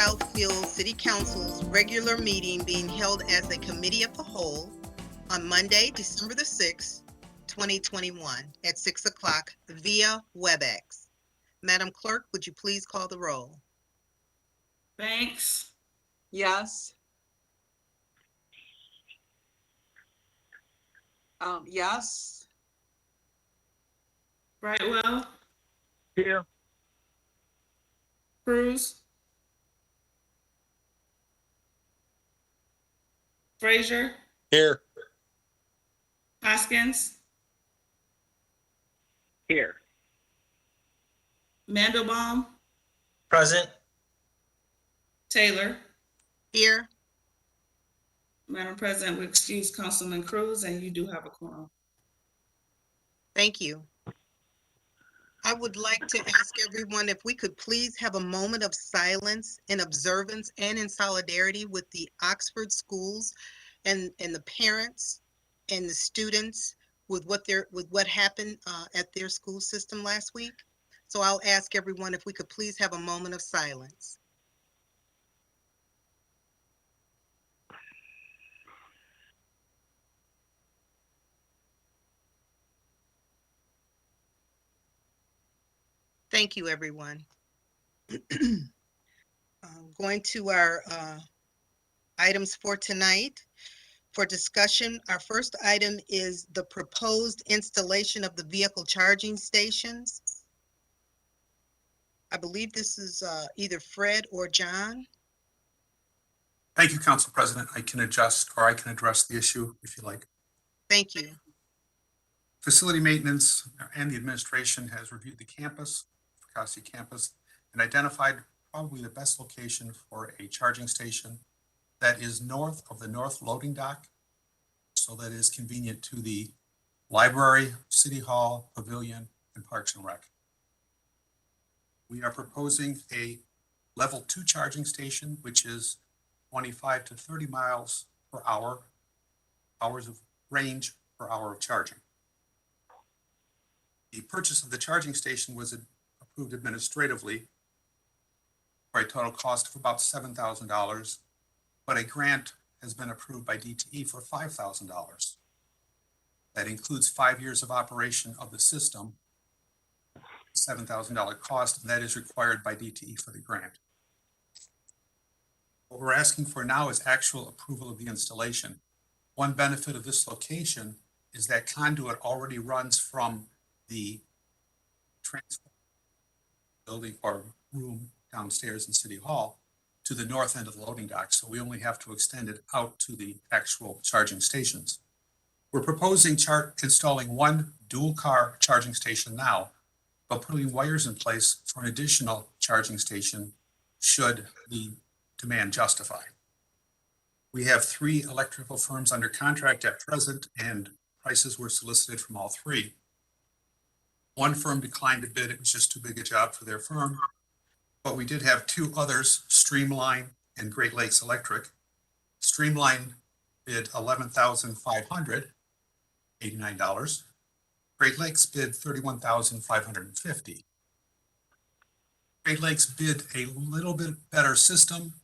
Southfield City Council's regular meeting being held as a committee of the whole on Monday, December the 6th, 2021 at 6 o'clock via WebEx. Madam Clerk, would you please call the roll? Banks, Yes. Yes. Brightwell, Here. Cruz, Frazier, Here. Hoskins, Here. Mandelbaum, Present. Taylor. Here. Madam President, we excuse Councilman Cruz, and you do have a quorum. Thank you. I would like to ask everyone if we could please have a moment of silence in observance and in solidarity with the Oxford schools and the parents and the students with what happened at their school system last week. So I'll ask everyone if we could please have a moment of silence. Thank you, everyone. Going to our items for tonight for discussion. Our first item is the proposed installation of the vehicle charging stations. I believe this is either Fred or John. Thank you, Council President. I can address the issue if you like. Thank you. Facility maintenance and the administration has reviewed the campus, Fracassi campus, and identified probably the best location for a charging station that is north of the north loading dock, so that is convenient to the library, city hall, pavilion, and parks and rec. We are proposing a level 2 charging station, which is 25 to 30 miles per hour, hours of range per hour of charging. The purchase of the charging station was approved administratively for a total cost of about $7,000, but a grant has been approved by DTE for $5,000. That includes 5 years of operation of the system, $7,000 cost, and that is required by DTE for the grant. What we're asking for now is actual approval of the installation. One benefit of this location is that conduit already runs from the transfer building or room downstairs in City Hall to the north end of the loading dock. So we only have to extend it out to the actual charging stations. We're proposing installing one dual car charging station now, but putting wires in place for an additional charging station should the demand justify. We have 3 electrical firms under contract at present, and prices were solicited from all 3. One firm declined to bid. It was just too big a job for their firm. But we did have 2 others, Streamline and Great Lakes Electric. Streamline bid $11,589. Great Lakes bid $31,550. Great Lakes bid a little bit better system.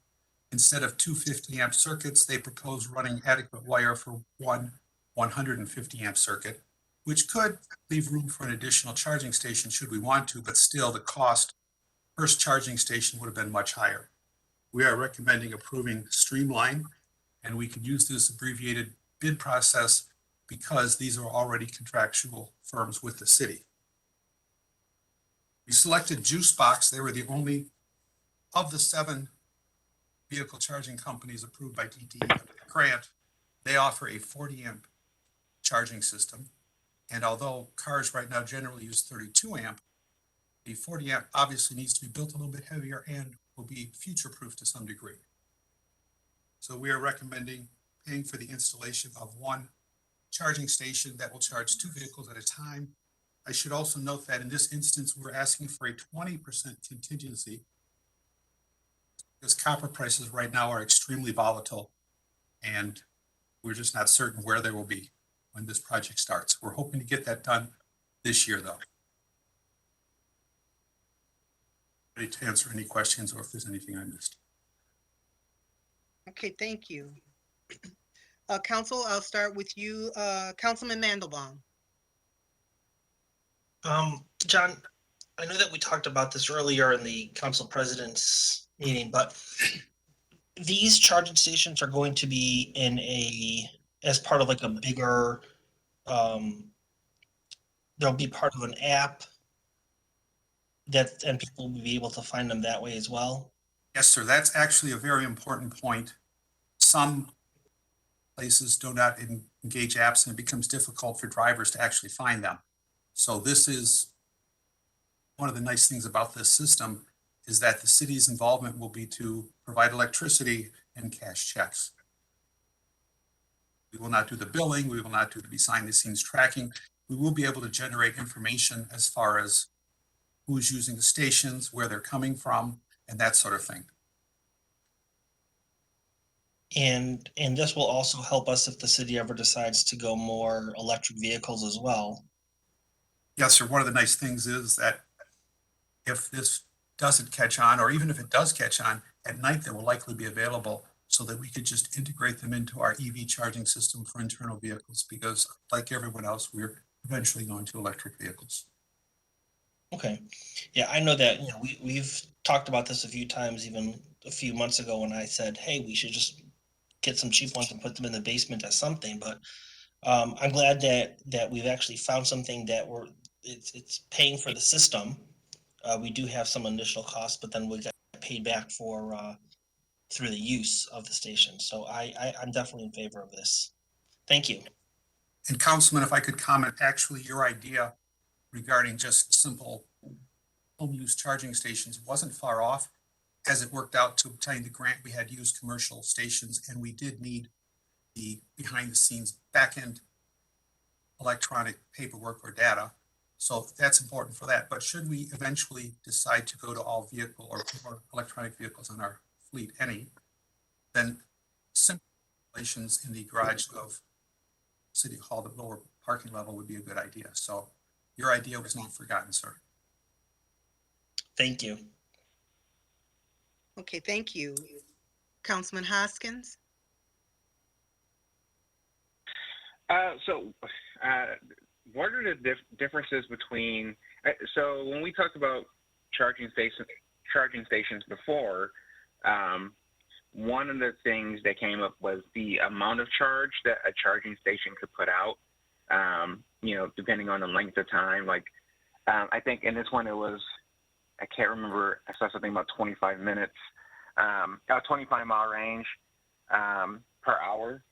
Instead of 2 50-amp circuits, they proposed running adequate wire for one 150-amp circuit, which could leave room for an additional charging station should we want to, but still the cost per charging station would have been much higher. We are recommending approving Streamline, and we could use this abbreviated bid process because these are already contractual firms with the city. We selected Juicebox. They were the only of the 7 vehicle charging companies approved by DTE under the grant. They offer a 40-amp charging system. And although cars right now generally use 32-amp, the 40-amp obviously needs to be built a little bit heavier and will be future-proof to some degree. So we are recommending paying for the installation of one charging station that will charge 2 vehicles at a time. I should also note that in this instance, we're asking for a 20% contingency because copper prices right now are extremely volatile, and we're just not certain where they will be when this project starts. We're hoping to get that done this year, though. Ready to answer any questions or if there's anything I missed. Okay, thank you. Council, I'll start with you, Councilman Mandelbaum. John, I know that we talked about this earlier in the council president's meeting, but these charging stations are going to be as part of like a bigger, they'll be part of an app and people will be able to find them that way as well. Yes, sir. That's actually a very important point. Some places do not engage apps and it becomes difficult for drivers to actually find them. So this is one of the nice things about this system is that the city's involvement will be to provide electricity and cash checks. We will not do the billing. We will not do the behind the scenes tracking. We will be able to generate information as far as who's using the stations, where they're coming from, and that sort of thing. And this will also help us if the city ever decides to go more electric vehicles as well. Yes, sir. One of the nice things is that if this doesn't catch on, or even if it does catch on, at night they will likely be available so that we could just integrate them into our EV charging system for internal vehicles, because like everyone else, we're eventually going to electric vehicles. Okay. Yeah, I know that, we've talked about this a few times, even a few months ago when I said, hey, we should just get some cheap ones and put them in the basement as something, but I'm glad that we've actually found something that it's paying for the system. We do have some initial costs, but then we get paid back for through the use of the station. So I'm definitely in favor of this. Thank you. And Councilman, if I could comment, actually your idea regarding just simple home use charging stations wasn't far off. As it worked out to obtain the grant, we had used commercial stations and we did need the behind the scenes back-end electronic paperwork or data. So that's important for that. But should we eventually decide to go to all vehicle or electronic vehicles on our fleet, then simple installations in the garage of City Hall, the lower parking level would be a good idea. So your idea was not forgotten, sir. Thank you. Okay, thank you. Councilman Hoskins? What are the differences between? So when we talked about charging stations before, one of the things that came up was the amount of charge that a charging station could put out. Depending on the length of time. Like, I think in this one it was, I can't remember. I saw something about 25 minutes, a 25-mile range per hour.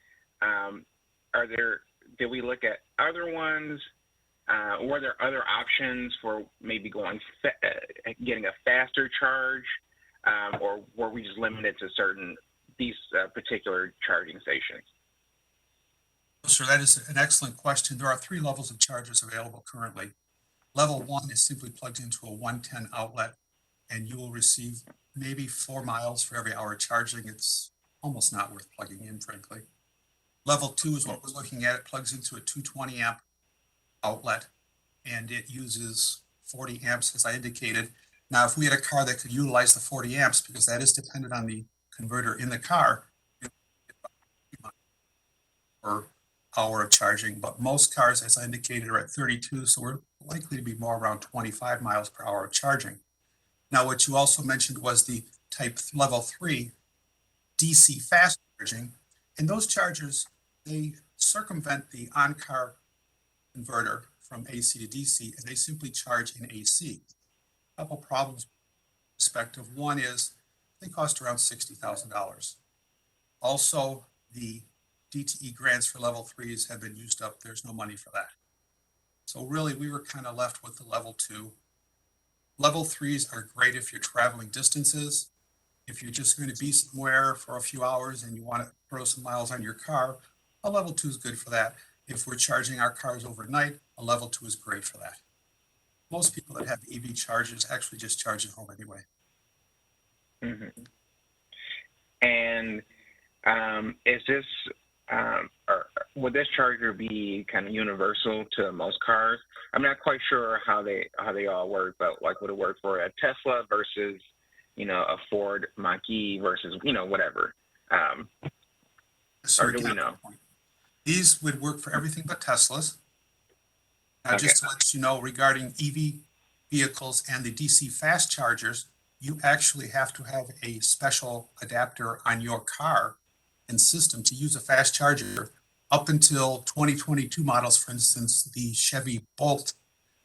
Did we look at other ones? Were there other options for maybe getting a faster charge, or were we just limited to these particular charging stations? Sir, that is an excellent question. There are 3 levels of chargers available currently. Level 1 is simply plugged into a 110 outlet, and you will receive maybe 4 miles for every hour charging. It's almost not worth plugging in, frankly. Level 2 is what we're looking at. It plugs into a 220 amp outlet, and it uses 40 amps, as I indicated. Now, if we had a car that could utilize the 40 amps, because that is dependent on the converter in the car, per hour of charging, but most cars, as I indicated, are at 32, so we're likely to be more around 25 miles per hour of charging. Now, what you also mentioned was the type level 3 DC fast charging, and those chargers, they circumvent the on-car converter from AC to DC, and they simply charge in AC. A couple problems perspective. One is they cost around $60,000. Also, the DTE grants for level 3s have been used up. There's no money for that. So really, we were kind of left with the level 2. Level 3s are great if you're traveling distances. If you're just going to be somewhere for a few hours and you want to throw some miles on your car, a level 2 is good for that. If we're charging our cars overnight, a level 2 is great for that. Most people that have EV chargers actually just charge at home anyway. Mm-hmm. And is this, or would this charger be kind of universal to most cars? I'm not quite sure how they all work, but like, would it work for a Tesla versus, a Ford Mach-E versus, whatever? So Or do we again, know? these would work for everything but Teslas. Now, Okay. just to let you know, regarding EV vehicles and the DC fast chargers, you actually have to have a special adapter on your car and system to use a fast charger. Up until 2022 models, for instance, the Chevy Bolt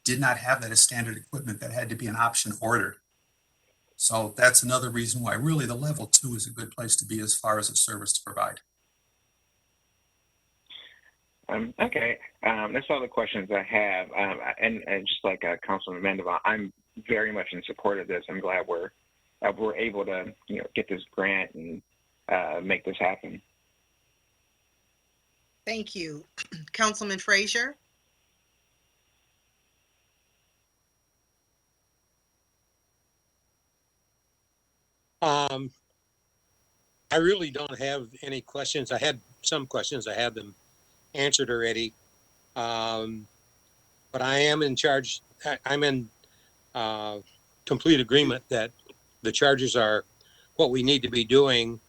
did not have that as standard equipment. That had to be an option order. So that's another reason why really the level 2 is a good place to be as far as a service to provide. Okay, that's all the questions I have. And just like Councilman Mendoza, I'm very much in support of this. I'm glad we're able to get this grant and make this happen. Thank you. Councilman Frazier? I really don't have any questions. I had some questions. I had them answered already. But I am in charge. I'm in complete agreement that the charges are what we need to be doing.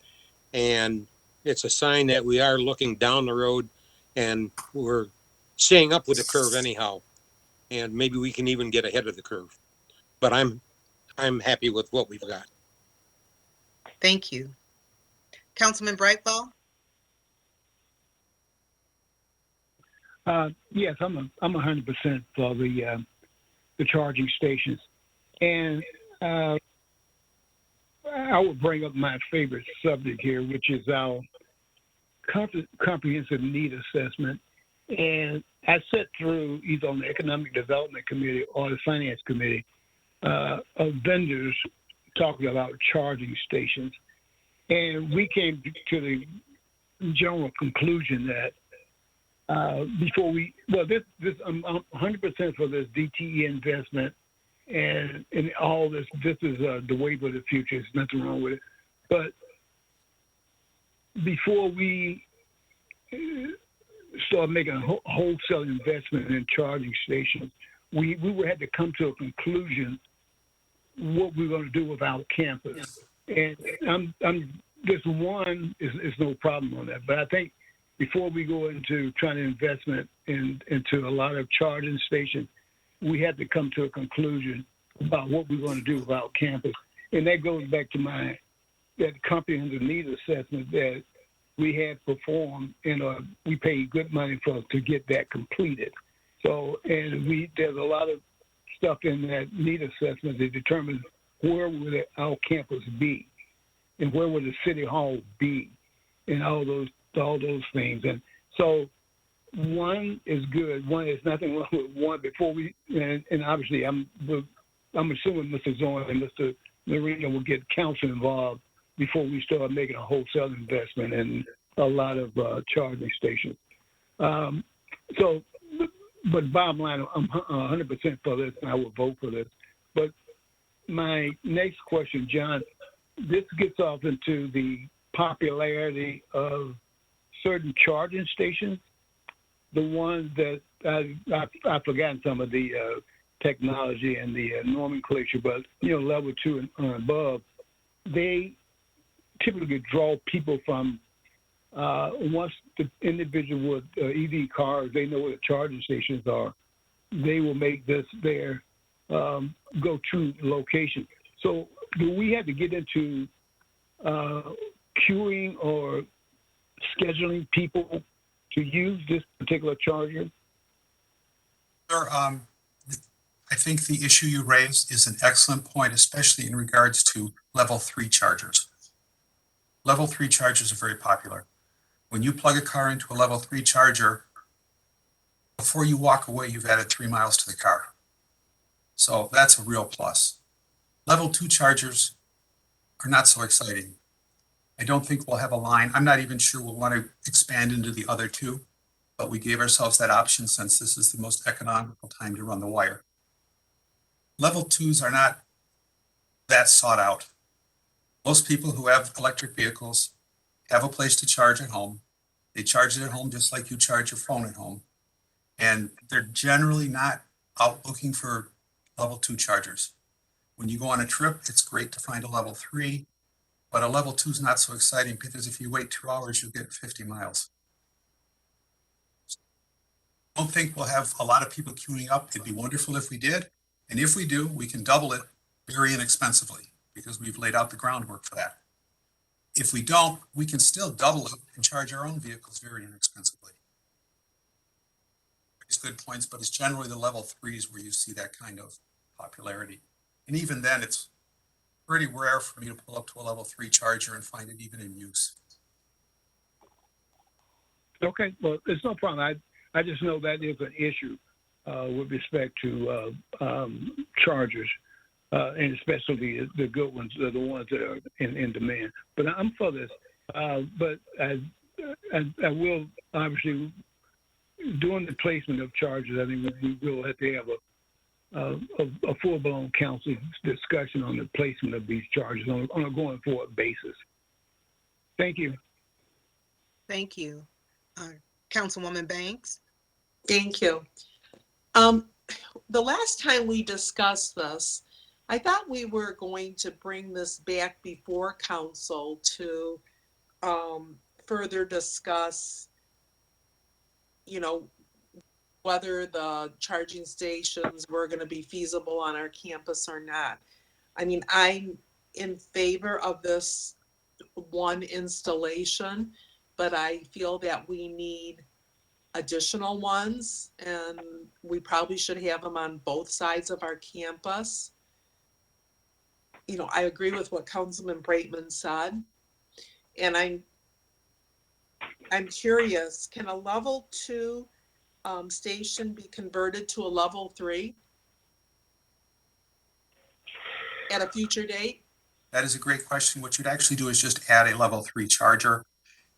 And it's a sign that we are looking down the road and we're staying up with the curve anyhow. And maybe we can even get ahead of the curve. But I'm happy with what we've got. Thank you. Councilman Brightfall? Yes, I'm 100% for the charging stations, and I would bring up my favorite subject here, which is our comprehensive need assessment. And I sat through either on the Economic Development Committee or the Finance Committee of vendors talking about charging stations, and we came to the general conclusion that before I'm 100% for this DTE investment and all this. This is the wave of the future. There's nothing wrong with it. But before we start making a wholesale investment in charging stations, we had to come to a conclusion what we're going to do with our campus. And this one is no problem on that. But I think before we go into trying to investment into a lot of charging stations, we had to come to a conclusion about what we're going to do with our campus. And that goes back to that comprehensive needs assessment that we had performed, and we paid good money to get that completed. So, and there's a lot of stuff in that need assessment that determines where would our campus be, and where would the city hall be, and all those things. And so, one is good. One is nothing wrong with one. Before we and obviously, I'm assuming Mr. Zorn and Mr. Marino will get council involved before we start making a wholesale investment in a lot of charging stations. But bottom line, I'm 100% for this, and I will vote for this. But my next question, John, this gets off into the popularity of certain charging stations. The ones that I've forgotten some of the technology and the nomenclature, but level 2 and above, they typically draw people from once the individual with EV cars, they know where the charging stations are, they will make this their go-to location. So do we have to get into queuing or scheduling people to use this particular charger? Sir, I think the issue you raised is an excellent point, especially in regards to level 3 chargers. Level 3 chargers are very popular. When you plug a car into a level 3 charger, before you walk away, you've added 3 miles to the car. So that's a real plus. Level 2 chargers are not so exciting. I don't think we'll have a line. I'm not even sure we'll want to expand into the other 2, but we gave ourselves that option since this is the most economical time to run the wire. Level 2s are not that sought out. Most people who have electric vehicles have a place to charge at home. They charge it at home just like you charge your phone at home. And they're generally not out looking for level 2 chargers. When you go on a trip, it's great to find a level 3. But a level 2 is not so exciting because if you wait 2 hours, you'll get 50 miles. I don't think we'll have a lot of people queuing up. It'd be wonderful if we did. And if we do, we can double it very inexpensively because we've laid out the groundwork for that. If we don't, we can still double it and charge our own vehicles very inexpensively. It's good points, but it's generally the level 3s where you see that kind of popularity. And even then, it's pretty rare for me to pull up to a level 3 charger and find it even in use. Okay, well, it's no problem. I just know that is an issue with respect to chargers, and especially the good ones, the ones that are in demand. But I'm for this. But I will obviously, during the placement of chargers, I think we will have to have a full-blown council discussion on the placement of these chargers on a going forward basis. Thank you. Thank you. Councilwoman Banks? Thank you. The last time we discussed this, I thought we were going to bring this back before council to further discuss, you know, whether the charging stations were going to be feasible on our campus or not. I mean, I'm in favor of this one installation, but I feel that we need additional ones, and we probably should have them on both sides of our campus. You know, I agree with what Councilman Braitman said, and I'm curious, can a level 2 station be converted to a level 3 at a future date? That is a great question. What you'd actually do is just add a level 3 charger.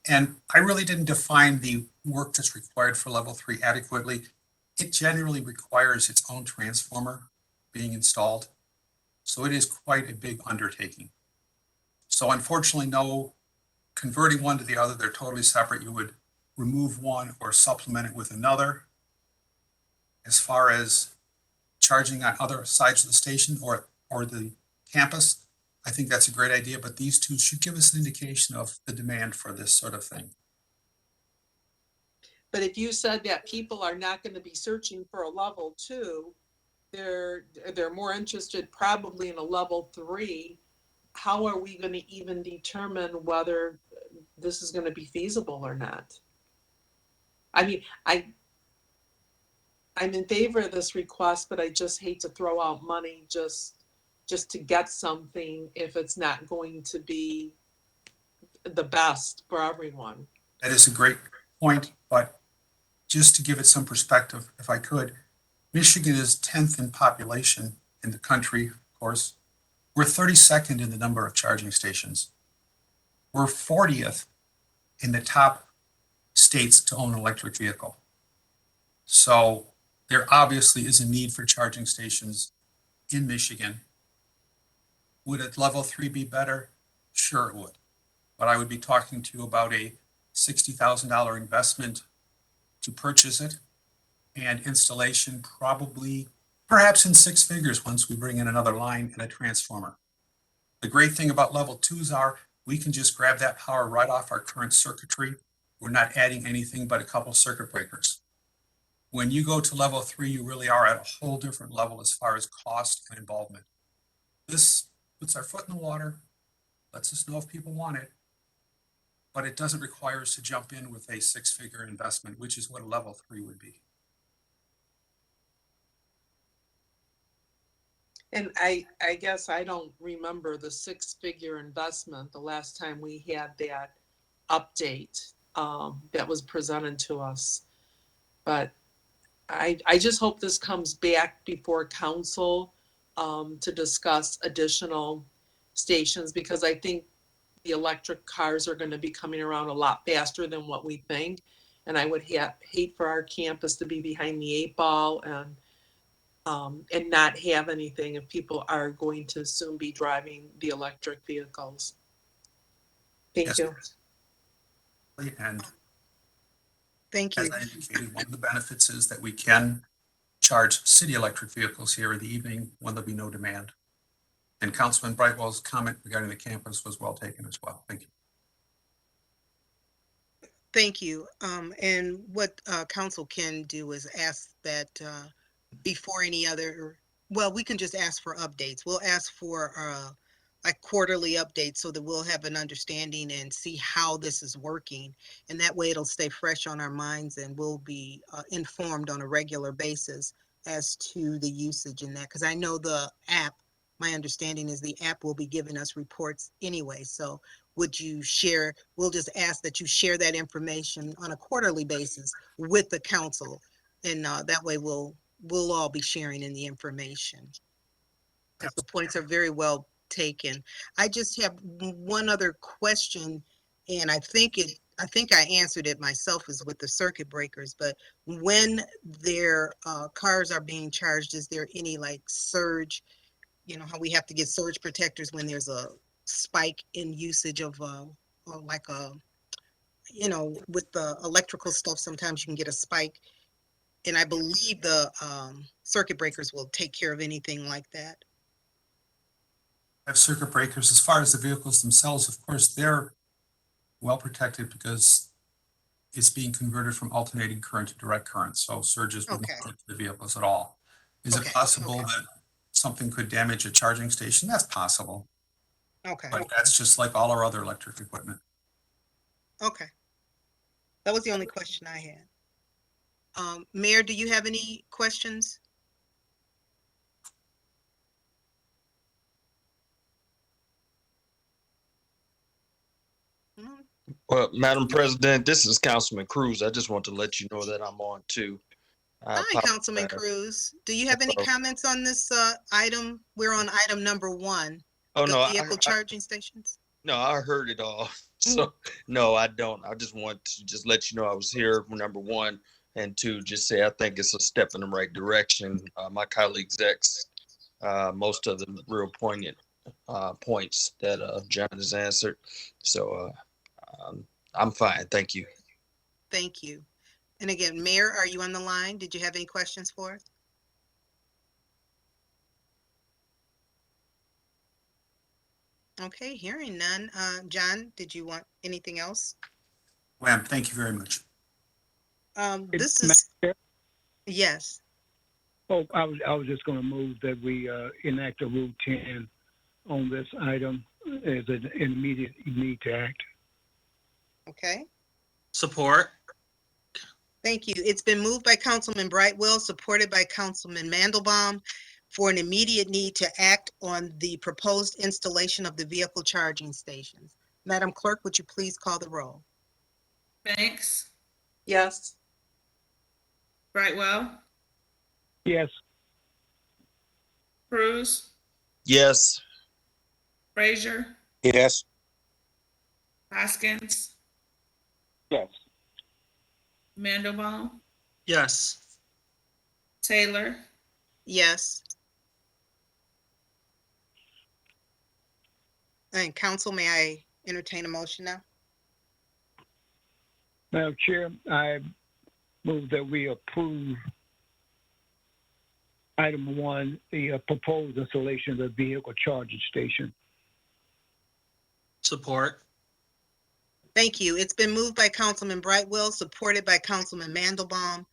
And I really didn't define the work that's required for level 3 adequately. It generally requires its own transformer being installed. So it is quite a big undertaking. So unfortunately, no converting one to the other, they're totally separate. You would remove one or supplement it with another. As far as charging on other sides of the station or the campus, I think that's a great idea, but these two should give us an indication of the demand for this sort of thing. But if you said that people are not going to be searching for a level 2, they're more interested probably in a level 3. How are we going to even determine whether this is going to be feasible or not? I mean, I'm in favor of this request, but I just hate to throw out money just to get something if it's not going to be the best for everyone. That is a great point, but just to give it some perspective, if I could, Michigan is 10th in population in the country, of course. We're 32nd in the number of charging stations. We're 40th in the top states to own an electric vehicle. So there obviously is a need for charging stations in Michigan. Would a level 3 be better? Sure it would. But I would be talking to you about a $60,000 investment to purchase it and installation probably perhaps in 6 figures once we bring in another line and a transformer. The great thing about level 2s are we can just grab that power right off our current circuitry. We're not adding anything but a couple circuit breakers. When you go to level 3, you really are at a whole different level as far as cost and involvement. This puts our foot in the water, lets us know if people want it, but it doesn't require us to jump in with a 6-figure investment, which is what a level 3 would be. And I guess I don't remember the 6-figure investment the last time we had that update that was presented to us. But I just hope this comes back before council to discuss additional stations, because I think the electric cars are going to be coming around a lot faster than what we think. And I would hate for our campus to be behind the 8 ball and not have anything if people are going to soon be driving the electric vehicles. Thank Yes. you. And Thank you. as I indicated, one of the benefits is that we can charge city electric vehicles here in the evening when there'll be no demand. And Councilman Brightwell's comment regarding the campus was well taken as well. Thank you. Thank you. And what council can do is ask that before any other, well, we can just ask for updates. We'll ask for like quarterly updates so that we'll have an understanding and see how this is working. And that way it'll stay fresh on our minds and we'll be informed on a regular basis as to the usage in that. Because I know the app, my understanding is the app will be giving us reports anyway. So would you share, we'll just ask that you share that information on a quarterly basis with the council. And that way we'll all be sharing in the information. Because the points are very well taken. I just have one other question, and I think I answered it myself, is with the circuit breakers, but when their cars are being charged, is there any like surge, you know, how we have to get surge protectors when there's a spike in usage of or like a, you know, with the electrical stuff, sometimes you can get a spike. And I believe the circuit breakers will take care of anything like that. Have circuit breakers. As far as the vehicles themselves, of course, they're well protected because it's being converted from alternating current to direct current. So surges would not Okay. hit the vehicles at all. Is it Okay, possible okay. that something could damage a charging station? That's possible, Okay, but that's just like all our other electric equipment. okay. That was the only question I had. Mayor, do you have any questions? Mm, Well, Madam President, this is Councilman Cruz. I just want to let you know that I'm on too. I Hi, Councilman apologize. Cruz. Do you have any Hello. comments on this item? We're on item number 1, Oh, the no, vehicle charging stations. no, I heard it all. So, no, I don't. I just want to just let you know I was here for number one, and two, just say I think it's a step in the right direction. My colleagues ex most of the real poignant points that John has answered. So I'm fine. Thank you. Thank you. And again, Mayor, are you on the line? Did you have any questions for us? Okay, hearing none. John, did you want anything else? Wham, thank you very much. This Madam is, Chair? yes, Oh, I was just going to move that we enact a Rule 10 on this item as an immediate need to act. okay. Support. Thank you. It's been moved by Councilman Brightwell, supported by Councilman Mandelbaum, for an immediate need to act on the proposed installation of the vehicle charging stations. Madam Clerk, would you please call the roll? Banks, Yes. Brightwell, Yes. Cruz, Yes. Frazier, Yes. Hoskins, Yes. Mandelbaum, Yes. Taylor, Yes. And council, may I entertain a motion now? Madam Chair, I move that we approve item 1, the proposed installation of the vehicle charging station. Support. Thank you. It's been moved by Councilman Brightwell, supported by Councilman Mandelbaum,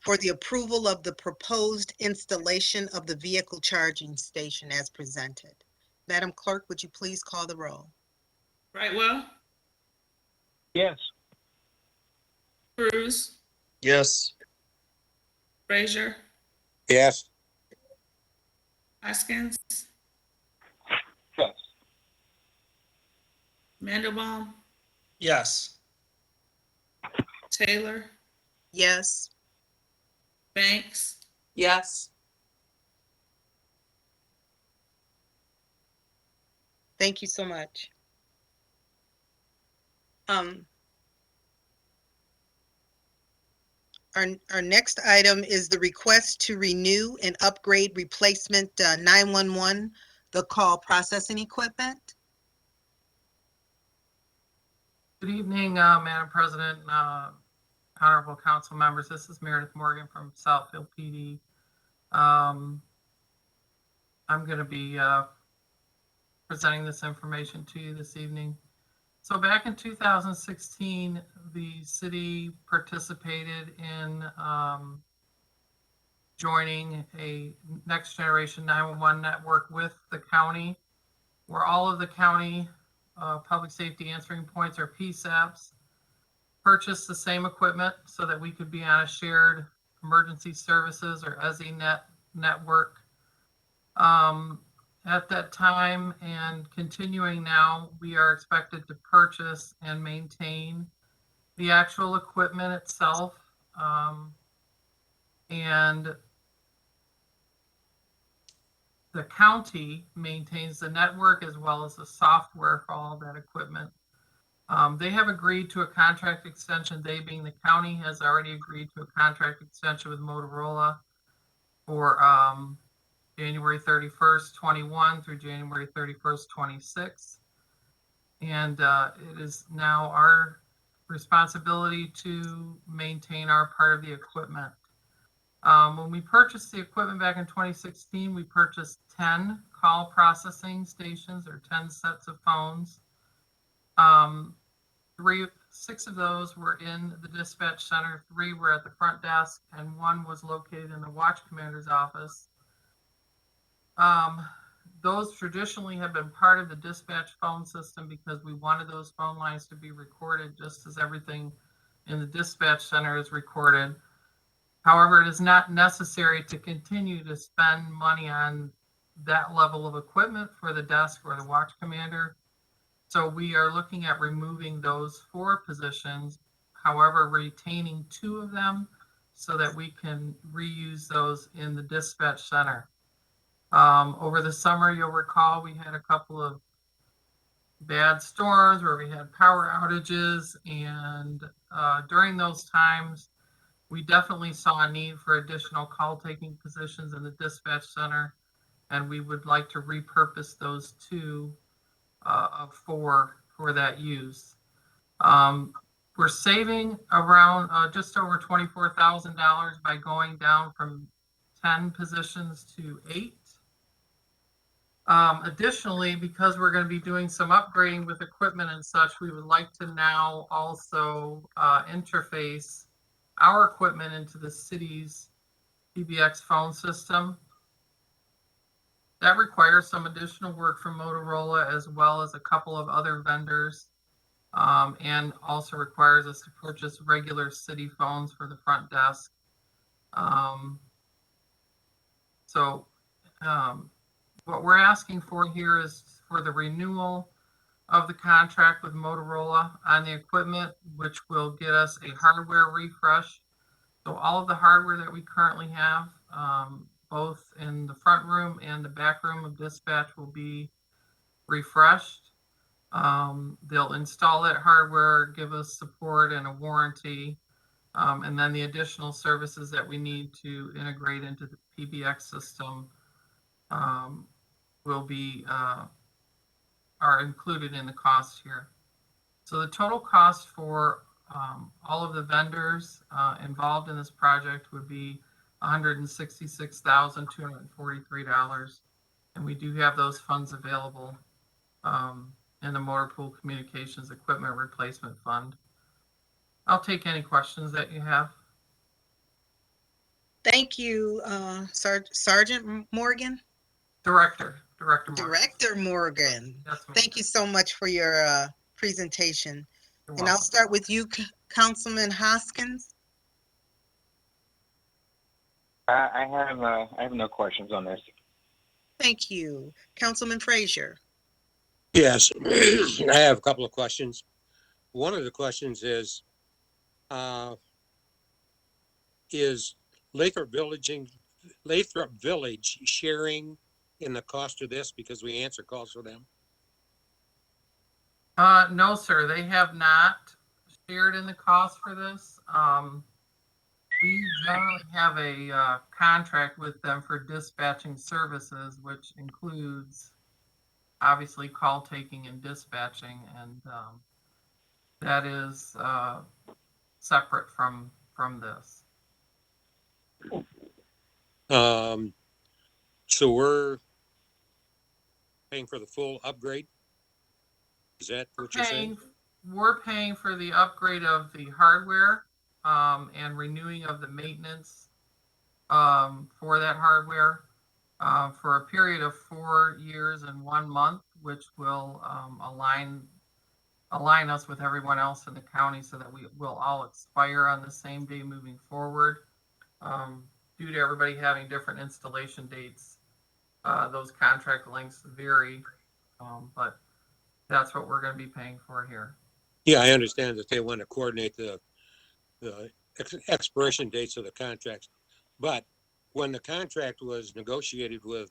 for the approval of the proposed installation of the vehicle charging station as presented. Madam Clerk, would you please call the roll? Brightwell, Yes. Cruz, Yes. Frazier, Yes. Hoskins, Yes. Mandelbaum, Yes. Taylor, Yes. Banks, Yes. Thank you so much. Our next item is the request to renew and upgrade replacement 911, the call processing equipment. Good evening, Madam President, honorable council members. This is Meredith Morgan from Southfield PD. I'm going to be presenting this information to you this evening. So back in 2016, the city participated in joining a next generation 911 network with the county, where all of the county public safety answering points, or PSAPs, purchased the same equipment so that we could be on a shared emergency services, or EZNet network. At that time and continuing now, we are expected to purchase and maintain the actual equipment itself. And the county maintains the network as well as the software for all that equipment. They have agreed to a contract extension. They, being the county, has already agreed to a contract extension with Motorola for January 31st, 21 through January 31st, 26. And it is now our responsibility to maintain our part of the equipment. When we purchased the equipment back in 2016, we purchased 10 call processing stations, or 10 sets of phones. 6 of those were in the dispatch center, 3 were at the front desk, and 1 was located in the watch commander's office. Those traditionally have been part of the dispatch phone system because we wanted those phone lines to be recorded just as everything in the dispatch center is recorded. However, it is not necessary to continue to spend money on that level of equipment for the desk or the watch commander. So we are looking at removing those 4 positions, however, retaining 2 of them so that we can reuse those in the dispatch center. Over the summer, you'll recall we had a couple of bad storms where we had power outages, and during those times, we definitely saw a need for additional call taking positions in the dispatch center, and we would like to repurpose those 2 of 4 for that use. We're saving around just over $24,000 by going down from 10 positions to 8. Additionally, because we're going to be doing some upgrading with equipment and such, we would like to now also interface our equipment into the city's PBX phone system. That requires some additional work from Motorola as well as a couple of other vendors, and also requires us to purchase regular city phones for the front desk. What we're asking for here is for the renewal of the contract with Motorola on the equipment, which will get us a hardware refresh. So all of the hardware that we currently have, both in the front room and the back room of dispatch, will be refreshed. They'll install that hardware, give us support and a warranty, and then the additional services that we need to integrate into the PBX system will be are included in the cost here. So the total cost for all of the vendors involved in this project would be $166,243, and we do have those funds available in the Motor Pool Communications Equipment Replacement Fund. I'll take any questions that you have. Thank you, Sergeant Morgan. Director Morgan. Director Morgan. Yes, ma'am. Thank you so much for your presentation. You're And I'll welcome. start with you, Councilman Hoskins. I have no questions on this. Thank you. Councilman Frazier. Yes, I have a couple of questions. One of the questions is Lathrop Village sharing in the cost of this because we answer calls for them? No, sir, they have not shared in the cost for this. We generally have a contract with them for dispatching services, which includes obviously call taking and dispatching, and that is separate from this. So paying for the full upgrade? Is that what you're saying? We're paying for the upgrade of the hardware, and renewing of the maintenance, for that hardware, for a period of 4 years and 1 month, which will, align us with everyone else in the county so that we will all expire on the same day moving forward. Due to everybody having different installation dates, those contract lengths vary, but that's what we're going to be paying for here. Yeah, I understand that they want to coordinate the expiration dates of the contracts. But when the contract was negotiated with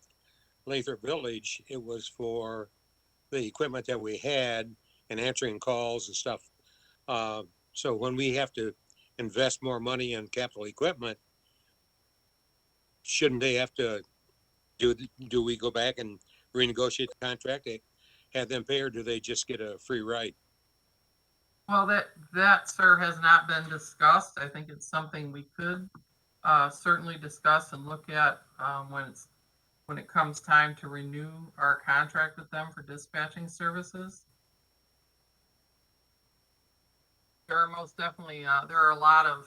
Lathrop Village, it was for the equipment that we had and answering calls and stuff. So when we have to invest more money in capital equipment, shouldn't they have to do we go back and renegotiate the contract? They have them pay, or do they just get a free ride? Well, that, sir, has not been discussed. I think it's something we could, certainly discuss and look at, when it comes time to renew our contract with them for dispatching services. There are most definitely, there are a lot of,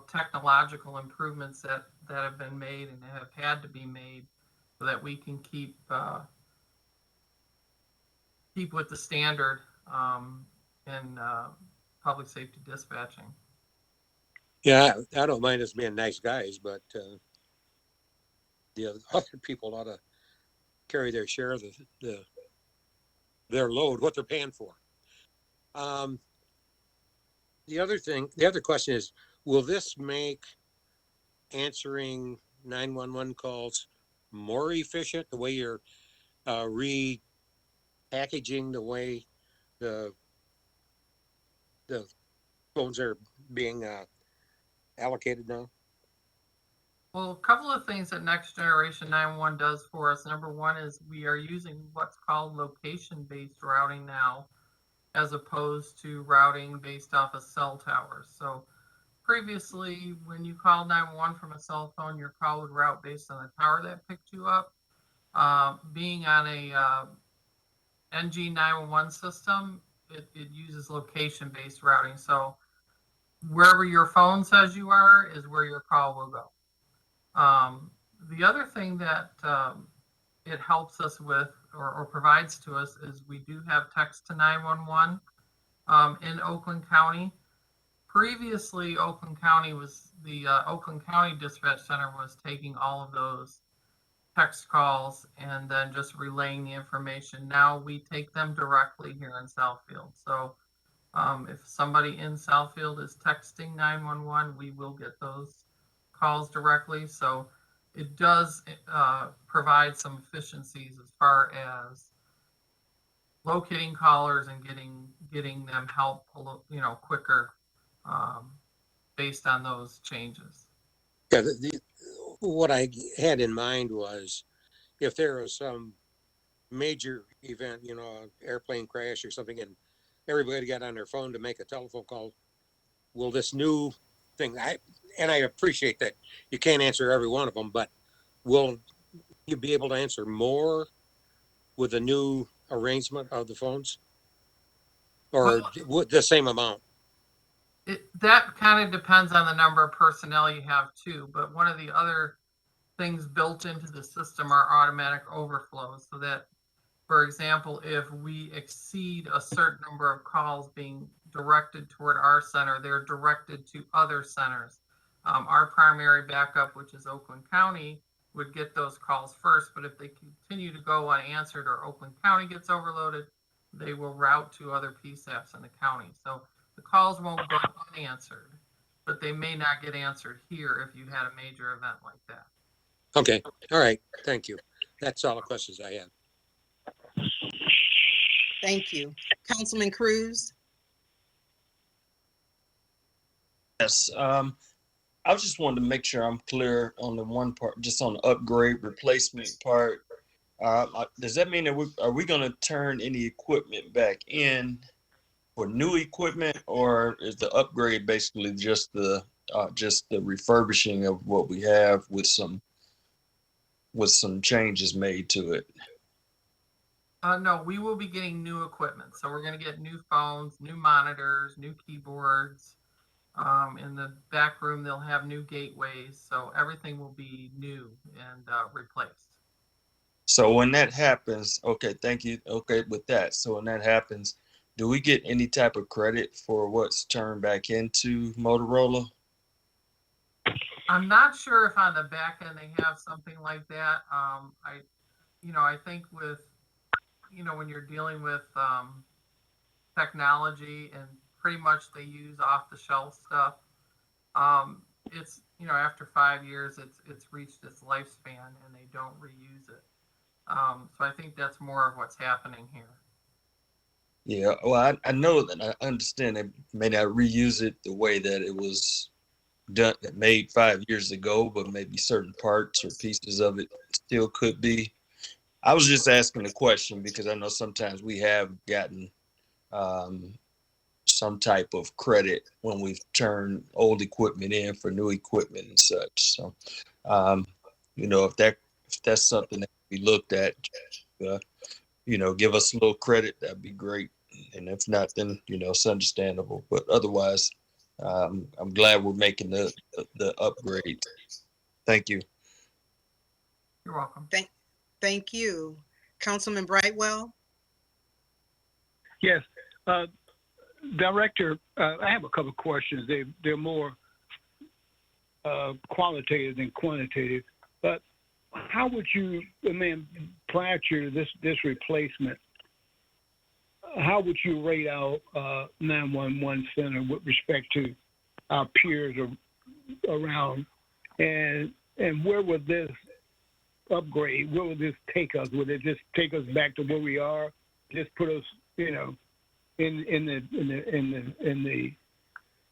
technological improvements that have been made and have had to be made so that we can keep with the standard, in public safety dispatching. Yeah, I don't mind us being nice guys, but the other people ought to carry their share of their load, what they're paying for. The other question is, will this make answering 911 calls more efficient, the way you're repackaging the way the phones are being allocated now? Well, a couple of things that Next Generation 911 does for us. Number one is we are using what's called location-based routing now, as opposed to routing based off of cell towers. So previously, when you called 911 from a cell phone, your call would route based on the tower that picked you up. Being on a NG 911 system, it uses location-based routing. So wherever your phone says you are is where your call will go. The other thing that it helps us with, or provides to us, is we do have text to 911 in Oakland County. Previously, Oakland County Dispatch Center was taking all of those text calls and then just relaying the information. Now we take them directly here in Southfield. So if somebody in Southfield is texting 911, we will get those calls directly. So it does provide some efficiencies as far as locating callers and getting them help quicker, based on those changes. Yeah, what I had in mind was if there was some major event, airplane crash or something, and everybody got on their phone to make a telephone call, will this new thing, and I appreciate that you can't answer every one of them, but will you be able to answer more with the new arrangement of the phones, or the same amount? That kind of depends on the number of personnel you have too, but one of the other things built into the system are automatic overflows, so that, for example, if we exceed a certain number of calls being directed toward our center, they're directed to other centers. Our primary backup, which is Oakland County, would get those calls first, but if they continue to go unanswered or Oakland County gets overloaded, they will route to other PSAPs in the county. So the calls won't go unanswered, but they may not get answered here if you had a major event like that. Okay, all right, thank you. That's all the questions I have. Thank you. Councilman Cruz? Yes, I just wanted to make sure I'm clear on the one part, just on the upgrade replacement part. Does that mean that are we going to turn any equipment back in for new equipment, or is the upgrade basically just the refurbishing of what we have with some with some changes made to it? No, we will be getting new equipment. So we're going to get new phones, new monitors, new keyboards. In the back room, they'll have new gateways. So everything will be new and replaced. So when that happens, okay, thank you. Okay, with that, so when that happens, do we get any type of credit for what's turned back into Motorola? I'm not sure if on the back end they have something like that. I think with, when you're dealing with technology and pretty much they use off the shelf stuff, it's, after 5 years, it's reached its lifespan and they don't reuse it. So I think that's more of what's happening here. Yeah, well, I know that I understand they may not reuse it the way that it was done, made 5 years ago, but maybe certain parts or pieces of it still could be. I was just asking the question because I know sometimes we have gotten some type of credit when we've turned old equipment in for new equipment and such. So, if that's something that we looked at, give us a little credit, that'd be great. And if not, then it's understandable. But otherwise, I'm glad we're making the upgrade. Thank you. You're welcome. Thank you. Councilman Brightwell? Yes. Director, I have a couple of questions. They're more qualitative than quantitative. But how would you, prior to this replacement, how would you rate our 911 center with respect to our peers around? And where would this upgrade, where would this take us? Would it just take us back to where we are? Just put us, in the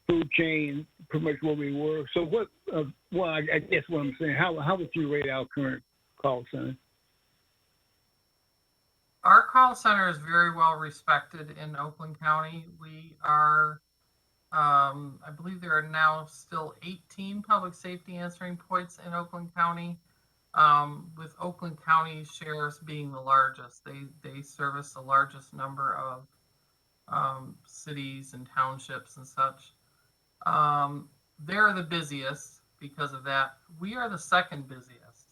food chain, pretty much where we were. So what? I guess what I'm saying, how would you rate our current call center? Our call center is very well respected in Oakland County. We are, I believe there are now still 18 public safety answering points in Oakland County, with Oakland County sheriffs being the largest. They service the largest number of cities and townships and such. They're the busiest because of that. We are the second busiest.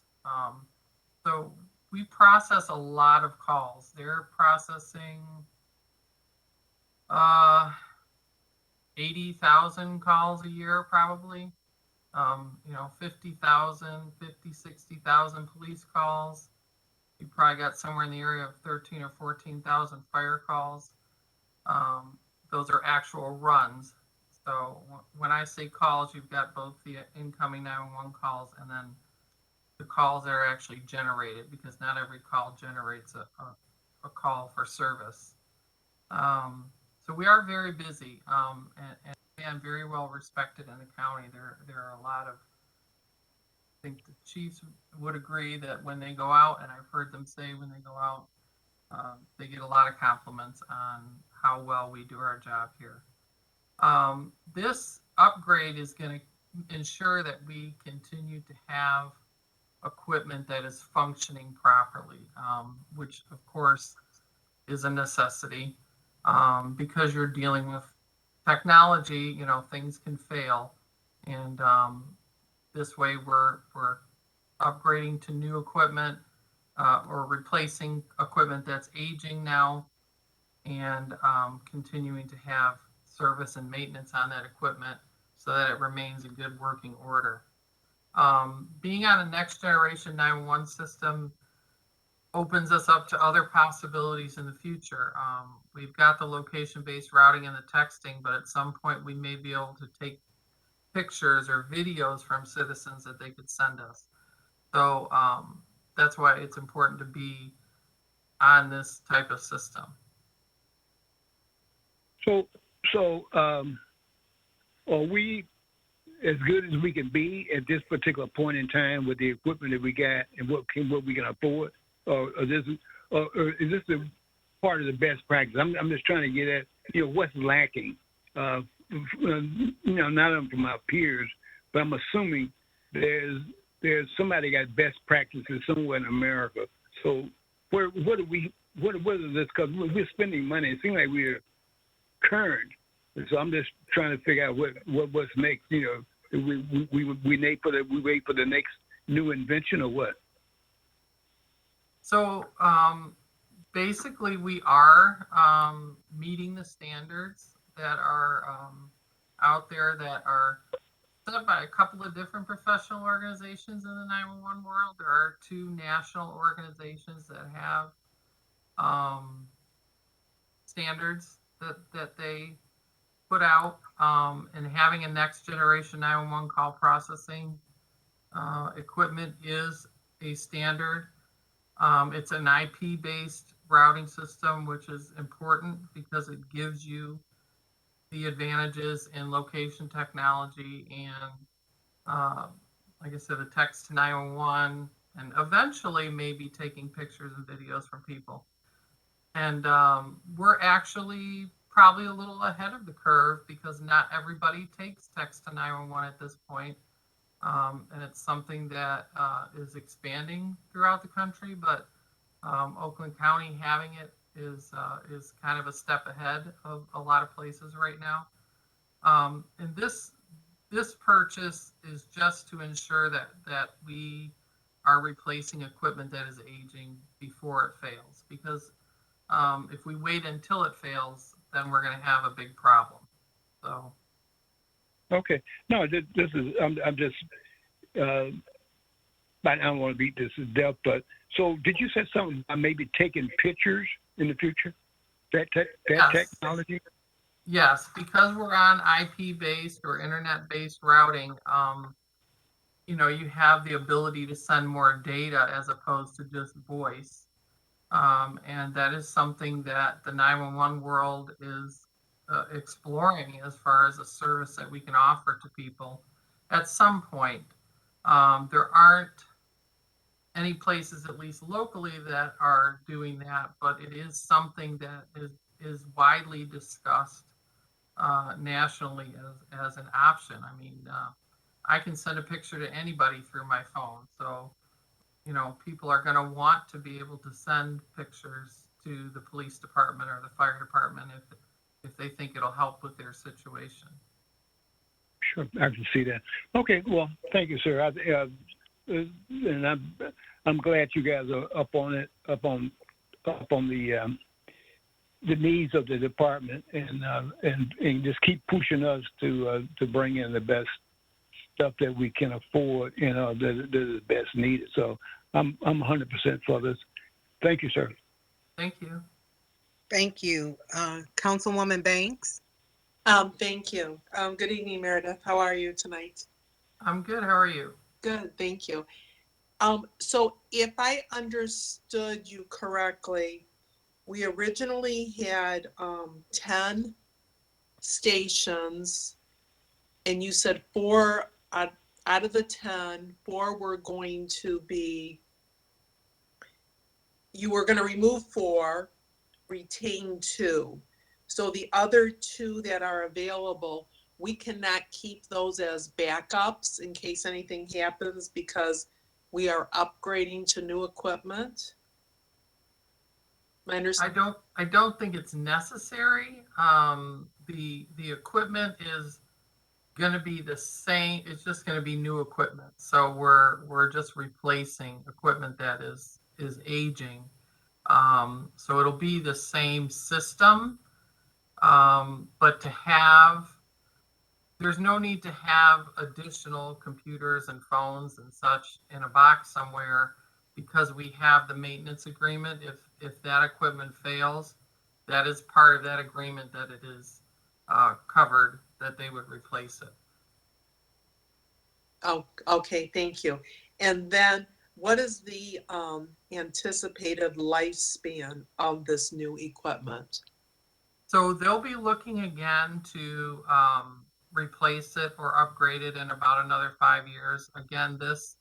So we process a lot of calls. They're processing 80,000 calls a year, probably. 60,000 police calls. You probably got somewhere in the area of 13 or 14,000 fire calls. Those are actual runs. So when I say calls, you've got both the incoming 911 calls and then the calls that are actually generated, because not every call generates a call for service. So we are very busy, and very well respected in the county. There are a lot of, I think the chiefs would agree that when they go out, and I've heard them say when they go out, they get a lot of compliments on how well we do our job here. This upgrade is going to ensure that we continue to have equipment that is functioning properly, which of course is a necessity, because you're dealing with technology. Things can fail, and this way we're upgrading to new equipment, or replacing equipment that's aging now, and continuing to have service and maintenance on that equipment so that it remains in good working order. Being on a next generation 911 system opens us up to other possibilities in the future. We've got the location-based routing and the texting, but at some point we may be able to take pictures or videos from citizens that they could send us. So that's why it's important to be on this type of system. So are we as good as we can be at this particular point in time with the equipment that we got and what we can afford, or is this a part of the best practice? I'm just trying to get at what's lacking. Not only from our peers, but I'm assuming there's there's somebody got best practices somewhere in America. So what is this? Because we're spending money. It seems like we're current. So I'm just trying to figure out what's next. You know, we wait for the next new invention or what? So basically, we are meeting the standards that are out there that are set up by a couple of different professional organizations in the 911 world. There are two national organizations that have standards that they put out, and having a next generation 911 call processing equipment is a standard. It's an IP-based routing system, which is important because it gives you the advantages in location technology and, like I said, the text to 911, and eventually maybe taking pictures and videos from people. And we're actually probably a little ahead of the curve because not everybody takes text to 911 at this point. And it's something that is expanding throughout the country, but Oakland County having it is kind of a step ahead of a lot of places right now. And this purchase is just to ensure that we are replacing equipment that is aging before it fails. Because if we wait until it fails, then we're going to have a big problem. So. Okay. No, this is, I'm just, I don't want to beat this to death, but so did you say something about maybe taking pictures in the future? That Yes. technology? Yes, because we're on IP-based or internet-based routing, you know, you have the ability to send more data as opposed to just voice. And that is something that the 911 world is exploring as far as a service that we can offer to people at some point. There aren't any places, at least locally, that are doing that, but it is something that is widely discussed nationally as an option. I mean, I can send a picture to anybody through my phone. So, you know, people are going to want to be able to send pictures to the police department or the fire department if they think it'll help with their situation. Sure, I can see that. Okay, well, thank you, sir. And I'm glad you guys are up on it, up on the needs of the department, and just keep pushing us to bring in the best stuff that we can afford, you know, that is best needed. So I'm 100% for this. Thank you, sir. Thank you. Thank you. Councilwoman Banks? Thank you. Good evening, Meredith. How are you tonight? I'm good. How are you? Good, thank you. So if I understood you correctly, we originally had 10 stations, and you said 4 out of the 10, 4 were going to be, you were going to remove 4, retain 2. So the other 2 that are available, we cannot keep those as backups in case anything happens because we are upgrading to new equipment. I don't think it's necessary. The equipment is going to be the same. It's just going to be new equipment. So we're just replacing equipment that is aging. So it'll be the same system, but there's no need to have additional computers and phones and such in a box somewhere because we have the maintenance agreement. If that equipment fails, that is part of that agreement that it is covered, that they would replace it. Oh, okay, thank you. And then what is the anticipated lifespan of this new equipment? So they'll be looking again to replace it or upgrade it in about another 5 years. Again, this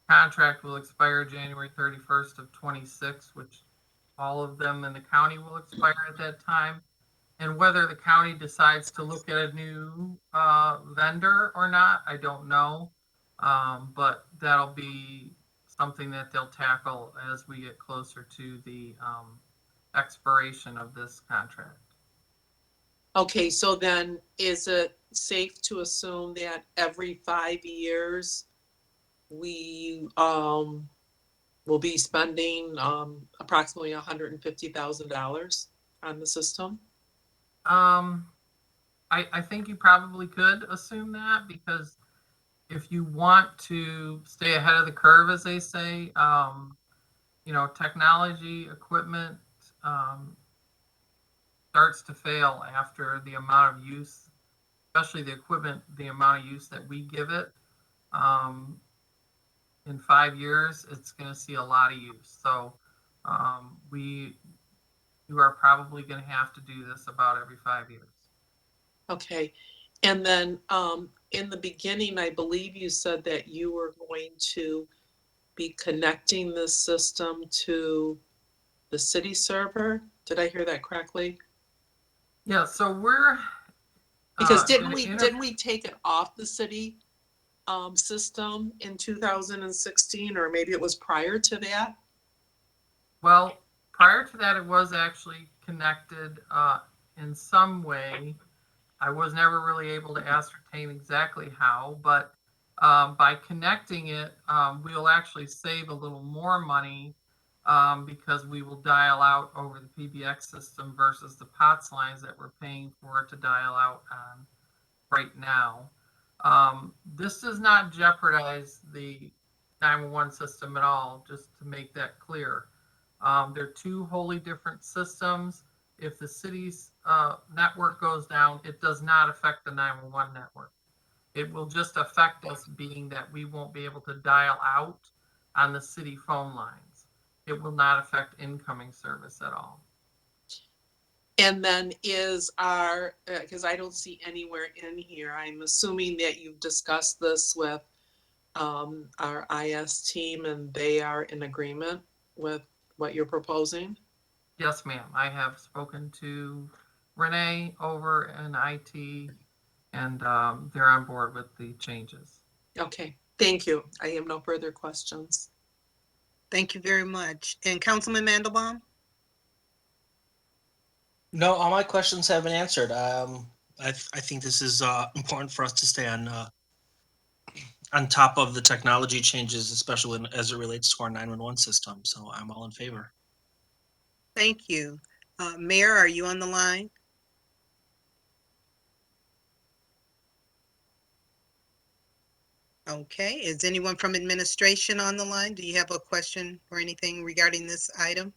contract will expire January 31st of 26, which all of them in the county will expire at that time. And whether the county decides to look at a new vendor or not, I don't know. But that'll be something that they'll tackle as we get closer to the expiration of this contract. Okay, so then is it safe to assume that every 5 years we will be spending approximately $150,000 on the system? I think you probably could assume that, because if you want to stay ahead of the curve, as they say, technology, equipment starts to fail after the amount of use, especially the equipment, the amount of use that we give it. Um, in 5 years, it's going to see a lot of use. So you are probably going to have to do this about every 5 years. Okay, and then in the beginning, I believe you said that you were going to be connecting this system to the city server. Did I hear that correctly? Yeah, so we're Because gonna didn't we take it off the city system in 2016, or maybe it was prior to that? Well, prior to that, it was actually connected in some way. I was never really able to ascertain exactly how, but by connecting it, we'll actually save a little more money because we will dial out over the PBX system versus the POTS lines that we're paying for to dial out on right now. This does not jeopardize the 911 system at all, just to make that clear. They're two wholly different systems. If the city's network goes down, it does not affect the 911 network. It will just affect us, being that we won't be able to dial out on the city phone lines. It will not affect incoming service at all. And then is our, because I don't see anywhere in here, I'm assuming that you've discussed this with our IS team and they are in agreement with what you're proposing? Yes, ma'am. I have spoken to Renee over in IT, and they're on board with the changes. Okay, thank you. I have no further questions. Thank you very much. And Councilman Mandelbaum? No, all my questions have been answered. I think this is important for us to stay on top of the technology changes, especially as it relates to our 911 system. So I'm all in favor. Thank you. Mayor, are you on the line? Okay, is anyone from administration on the line? Do you have a question or anything regarding this item?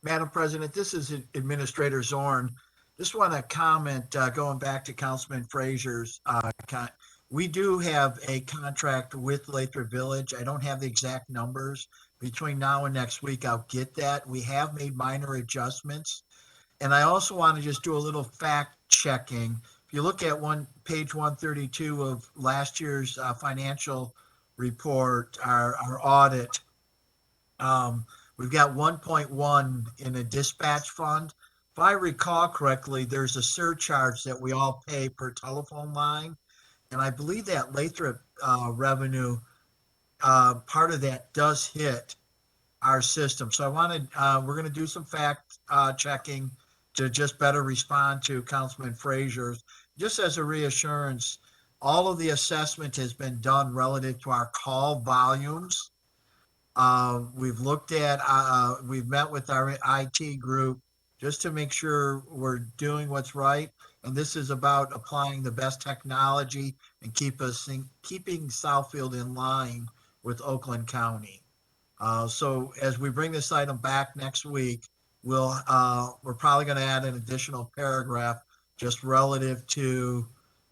Madam President, this is Administrator Zorn. Just want to comment, going back to Councilman Frazier's, we do have a contract with Lathrop Village. I don't have the exact numbers. Between now and next week, I'll get that. We have made minor adjustments. And I also want to just do a little fact checking. If you look at page 132 of last year's financial report, our audit, we've got 1.1 in a dispatch fund. If I recall correctly, there's a surcharge that we all pay per telephone line. And I believe that Lathrop revenue, part of that does hit our system. So we're going to do some fact checking to just better respond to Councilman Frazier's. Just as a reassurance, all of the assessment has been done relative to our call volumes. We've met with our IT group just to make sure we're doing what's right. And this is about applying the best technology and keeping Southfield in line with Oakland County. So as we bring this item back next week, we're probably going to add an additional paragraph just relative to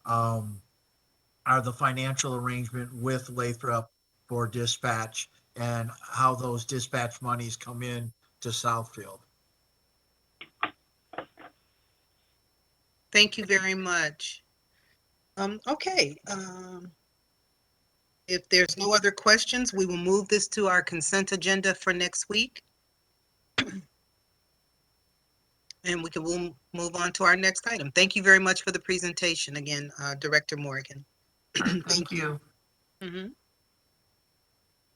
the financial arrangement with Lathrop for dispatch and how those dispatch monies come in to Southfield. Thank you very much. Okay. If there's no other questions, we will move this to our consent agenda for next week. And we'll move on to our next item. Thank you very much for the presentation again, Director Morgan. Thank you. Mhm.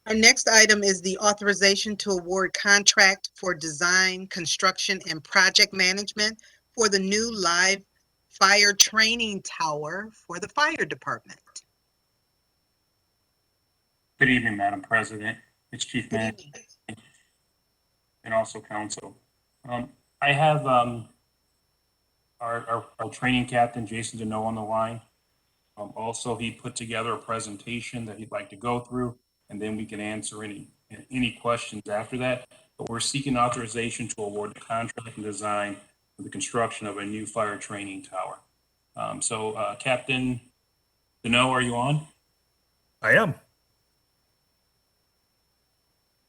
Our next item is the authorization to award contract for design, construction, and project management for the new live fire training tower for the fire department. Good evening, Madam President, its Chief Good Manager, evening. and also Council. I have our training captain, Jason Deneau, on the line. Also, he put together a presentation that he'd like to go through, and then we can answer any questions after that. But we're seeking authorization to award the contract and design for the construction of a new fire training tower. Captain Deneau, are you on? I am.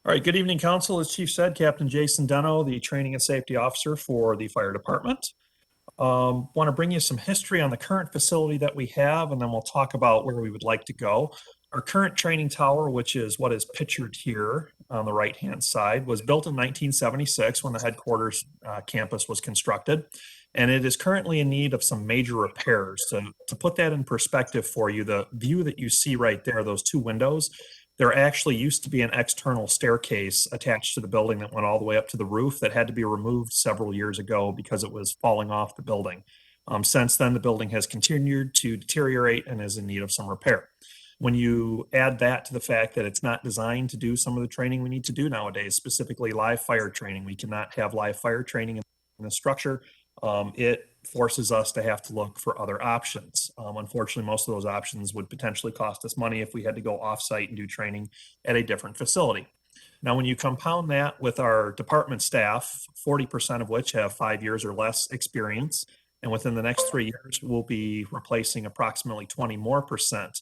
All right, good evening, Council. As Chief said, Captain Jason Deno, the Training and Safety Officer for the Fire Department. Want to bring you some history on the current facility that we have, and then we'll talk about where we would like to go. Our current training tower, which is what is pictured here on the right-hand side, was built in 1976 when the headquarters campus was constructed, and it is currently in need of some major repairs. To put that in perspective for you, the view that you see right there, those two windows, there actually used to be an external staircase attached to the building that went all the way up to the roof that had to be removed several years ago because it was falling off the building. Since then, the building has continued to deteriorate and is in need of some repair. When you add that to the fact that it's not designed to do some of the training we need to do nowadays, specifically live fire training, we cannot have live fire training in the structure. It forces us to have to look for other options. Unfortunately, most of those options would potentially cost us money if we had to go offsite and do training at a different facility. Now, when you compound that with our department staff, 40% of which have 5 years or less experience, and within the next 3 years, we'll be replacing approximately 20 more percent.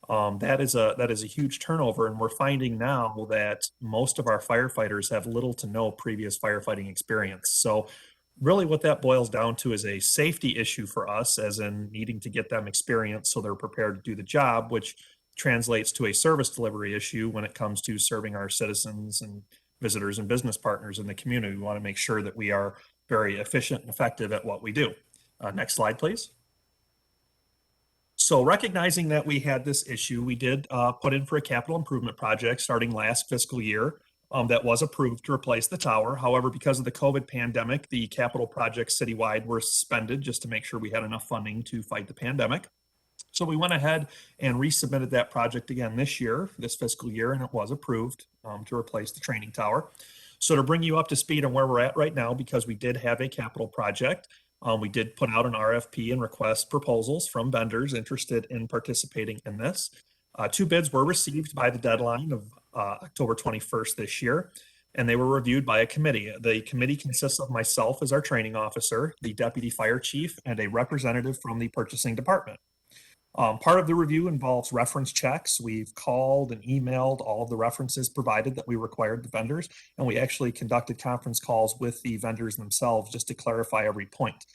That is a huge turnover, and we're finding now that most of our firefighters have little to no previous firefighting experience. So really what that boils down to is a safety issue for us, as in needing to get them experience so they're prepared to do the job, which translates to a service delivery issue when it comes to serving our citizens and visitors and business partners in the community. We want to make sure that we are very efficient and effective at what we do. Next slide, please. So recognizing that we had this issue, we did put in for a capital improvement project starting last fiscal year. That was approved to replace the tower. However, because of the COVID pandemic, the capital projects citywide were suspended just to make sure we had enough funding to fight the pandemic. So we went ahead and resubmitted that project again this fiscal year, and it was approved to replace the training tower. So to bring you up to speed on where we're at right now, because we did have a capital project, we did put out an RFP and request proposals from vendors interested in participating in this. 2 bids were received by the deadline of October 21st this year, and they were reviewed by a committee. The committee consists of myself as our training officer, the deputy fire chief, and a representative from the purchasing department. Part of the review involves reference checks. We've called and emailed all of the references provided that we required the vendors, and we actually conducted conference calls with the vendors themselves just to clarify every point.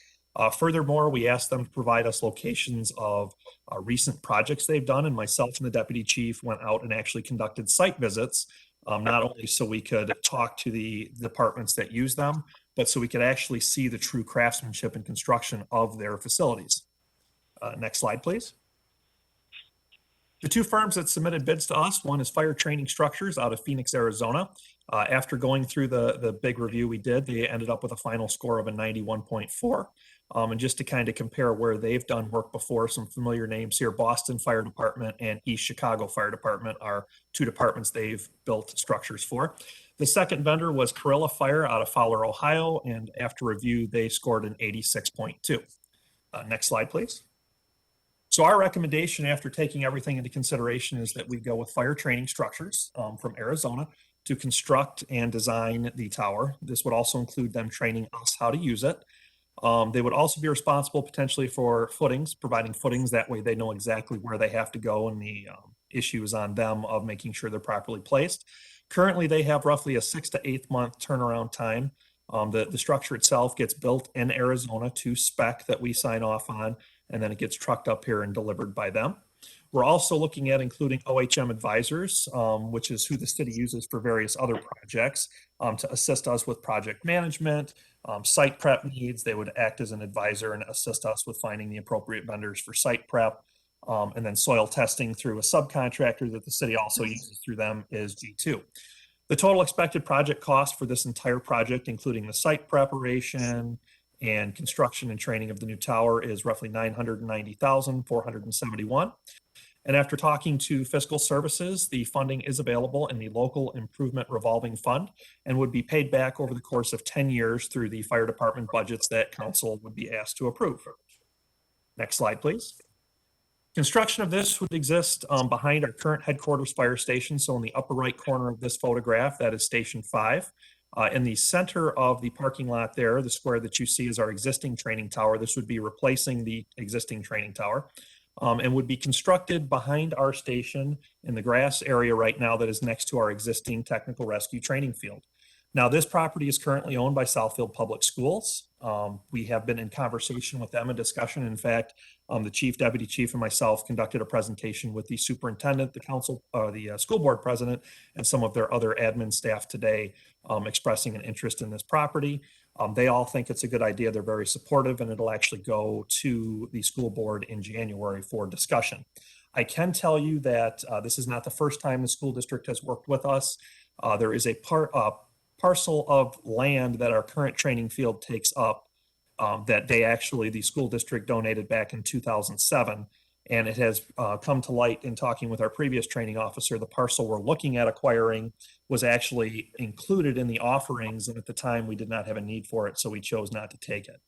Furthermore, we asked them to provide us locations of recent projects they've done, and myself and the deputy chief went out and actually conducted site visits, not only so we could talk to the departments that use them, but so we could actually see the true craftsmanship and construction of their facilities. Next slide, please. The 2 firms that submitted bids to us, one is Fire Training Structures out of Phoenix, Arizona. After going through the big review we did, they ended up with a final score of a 91.4. And just to kind of compare where they've done work before, some familiar names here: Boston Fire Department and East Chicago Fire Department are 2 departments they've built structures for. The second vendor was Carilla Fire out of Fowler, Ohio, and after review, they scored an 86.2. Next slide, please. So our recommendation, after taking everything into consideration, is that we go with Fire Training Structures from Arizona to construct and design the tower. This would also include them training us how to use it. They would also be responsible potentially for footings, providing footings. That way they know exactly where they have to go, and the issue is on them of making sure they're properly placed. Currently, they have roughly a 6 to 8 month turnaround time. The structure itself gets built in Arizona to spec that we sign off on, and then it gets trucked up here and delivered by them. We're also looking at including OHM advisors, which is who the city uses for various other projects, to assist us with project management, site prep needs. They would act as an advisor and assist us with finding the appropriate vendors for site prep. And then soil testing through a subcontractor that the city also uses through them is G2. The total expected project cost for this entire project, including the site preparation and construction and training of the new tower, is roughly $990,471. And after talking to fiscal services, the funding is available in the local improvement revolving fund and would be paid back over the course of 10 years through the fire department budgets that council would be asked to approve. Next slide, please. Construction of this would exist behind our current headquarters fire station. So in the upper right corner of this photograph, that is Station 5. In the center of the parking lot there, the square that you see is our existing training tower. This would be replacing the existing training tower and would be constructed behind our station in the grass area right now that is next to our existing technical rescue training field. Now, this property is currently owned by Southfield Public Schools. We have been in conversation with them, a discussion. In fact, the chief, deputy chief, and myself conducted a presentation with the superintendent, the council, the school board president, and some of their other admin staff today, expressing an interest in this property. They all think it's a good idea. They're very supportive, and it'll actually go to the school board in January for discussion. I can tell you that this is not the first time the school district has worked with us. There is a parcel of land that our current training field takes up that the school district donated back in 2007. And it has come to light in talking with our previous training officer. The parcel we're looking at acquiring was actually included in the offerings. And at the time, we did not have a need for it, so we chose not to take it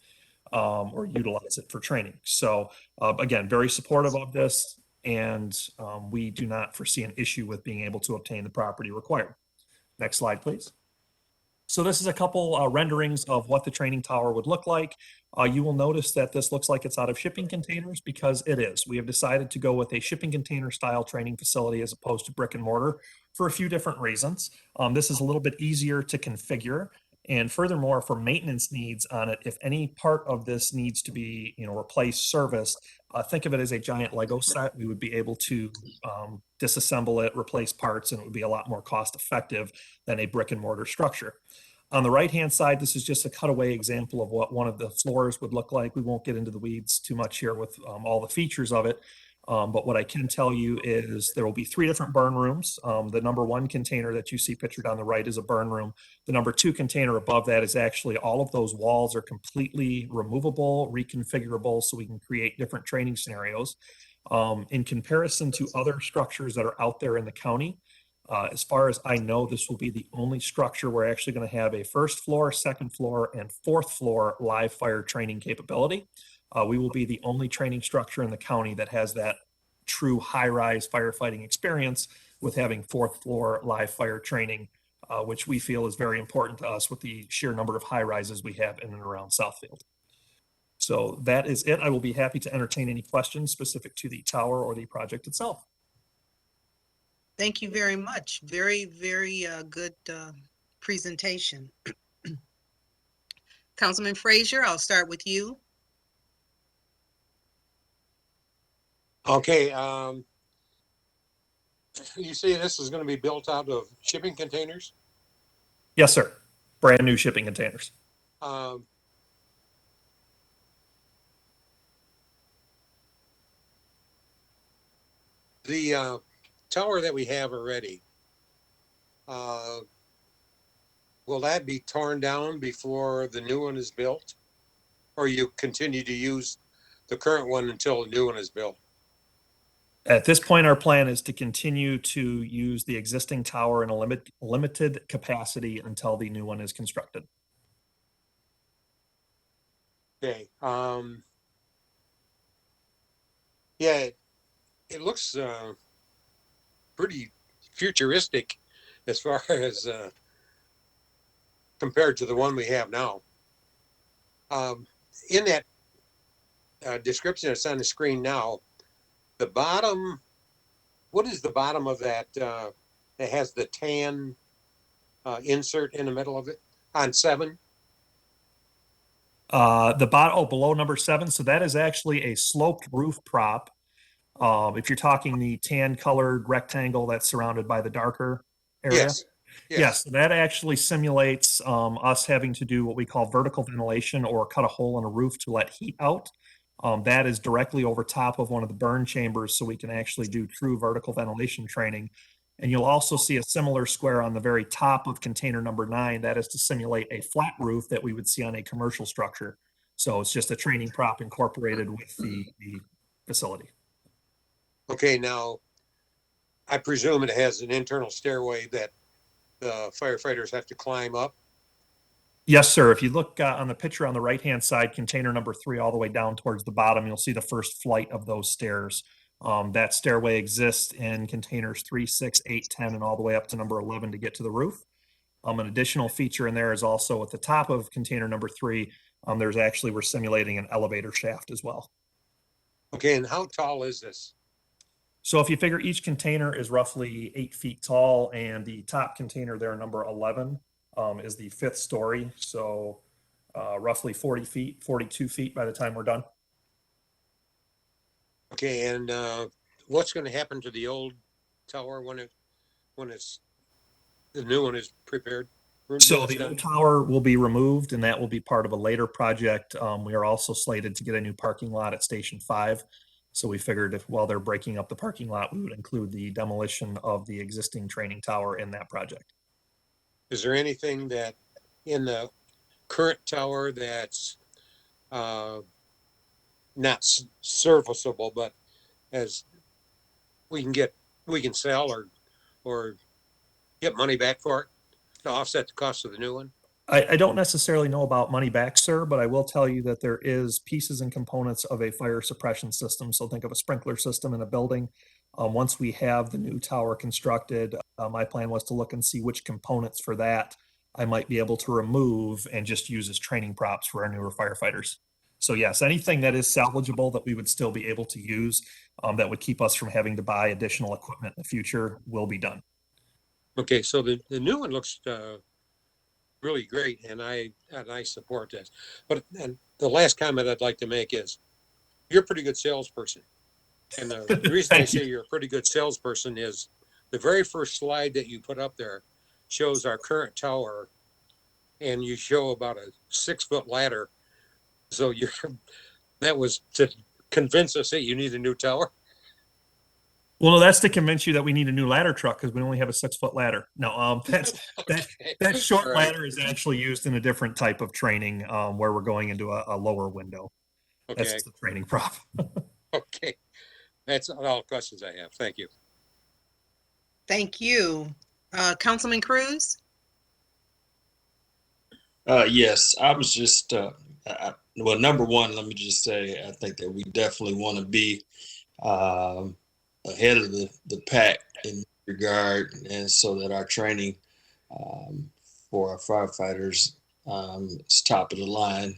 or utilize it for training. So again, very supportive of this. And we do not foresee an issue with being able to obtain the property required. Next slide, please. So this is a couple renderings of what the training tower would look like. You will notice that this looks like it's out of shipping containers because it is. We have decided to go with a shipping container style training facility as opposed to brick and mortar for a few different reasons. This is a little bit easier to configure. And furthermore, for maintenance needs on it, if any part of this needs to be, replaced, serviced, think of it as a giant Lego set. We would be able to disassemble it, replace parts, and it would be a lot more cost effective than a brick and mortar structure. On the right-hand side, this is just a cutaway example of what one of the floors would look like. We won't get into the weeds too much here with all the features of it. But what I can tell you is there will be 3 different burn rooms. The number 1 container that you see pictured on the right is a burn room. The number 2 container above that is actually all of those walls are completely removable, reconfigurable, so we can create different training scenarios. In comparison to other structures that are out there in the county, as far as I know, this will be the only structure we're actually going to have a 1st floor, 2nd floor, and 4th floor live fire training capability. We will be the only training structure in the county that has that true high-rise firefighting experience with having 4th floor live fire training, which we feel is very important to us with the sheer number of high rises we have in and around Southfield. So that is it. I will be happy to entertain any questions specific to the tower or the project itself. Thank you very much. Very, very good presentation. Councilman Frazier, I'll start with you. Okay, you say this is going to be built out of shipping containers? Yes, sir. Brand new shipping containers. The tower that we have already, will that be torn down before the new one is built? Or you continue to use the current one until the new one is built? At this point, our plan is to continue to use the existing tower in a limited capacity until the new one is constructed. Okay. Yeah, it looks pretty futuristic as far as compared to the one we have now. In that description that's on the screen now, the bottom, what is the bottom of that that has the tan insert in the middle of it on 7? The bottom, below number 7. So that is actually a sloped roof prop. If you're talking the tan colored rectangle that's surrounded by the darker area. Yes. Yes, that actually simulates us having to do what we call vertical ventilation or cut a hole in a roof to let heat out. That is directly over top of one of the burn chambers, so we can actually do true vertical ventilation training. And you'll also see a similar square on the very top of container number 9. That is to simulate a flat roof that we would see on a commercial structure. So it's just a training prop incorporated with the facility. Okay, now, I presume it has an internal stairway that the firefighters have to climb up. Yes, sir. If you look on the picture on the right-hand side, container number 3, all the way down towards the bottom, you'll see the first flight of those stairs. That stairway exists in containers 3, 6, 8, 10, and all the way up to number 11 to get to the roof. An additional feature in there is also at the top of container number 3, we're simulating an elevator shaft as well. Okay, and how tall is this? So if you figure each container is roughly 8 feet tall, and the top container there, number 11, is the 5th story. So roughly 40 feet, 42 feet by the time we're done. Okay, and what's going to happen to the old tower when the new one is prepared? So the old tower will be removed, and that will be part of a later project. We are also slated to get a new parking lot at Station 5. So we figured while they're breaking up the parking lot, we would include the demolition of the existing training tower in that project. Is there anything that in the current tower that's not serviceable, but as we can sell or get money back for it to offset the cost of the new one? I don't necessarily know about money back, sir, but I will tell you that there is pieces and components of a fire suppression system. So think of a sprinkler system in a building. Once we have the new tower constructed, my plan was to look and see which components for that I might be able to remove and just use as training props for our newer firefighters. So yes, anything that is salvageable that we would still be able to use, that would keep us from having to buy additional equipment in the future, will be done. Okay, so the new one looks really great, and I support this. But and the last comment I'd like to make is, you're a pretty good salesperson, and the reason I say you're a pretty good salesperson is the very first slide that you put up there shows our current tower, and you show about a 6-foot ladder. So that was to convince us that you need a new tower. Well, that's to convince you that we need a new ladder truck because we only have a 6-foot ladder. No, that short ladder is actually used in a different type of training where we're going into a lower window. Okay. That's the training prop. Okay. That's all questions I have. Thank you. Thank you. Councilman Cruz? Yes, I was just, well, number one, let me just say, I think that we definitely want to be ahead of the pack in regard, and so that our training for our firefighters is top of the line,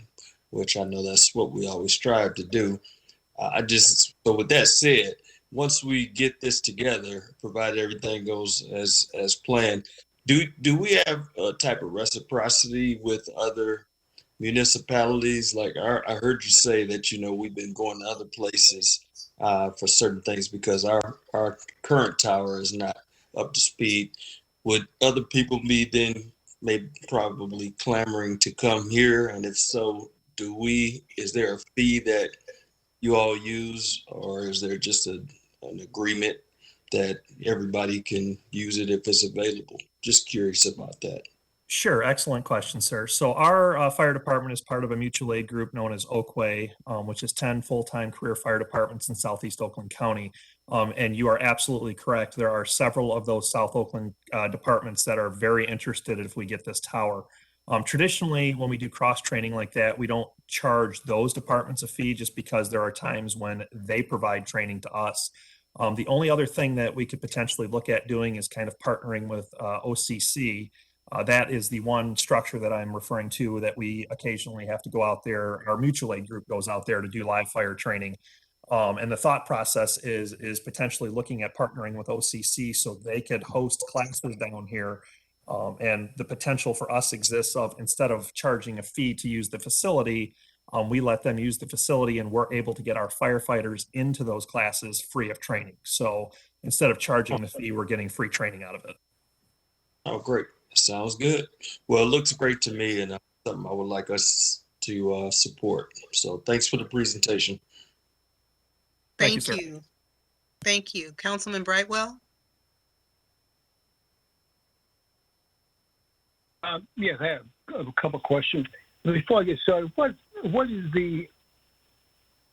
which I know that's what we always strive to do. So with that said, once we get this together, provided everything goes as planned, do we have a type of reciprocity with other municipalities? Like I heard you say that, we've been going to other places for certain things because our current tower is not up to speed. Would other people be then maybe probably clamoring to come here? And if so, is there a fee that you all use, or is there just an agreement that everybody can use it if it's available? Just curious about that. Sure. Excellent question, sir. So our fire department is part of a mutual aid group known as Oakway, which is 10 full-time career fire departments in Southeast Oakland County. And you are absolutely correct. There are several of those South Oakland departments that are very interested if we get this tower. Traditionally, when we do cross-training like that, we don't charge those departments a fee just because there are times when they provide training to us. The only other thing that we could potentially look at doing is kind of partnering with OCC. That is the one structure that I'm referring to that we occasionally have to go out there. Our mutual aid group goes out there to do live fire training. And the thought process is potentially looking at partnering with OCC so they could host classes down here. And the potential for us exists of, instead of charging a fee to use the facility, we let them use the facility and we're able to get our firefighters into those classes free of training. So instead of charging the fee, we're getting free training out of it. Oh, great. Sounds good. Well, it looks great to me, and something I would like us to to support. So thanks for the presentation. Thank you, Thank sir. you. Thank you. Councilman Brightwell? Yes, I have a couple questions. Before I get started, what is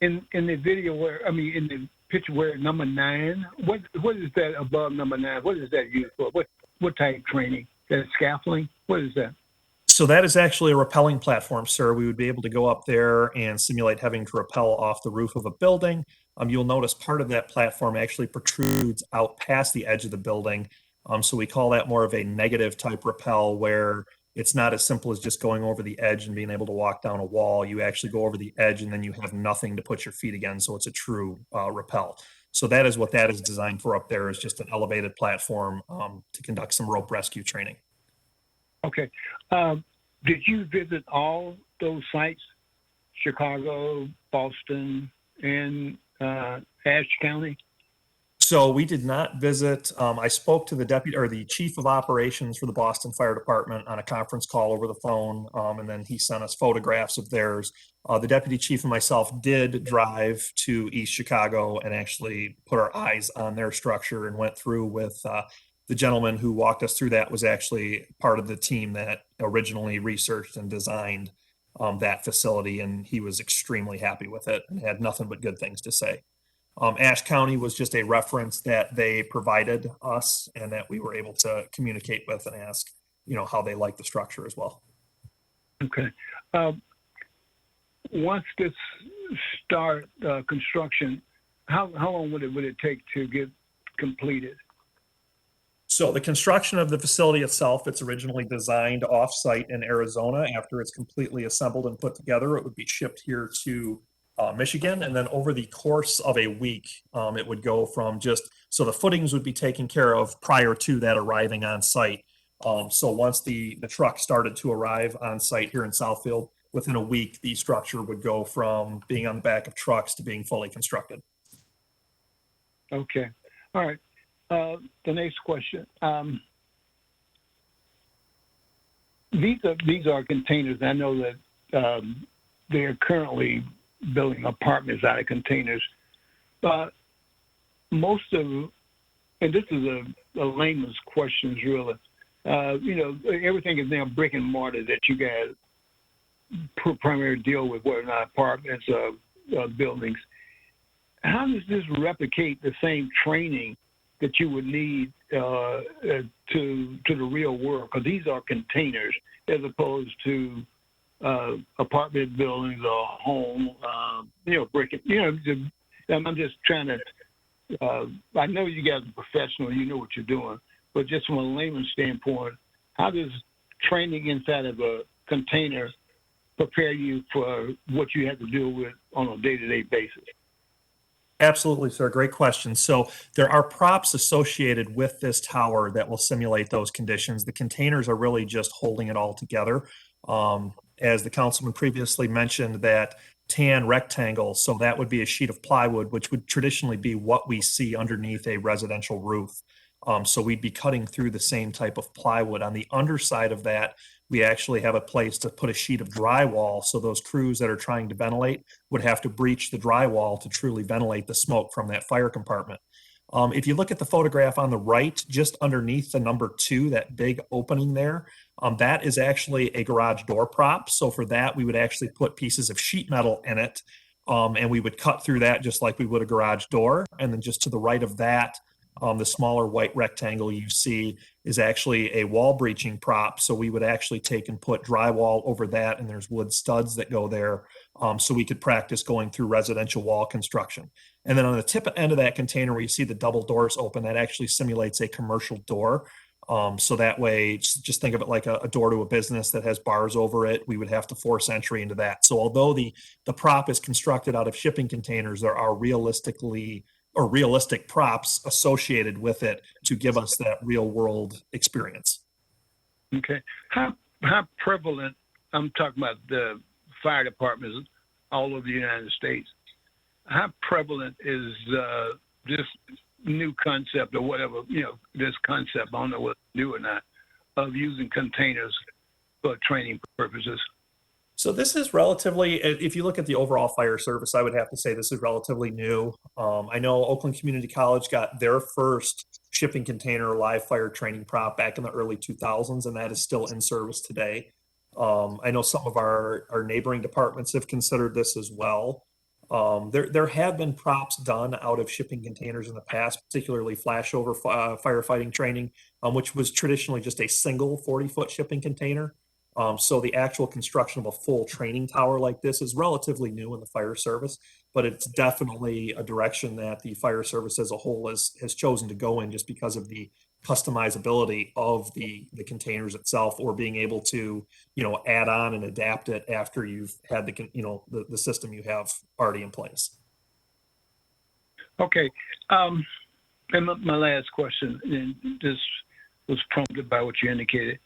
in the video in the picture where number 9, what is that above number 9? What is that used for? What type of training? That scaffolding? What is that? So that is actually a rappelling platform, sir. We would be able to go up there and simulate having to rappel off the roof of a building. You'll notice part of that platform actually protrudes out past the edge of the building. So we call that more of a negative type rappel, where it's not as simple as just going over the edge and being able to walk down a wall. You actually go over the edge and then you have nothing to put your feet against. So it's a true rappel. So that is what that is designed for up there, is just an elevated platform to conduct some rope rescue training. Okay. Did you visit all those sites, Chicago, Boston, and Ashe County? So we did not visit. I spoke to the deputy or the chief of operations for the Boston Fire Department on a conference call over the phone, and then he sent us photographs of theirs. The deputy chief and myself did drive to East Chicago and actually put our eyes on their structure and went through with the gentleman who walked us through. That was actually part of the team that originally researched and designed that facility, and he was extremely happy with it and had nothing but good things to say. Ashe County was just a reference that they provided us and that we were able to communicate with and ask, how they like the structure as well. Okay. Once this start construction, how long would it take to get completed? So the construction of the facility itself, it's originally designed off-site in Arizona. After it's completely assembled and put together, it would be shipped here to Michigan. And then over the course of a week, it would go from so the footings would be taken care of prior to that arriving on site. So once the truck started to arrive on site here in Southfield, within a week, the structure would go from being on the back of trucks to being fully constructed. Okay. All right. The next question. These are containers. I know that they are currently building apartments out of containers, but most of, and this is a layman's questions really, everything is now brick and mortar that you guys primarily deal with, whether or not apartments or buildings. How does this replicate the same training that you would need to the real world? Because these are containers as opposed to apartment buildings or home, brick. I'm just trying to. I know you guys are professional. You know what you're doing, but just from a layman's standpoint, how does training inside of a container prepare you for what you have to deal with on a day-to-day basis? Absolutely, sir. Great question. So there are props associated with this tower that will simulate those conditions. The containers are really just holding it all together. As the councilman previously mentioned, that tan rectangle, so that would be a sheet of plywood, which would traditionally be what we see underneath a residential roof. So we'd be cutting through the same type of plywood. On the underside of that, we actually have a place to put a sheet of drywall, so those crews that are trying to ventilate would have to breach the drywall to truly ventilate the smoke from that fire compartment. If you look at the photograph on the right, just underneath the number 2, that big opening there, that is actually a garage door prop. So for that, we would actually put pieces of sheet metal in it, and we would cut through that just like we would a garage door. And then just to the right of that, the smaller white rectangle you see is actually a wall breaching prop. So we would actually take and put drywall over that, and there's wood studs that go there, so we could practice going through residential wall construction. And then on the tip end of that container where you see the double doors open, that actually simulates a commercial door. So that way, just think of it like a door to a business that has bars over it. We would have to force entry into that. So although the prop is constructed out of shipping containers, there are realistic props associated with it to give us that real world experience. Okay. How prevalent, I'm talking about the fire departments all over the United States, how prevalent is this new concept or whatever, this concept, I don't know whether it's new or not, of using containers for training purposes? So this is relatively, if you look at the overall fire service, I would have to say this is relatively new. I know Oakland Community College got their first shipping container live fire training prop back in the early 2000s, and that is still in service today. I know some of our neighboring departments have considered this as well. There have been props done out of shipping containers in the past, particularly flashover firefighting training, which was traditionally just a single 40-foot shipping container. So the actual construction of a full training tower like this is relatively new in the fire service, but it's definitely a direction that the fire service as a whole has chosen to go in just because of the customizability of the containers itself, or being able to, add on and adapt it after you've had the system you have already in place. Okay. And my last question, and this was prompted by what you indicated.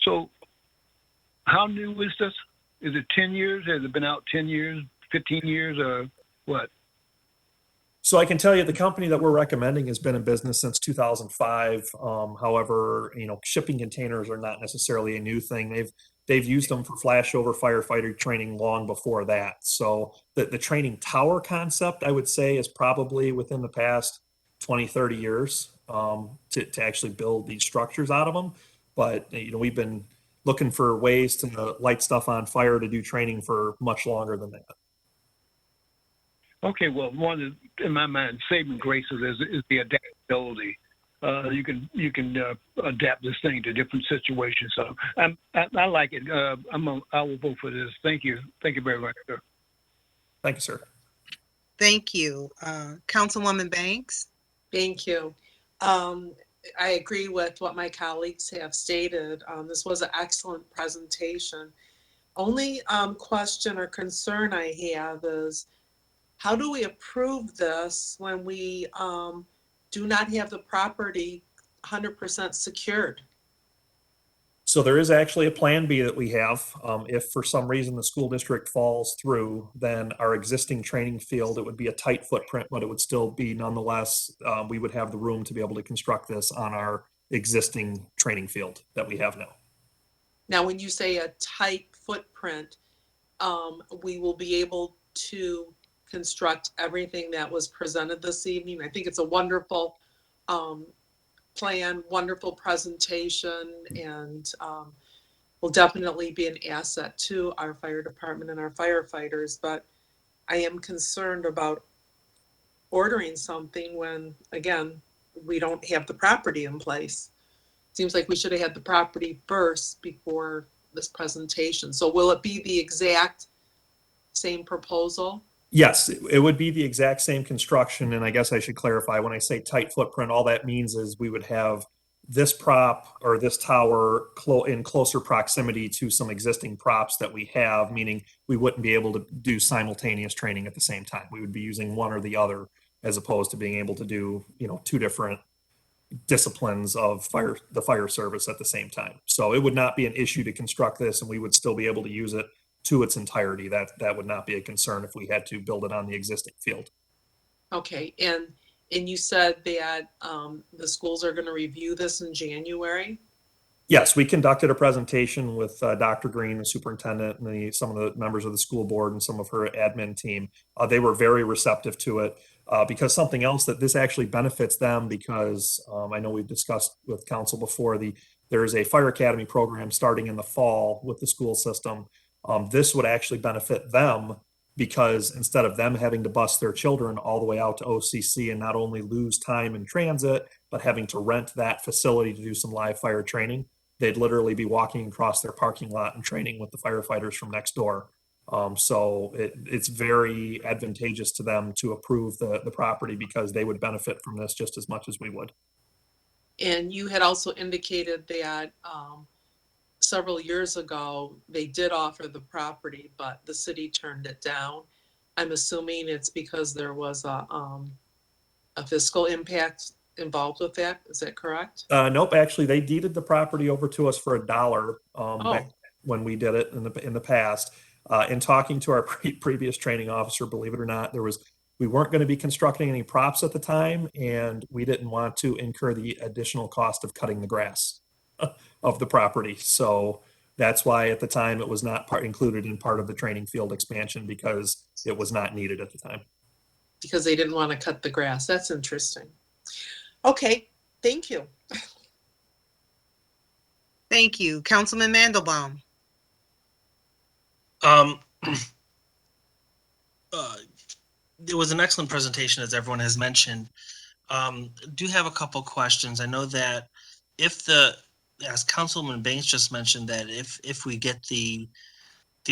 So how new is this? Is it 10 years? Has it been out 10 years, 15 years, or what? So I can tell you the company that we're recommending has been in business since 2005. However, shipping containers are not necessarily a new thing. They've used them for flashover firefighter training long before that. So the training tower concept, I would say, is probably within the past 20, 30 years to actually build these structures out of them. But we've been looking for ways to light stuff on fire to do training for much longer than that. Okay, well, one is, in my mind, saving graces is the adaptability. You can adapt this thing to different situations. So I like it. I will vote for this. Thank you. Thank you very much, sir. Thank you, sir. Thank you. Councilwoman Banks? Thank you. I agree with what my colleagues have stated. This was an excellent presentation. Only question or concern I have is, how do we approve this when we do not have the property 100% secured? So there is actually a plan B that we have. If for some reason the school district falls through, then our existing training field, it would be a tight footprint, but it would still be nonetheless, we would have the room to be able to construct this on our existing training field that we have now. Now, when you say a tight footprint, we will be able to construct everything that was presented this evening. I think it's a wonderful plan, wonderful presentation, and will definitely be an asset to our fire department and our firefighters. But I am concerned about ordering something when, again, we don't have the property in place. Seems like we should have had the property first before this presentation. So will it be the exact same proposal? Yes, it would be the exact same construction. And I guess I should clarify, when I say tight footprint, all that means is we would have this prop or this tower in closer proximity to some existing props that we have, meaning we wouldn't be able to do simultaneous training at the same time. We would be using one or the other, as opposed to being able to do, two different disciplines of the fire service at the same time. So it would not be an issue to construct this, and we would still be able to use it to its entirety. That would not be a concern if we had to build it on the existing field. Okay, and you said that the schools are going to review this in January? Yes, we conducted a presentation with Dr. Green, the superintendent, and some of the members of the school board and some of her admin team. They were very receptive to it because something else that this actually benefits them, because I know we've discussed with council before, there is a fire academy program starting in the fall with the school system. This would actually benefit them, because instead of them having to bus their children all the way out to OCC and not only lose time in transit, but having to rent that facility to do some live fire training, they'd literally be walking across their parking lot and training with the firefighters from next door. So it's very advantageous to them to approve the property, because they would benefit from this just as much as we would. And you had also indicated that several years ago, they did offer the property, but the city turned it down. I'm assuming it's because there was a fiscal impact involved with that. Is that correct? Nope, actually, they deeded the property over to us for $1 back Oh. when we did it in the past. In talking to our previous training officer, believe it or not, we weren't going to be constructing any props at the time, and we didn't want to incur the additional cost of cutting the grass of the property. So That's why at the time it was not included in part of the training field expansion because it was not needed at the time. Because they didn't want to cut the grass. That's interesting. Okay, thank you. Thank you. Councilman Mandelbaum. Um, it was an excellent presentation, as everyone has mentioned. Do have a couple questions. I know that as Councilman Banks just mentioned, that if we get the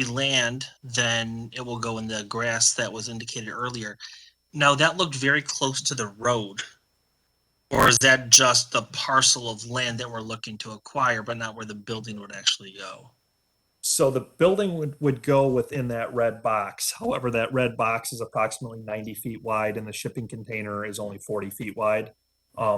land, then it will go in the grass that was indicated earlier. Now, that looked very close to the road. Or is that just the parcel of land that we're looking to acquire, but not where the building would actually go? So the building would go within that red box. However, that red box is approximately 90 feet wide and the shipping container is only 40 feet wide.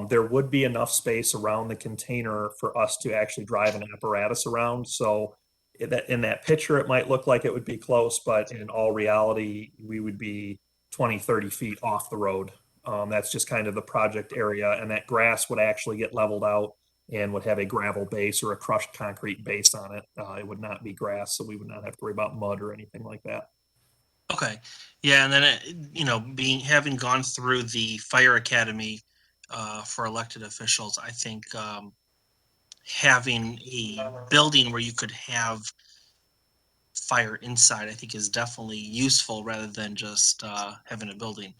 There would be enough space around the container for us to actually drive an apparatus around. So in that picture, it might look like it would be close, but in all reality, we would be 20, 30 feet off the road. That's just kind of the project area, and that grass would actually get leveled out and would have a gravel base or a crushed concrete base on it. It would not be grass, so we would not have to worry about mud or anything like that. Okay, yeah, and then having gone through the fire academy for elected officials, I think having a building where you could have fire inside, I think, is definitely useful rather than just having a building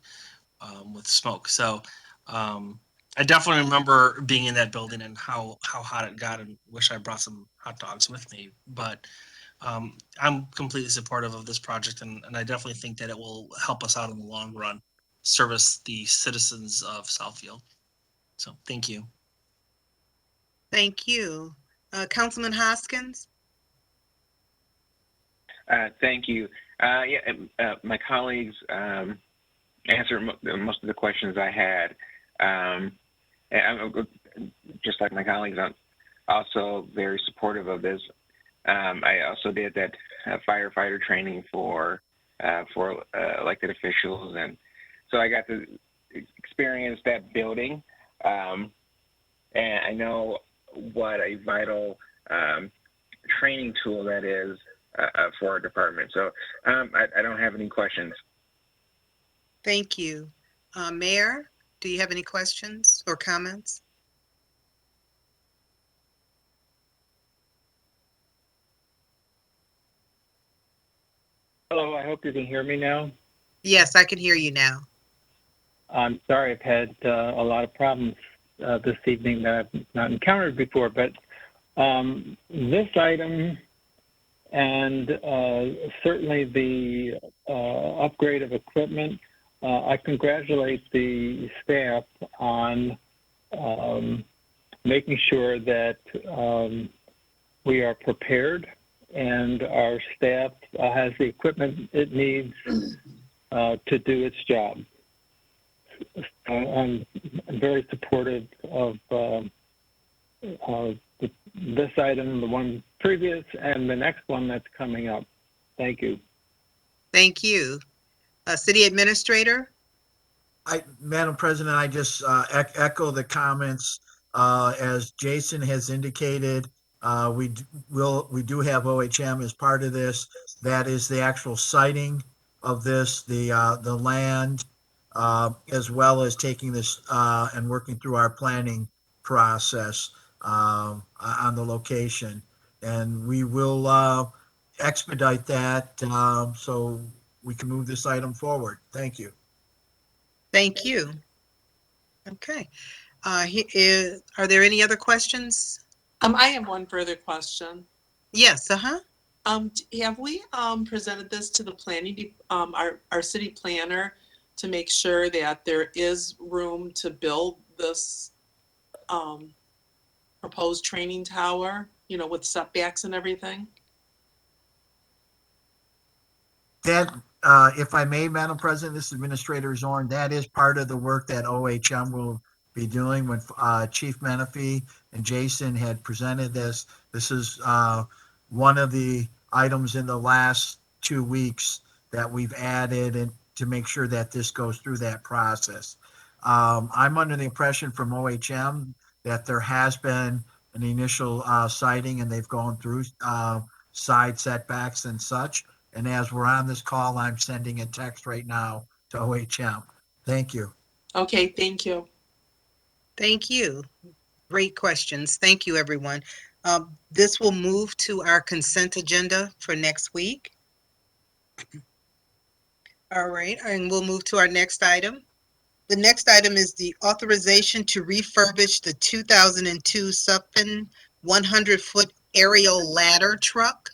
with smoke. So I definitely remember being in that building and how hot it got, and wish I brought some hot dogs with me. But I'm completely supportive of this project, and I definitely think that it will help us out in the long run, service the citizens of Southfield. So thank you. Thank you. Councilman Hoskins. Thank you. My colleagues answered most of the questions I had. And I'm, just like my colleagues, I'm also very supportive of this. I also did that firefighter training for elected officials, and so I got to experience that building. And I know what a vital training tool that is for our department. So I don't have any questions. Thank you. Mayor, do you have any questions or comments? Hello, I hope you can hear me now. Yes, I can hear you now. I'm sorry, I've had a lot of problems this evening that I've not encountered before, but this item and certainly the upgrade of equipment, I congratulate the staff on making sure that we are prepared and our staff has the equipment it needs to do its job. I'm very supportive of this item, the one previous, and the next one that's coming up. Thank you. Thank you. City Administrator? Madam President, I just echo the comments. As Jason has indicated, we do have OHM as part of this. That is the actual siting of this, the land, as well as taking this and working through our planning process on the location. And we will expedite that so we can move this item forward. Thank you. Thank you. Okay. Are there any other questions? I have one further question. Yes, Have we presented this to the planning, our city planner, to make sure that there is room to build this proposed training tower, with setbacks and everything? That, if I may, Madam President, this is Administrator Zorn, that is part of the work that OHM will be doing when Chief Menifee and Jason had presented this. This is one of the items in the last 2 weeks that we've added and to make sure that this goes through that process. I'm under the impression from OHM that there has been an initial sighting, and they've gone through side setbacks and such. And as we're on this call, I'm sending a text right now to OHM. Thank you. Okay, thank you. Thank you. Great questions. Thank you, everyone. This will move to our consent agenda for next week. All right, and we'll move to our next item. The next item is the authorization to refurbish the 2002 Southfield 100-foot aerial ladder truck.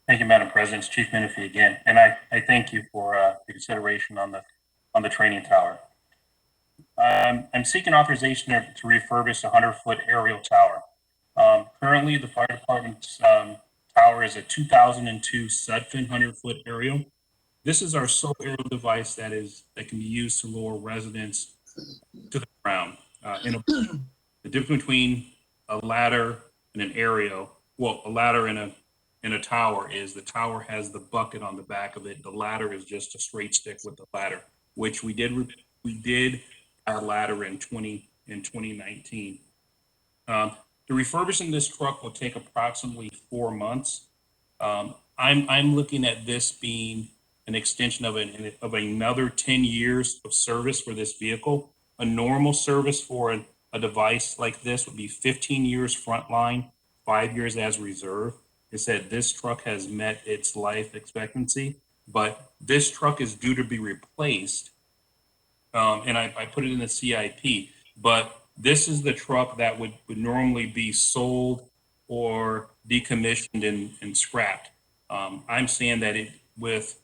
Thank you, Madam President. It's Chief Menifee again, and I thank you for the consideration on the training tower. I'm seeking authorization to refurbish a 100-foot aerial tower. Currently, the fire department's tower is a 2002 Sudfin 100-foot aerial. This is our sole aerial device that can be used to lower residents to the ground. The difference between a ladder and an aerial, well, a ladder and a tower is the tower has the bucket on the back of it. The ladder is just a straight stick with the ladder, which we did our ladder in 2019. The refurbishing this truck will take approximately 4 months. I'm looking at this being an extension of another 10 years of service for this vehicle. A normal service for a device like this would be 15 years frontline, 5 years as reserve. It said this truck has met its life expectancy, but this truck is due to be replaced. And I put it in the CIP, but this is the truck that would normally be sold or decommissioned and scrapped. I'm saying that with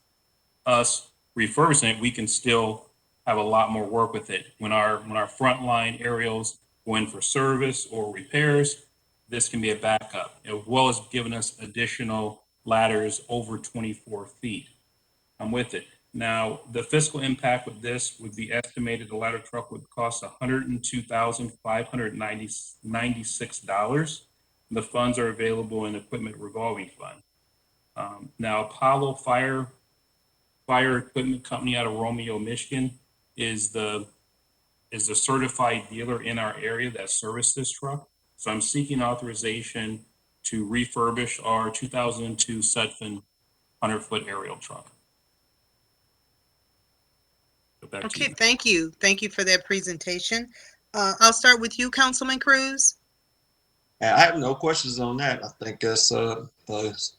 us refurbishing it, we can still have a lot more work with it. When our frontline aerials go in for service or repairs, this can be a backup, as well as giving us additional ladders over 24 feet. I'm with it. Now, the fiscal impact with this would be estimated the ladder truck would cost $102,596. The funds are available in Equipment Revolving Fund. Now, Apollo Fire Equipment Company out of Romeo, Michigan is the certified dealer in our area that services this truck. So I'm seeking authorization to refurbish our 2002 Sudfin 100-foot aerial truck. Okay, thank you. Thank you for that presentation. I'll start with you, Councilman Cruz. I have no questions on that. I think that's a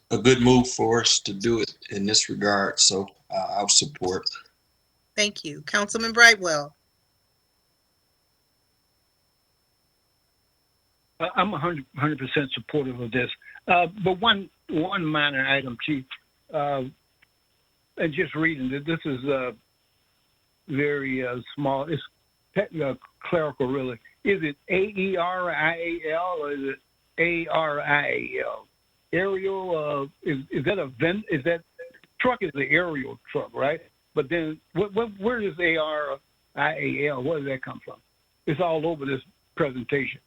good move for us to do it in this regard. So I'll support. Thank you. Councilman Brightwell. I'm 100% supportive of this. But one minor item, Chief, and just reading it, this is very small. It's clerical, really. Is it AERIAL or is it ARIAL? Aerial, is that a vent? Is that truck is the aerial truck, right? But then where does ARIAL, where does that come from? It's all over this presentation.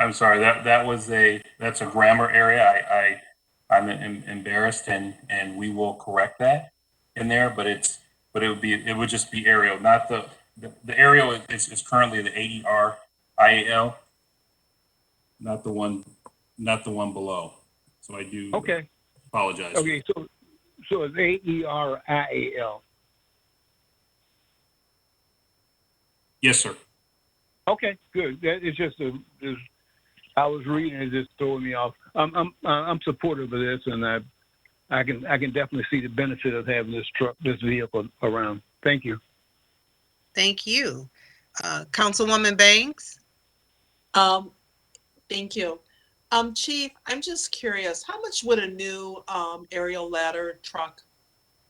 I'm sorry, that's a grammar area. I'm embarrassed and we will correct that in there, but it would just be aerial, not the aerial is currently the AERIAL, not the one below. So I do apologize. Okay, so it's AERIAL. Yes, sir. Okay, good. It's just I was reading it, just throwing me off. I'm supportive of this, and I can definitely see the benefit of having this vehicle around. Thank you. Thank you. Councilwoman Banks. Thank you. Chief, I'm just curious, how much would a new aerial ladder truck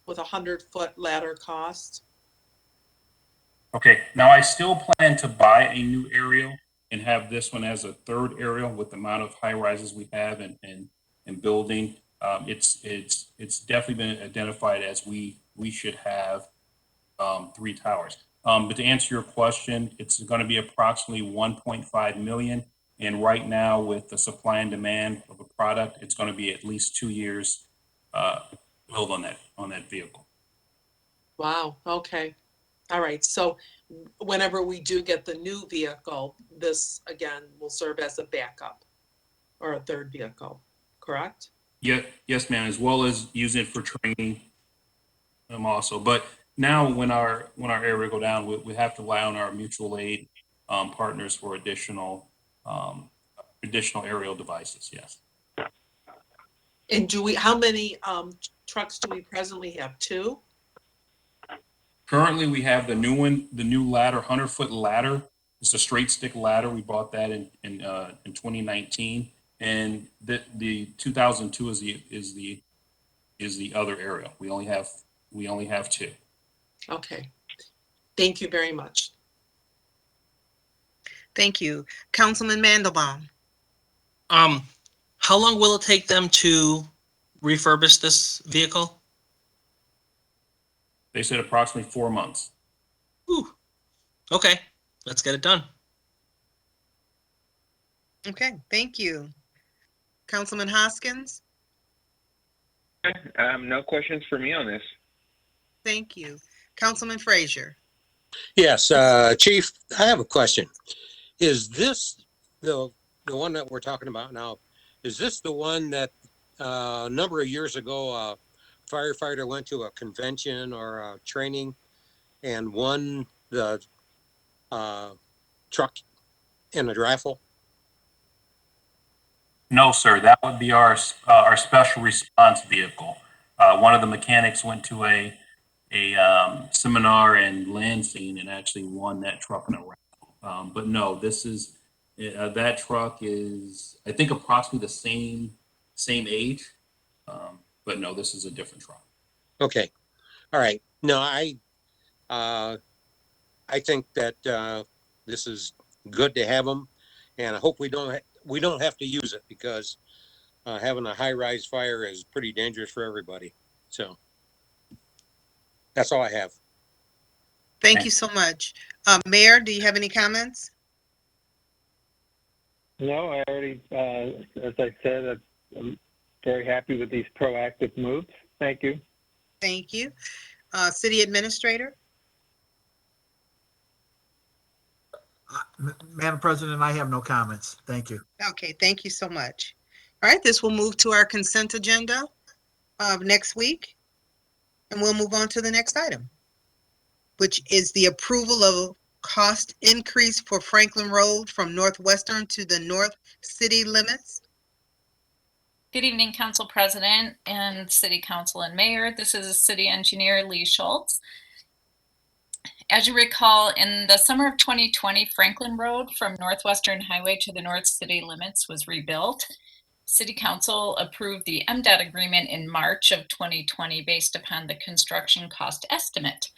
with a 100-foot ladder cost? Okay, now I still plan to buy a new aerial and have this one as a third aerial with the amount of high rises we have and building. It's definitely been identified as we should have 3 towers. But to answer your question, it's going to be approximately 1.5 million. And right now, with the supply and demand of a product, it's going to be at least 2 years build on that vehicle. Wow. Okay. All right, so whenever we do get the new vehicle, this again will serve as a backup or a third vehicle, correct? Yeah, yes, ma'am, as well as use it for training also. But now when our area go down, we have to rely on our mutual aid partners for additional aerial devices, yes. And how many trucks do we presently have? 2? Currently, we have the new one, the new ladder, 100-foot ladder. It's a straight stick ladder. We bought that in 2019, and the 2002 is the other aerial. We only have 2. Okay, thank you very much. Thank you. Councilman Mandelbaum. How long will it take them to refurbish this vehicle? They said approximately 4 months. Whew. Okay, let's get it done. Okay, thank you. Councilman Hoskins. No questions for me on this. Thank you. Councilman Frazier. Yes, Chief, I have a question. Is this the one that we're talking about now? Is this the one that a number of years ago a firefighter went to a convention or a training and won the truck in a raffle? No, sir. That would be our special response vehicle. One of the mechanics went to a seminar in Lansing and actually won that truck in a raffle. But no, this is that truck is, I think, approximately the same age. But no, this is a different truck. Okay, all right. No, I think that this is good to have them, and I hope we don't have to use it because having a high-rise fire is pretty dangerous for everybody. So that's all I have. Thank you so much. Mayor, do you have any comments? No, I already, as I said, I'm very happy with these proactive moves. Thank you. Thank you. City Administrator? Madam President, I have no comments. Thank you. Okay, thank you so much. All right, this will move to our consent agenda of next week, and we'll move on to the next item, which is the approval of cost increase for Franklin Road from Northwestern to the North City limits. Good evening, Council President and City Council and Mayor. This is City Engineer Lee Schultz. As you recall, in the summer of 2020, Franklin Road from Northwestern Highway to the North City limits was rebuilt. City Council approved the MDOT agreement in March of 2020 based upon the construction cost estimate.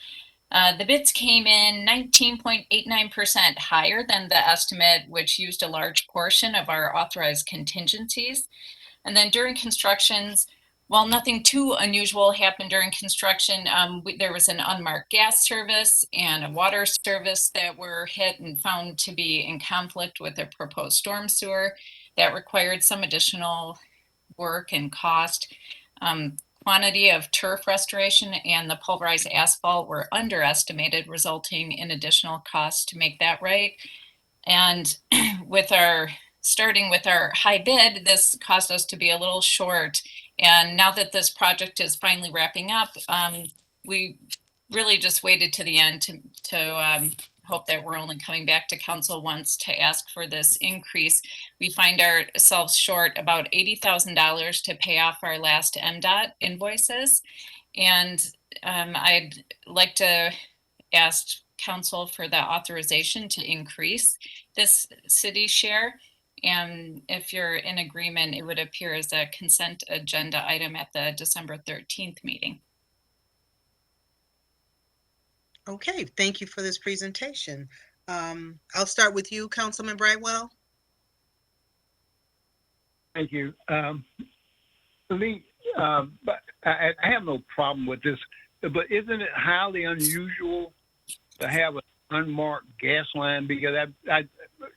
The bids came in 19.89% higher than the estimate, which used a large portion of our authorized contingencies. And then during constructions, while nothing too unusual happened during construction, there was an unmarked gas service and a water service that were hit and found to be in conflict with the proposed storm sewer that required some additional work and cost. Quantity of turf restoration and the pulverized asphalt were underestimated, resulting in additional costs to make that right. And starting with our high bid, this caused us to be a little short. And now that this project is finally wrapping up, we really just waited to the end to hope that we're only coming back to council once to ask for this increase. We find ourselves short about $80,000 to pay off our last MDOT invoices. And I'd like to ask council for the authorization to increase this city share. And if you're in agreement, it would appear as a consent agenda item at the December 13th meeting. Okay, thank you for this presentation. I'll start with you, Councilman Brightwell. Thank you. Lee, but I have no problem with this, but isn't it highly unusual to have an unmarked gas line? Because I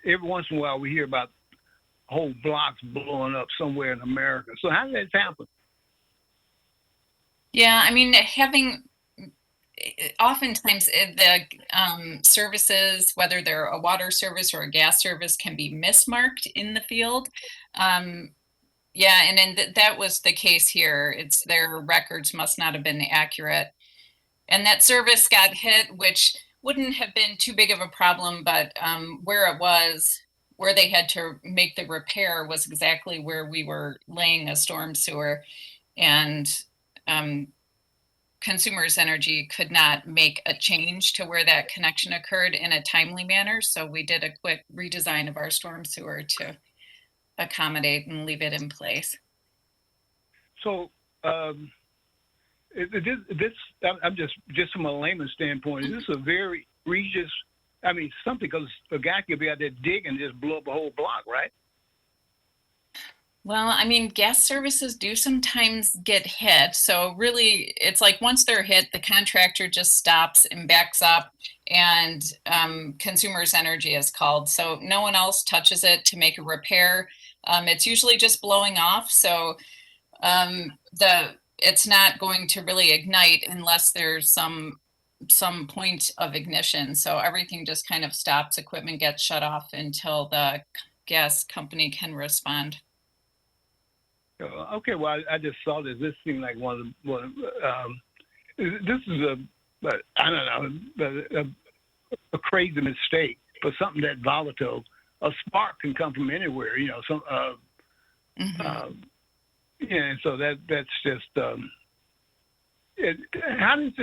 every once in a while we hear about whole blocks blowing up somewhere in America. So how did that happen? Yeah, I mean, oftentimes the services, whether they're a water service or a gas service, can be mismarked in the field. Yeah, and then that was the case here. It's their records must not have been accurate. And that service got hit, which wouldn't have been too big of a problem, but where it was, where they had to make the repair was exactly where we were laying a storm sewer. And Consumers Energy could not make a change to where that connection occurred in a timely manner. So we did a quick redesign of our storm sewer to accommodate and leave it in place. So, I'm just from a layman's standpoint, is this a very egregious, I mean, something, because a guy could be out there digging and just blow up a whole block, right? Well, I mean, gas services do sometimes get hit. So really, it's like once they're hit, the contractor just stops and backs up, and Consumers Energy is called. So no one else touches it to make a repair. It's usually just blowing off. So it's not going to really ignite unless there's some point of ignition. So everything just kind of stops. Equipment gets shut off until the gas company can respond. Okay, well, I just saw this. This seemed like this is I don't know, a crazy mistake, but something that volatile. A spark can come from anywhere, you know. Yeah, so that's just. How does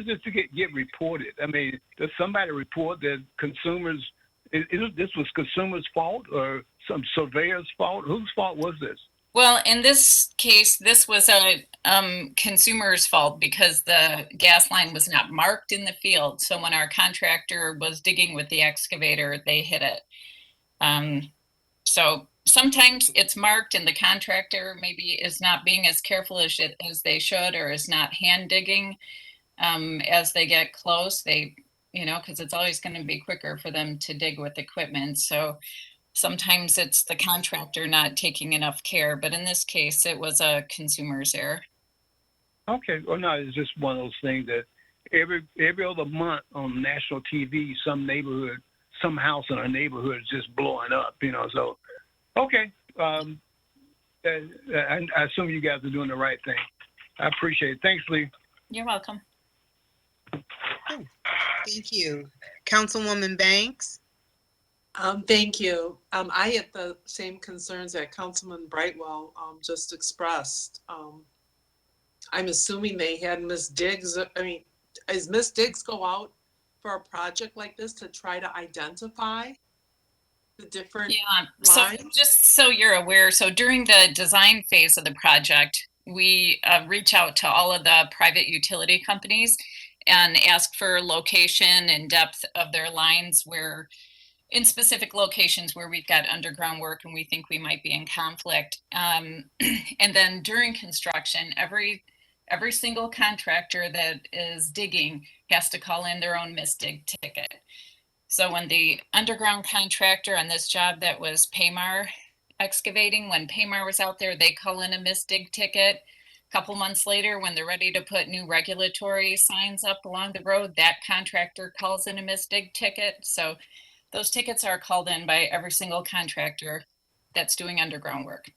this get reported? I mean, does somebody report that consumers? This was consumers' fault or some surveyor's fault? Whose fault was this? Well, in this case, this was a consumer's fault because the gas line was not marked in the field. So when our contractor was digging with the excavator, they hit it. So sometimes it's marked and the contractor maybe is not being as careful as they should, or is not hand digging as they get close. Because it's always going to be quicker for them to dig with equipment. So sometimes it's the contractor not taking enough care, but in this case, it was a consumer's error. Okay, well, no, it's just one of those things that every other month on national TV, some neighborhood, some house in our neighborhood is just blowing up, you know. So, okay, I assume you guys are doing the right thing. I appreciate it. Thanks, Lee. You're welcome. Thank you. Councilwoman Banks? Thank you. I had the same concerns that Councilman Brightwell just expressed. I'm assuming they had Ms. Diggs. I mean, does Ms. Diggs go out for a project like this to try to identify the different lines? So just so you're aware, so during the design phase of the project, we reach out to all of the private utility companies and ask for location and depth of their lines in specific locations where we've got underground work and we think we might be in conflict. And then during construction, every single contractor that is digging has to call in their own misdig ticket. So when the underground contractor on this job that was Paymar Excavating, when Paymar was out there, they call in a misdig ticket. A couple months later, when they're ready to put new regulatory signs up along the road, that contractor calls in a misdig ticket. So those tickets are called in by every single contractor that's doing underground work.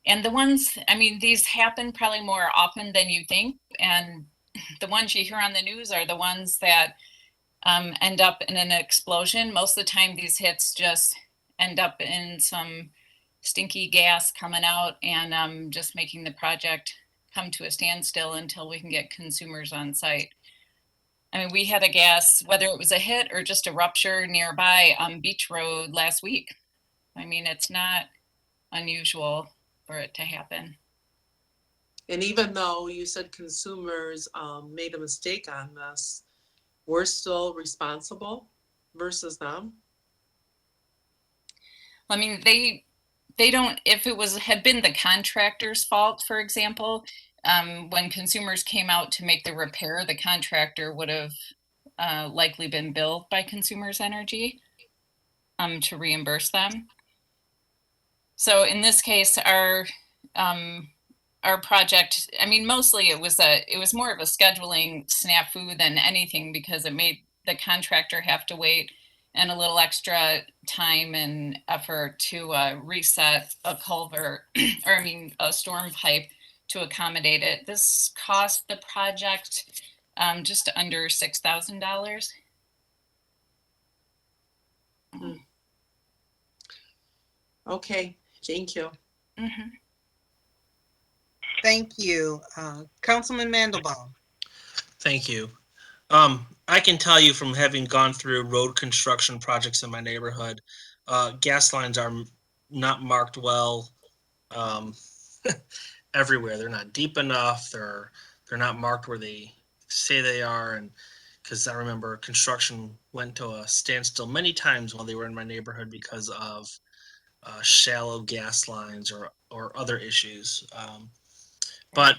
And the ones, I mean, these happen probably more often than you think. And the ones you hear on the news are the ones that end up in an explosion. Most of the time, these hits just end up in some stinky gas coming out and just making the project come to a standstill until we can get consumers on site. I mean, we had a gas, whether it was a hit or just a rupture nearby on Beach Road last week. I mean, it's not unusual for it to happen. And even though you said consumers made a mistake on this, we're still responsible versus them? I mean, they don't, if it had been the contractor's fault, for example, when consumers came out to make the repair, the contractor would have likely been billed by Consumers Energy to reimburse them. So in this case, our our project, I mean, mostly it was more of a scheduling snafu than anything, because it made the contractor have to wait and a little extra time and effort to reset a culvert, or I mean, a storm pipe to accommodate it. This cost the project just under $6,000. Okay, thank you. Mm-hmm. Thank you. Councilman Mandelbaum. Thank you. I can tell you from having gone through road construction projects in my neighborhood, gas lines are not marked well everywhere. They're not deep enough. They're not marked where they say they are, and because I remember construction went to a standstill many times while they were in my neighborhood because of shallow gas lines or other issues. But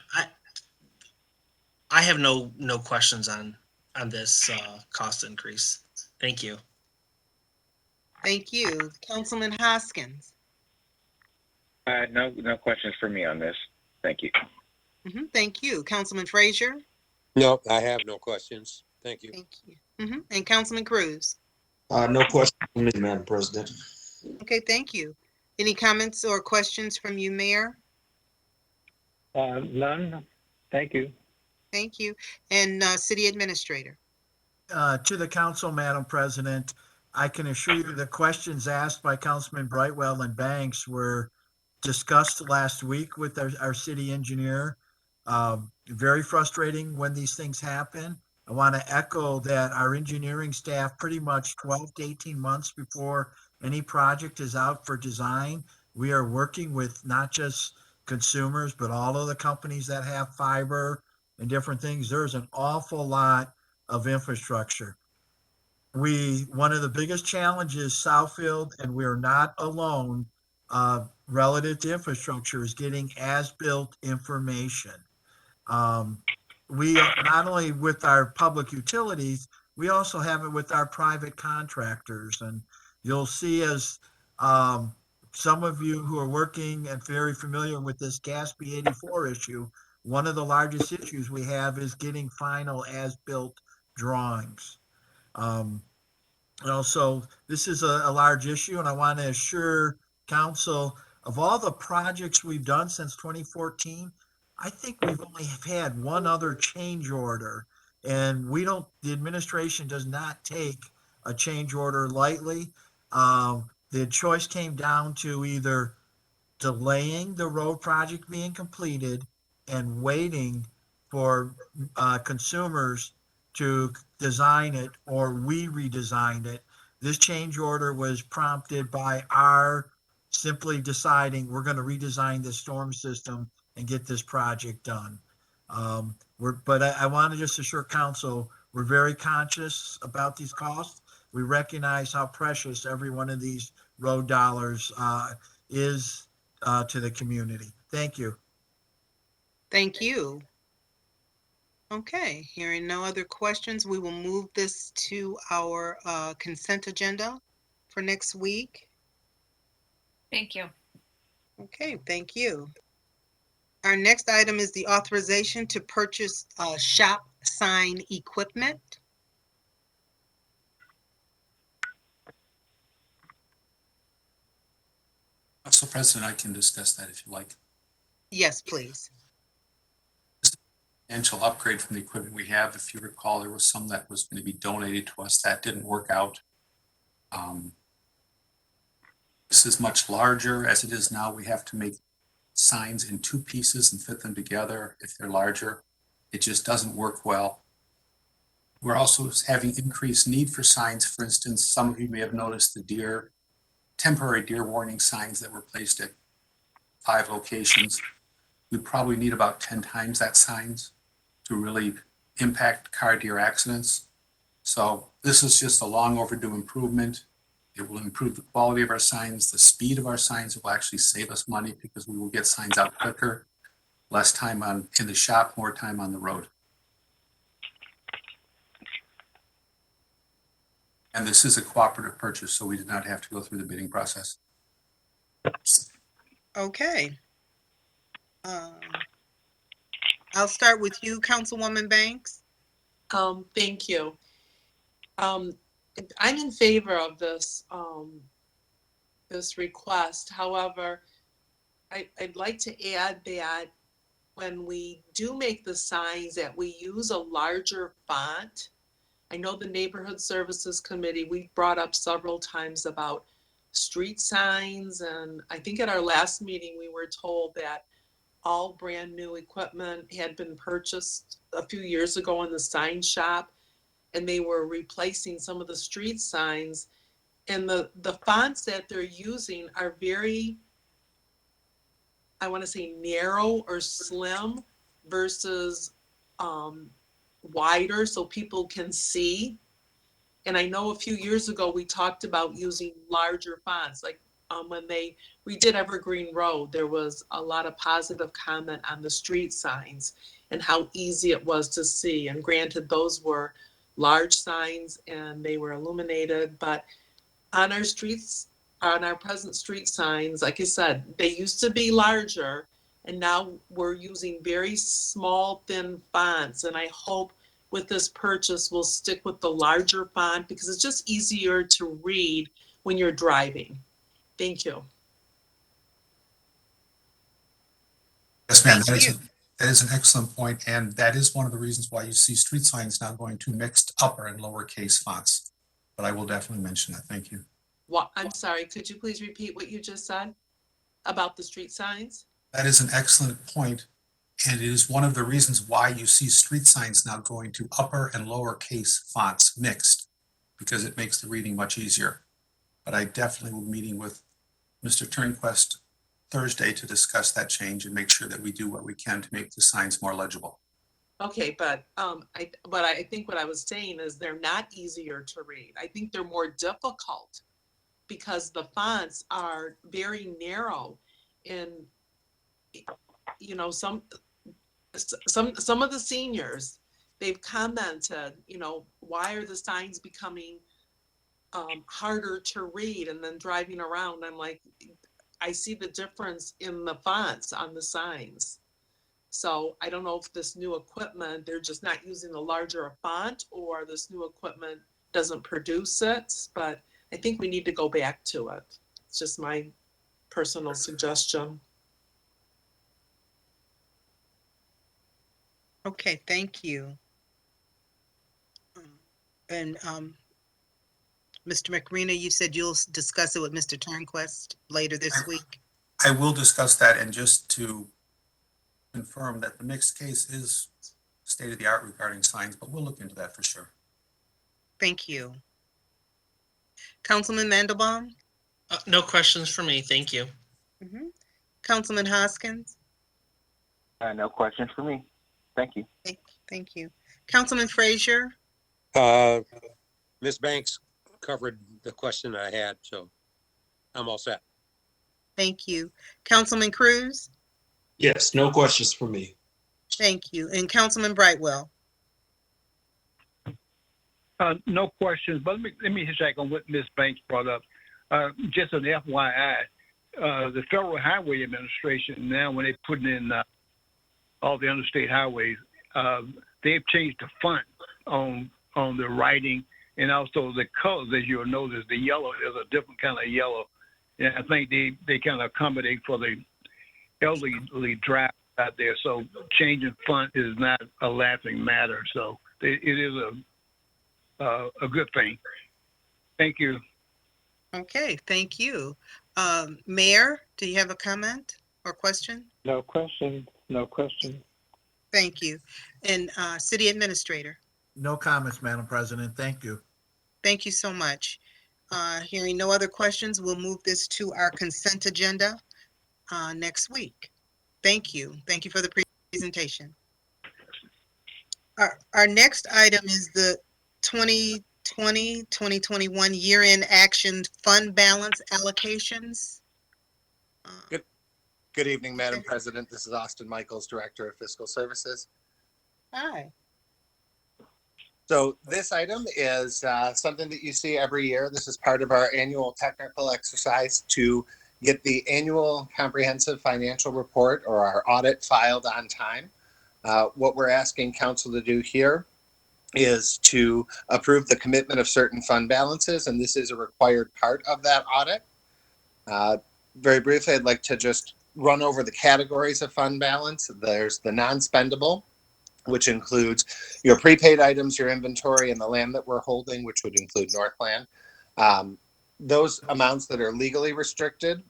I have no questions on this cost increase. Thank you. Thank you. Councilman Hoskins. No questions for me on this. Thank you. Thank you. Councilman Frazier. No, I have no questions. Thank you. Thank you. And Councilman Cruz. No question from me, Madam President. Okay, thank you. Any comments or questions from you, Mayor? None. Thank you. Thank you. And City Administrator. To the council, Madam President, I can assure you the questions asked by Councilman Brightwell and Banks were discussed last week with our city engineer. Very frustrating when these things happen. I want to echo that our engineering staff pretty much 12 to 18 months before any project is out for design, we are working with not just consumers, but all of the companies that have fiber and different things. There's an awful lot of infrastructure. One of the biggest challenges Southfield, and we're not alone, relative to infrastructure, is getting as-built information. We not only with our public utilities, we also have it with our private contractors. And you'll see as some of you who are working and very familiar with this GASB 84 issue, one of the largest issues we have is getting final as-built drawings. So this is a large issue, and I want to assure council of all the projects we've done since 2014, I think we've only had one other change order, and the administration does not take a change order lightly. The choice came down to either delaying the road project being completed and waiting for consumers to design it, or we redesigned it. This change order was prompted by our simply deciding we're going to redesign the storm system and get this project done. But I want to just assure council, we're very conscious about these costs. We recognize how precious every one of these road dollars is to the community. Thank you. Thank you. Okay, hearing no other questions, we will move this to our consent agenda for next week. Thank you. Okay, thank you. Our next item is the authorization to purchase shop sign equipment. Council President, I can discuss that if you like. Yes, please. Potential upgrade from the equipment we have. If you recall, there was some that was going to be donated to us that didn't work out. This is much larger as it is now. We have to make signs in two pieces and fit them together. If they're larger, it just doesn't work well. We're also having increased need for signs. For instance, some of you may have noticed the temporary deer warning signs that were placed at 5 locations. We probably need about 10 times that signs to really impact car deer accidents. So this is just a long overdue improvement. It will improve the quality of our signs, the speed of our signs. It will actually save us money because we will get signs out quicker, less time in the shop, more time on the road. And this is a cooperative purchase, so we did not have to go through the bidding process. Okay. I'll start with you, Councilwoman Banks. Thank you. I'm in favor of this, this request. However, I'd like to add that when we do make the signs that we use a larger font. I know the Neighborhood Services Committee, we've brought up several times about street signs, and I think at our last meeting, we were told that all brand new equipment had been purchased a few years ago in the sign shop, and they were replacing some of the street signs. And the fonts that they're using are very, I want to say, narrow or slim versus wider so people can see. And I know a few years ago, we talked about using larger fonts, like when they redid Evergreen Road, there was a lot of positive comment on the street signs and how easy it was to see. And granted, those were large signs and they were illuminated, but on our streets, on our present street signs, like I said, they used to be larger and now we're using very small, thin fonts. And I hope with this purchase, we'll stick with the larger font because it's just easier to read when you're driving. Thank you. Yes, ma'am. Thank you. That is an excellent point, and that is one of the reasons why you see street signs now going to mixed upper and lowercase fonts. But I will definitely mention that. Thank you. What, I'm sorry, could you please repeat what you just said about the street signs? That is an excellent point, and it is one of the reasons why you see street signs now going to upper and lowercase fonts mixed, because it makes the reading much easier. But I definitely will be meeting with Mr. Turnquist Thursday to discuss that change and make sure that we do what we can to make the signs more legible. Okay, but I think what I was saying is they're not easier to read. I think they're more difficult because the fonts are very narrow and, you know, some of the seniors, they've commented, you know, why are the signs becoming harder to read? And then driving around, I'm like, I see the difference in the fonts on the signs. So I don't know if this new equipment, they're just not using the larger font or this new equipment doesn't produce it, but I think we need to go back to it. It's just my personal suggestion. Okay, thank you. And Mr. McRena, you said you'll discuss it with Mr. Turnquist later this week. I will discuss that, and just to confirm that the mixed case is state of the art regarding signs, but we'll look into that for sure. Thank you. Councilman Mandelbaum? No questions for me. Thank you. Councilman Hoskins? No questions for me. Thank you. Thank you. Councilman Frazier? Ms. Banks covered the question I had, so I'm all set. Thank you. Councilman Cruz? Yes, no questions for me. Thank you. And Councilman Brightwell? No questions, but let me check on what Ms. Banks brought up. Just an FYI, the Federal Highway Administration, now when they're putting in all the interstate highways, they've changed the font on the writing and also the colors. As you'll notice, the yellow is a different kind of yellow. And I think they kind of accommodate for the elderly drivers out there. So changing font is not a laughing matter. So it is a good thing. Thank you. Okay, thank you. Mayor, do you have a comment or question? No questions. No questions. Thank you. And City Administrator? No comments, Madam President. Thank you. Thank you so much. Hearing no other questions, we'll move this to our consent agenda next week. Thank you. Thank you for the presentation. Our next item is the 2020-2021 year-end action fund balance allocations. Good evening, Madam President. This is Austin Michaels, Director of Fiscal Services. Hi. So this item is something that you see every year. This is part of our annual technical exercise to get the annual comprehensive financial report or our audit filed on time. What we're asking council to do here is to approve the commitment of certain fund balances, and this is a required part of that audit. Very briefly, I'd like to just run over the categories of fund balance. There's the non-spendable, which includes your prepaid items, your inventory, and the land that we're holding, which would include Northland. Those amounts that are legally restricted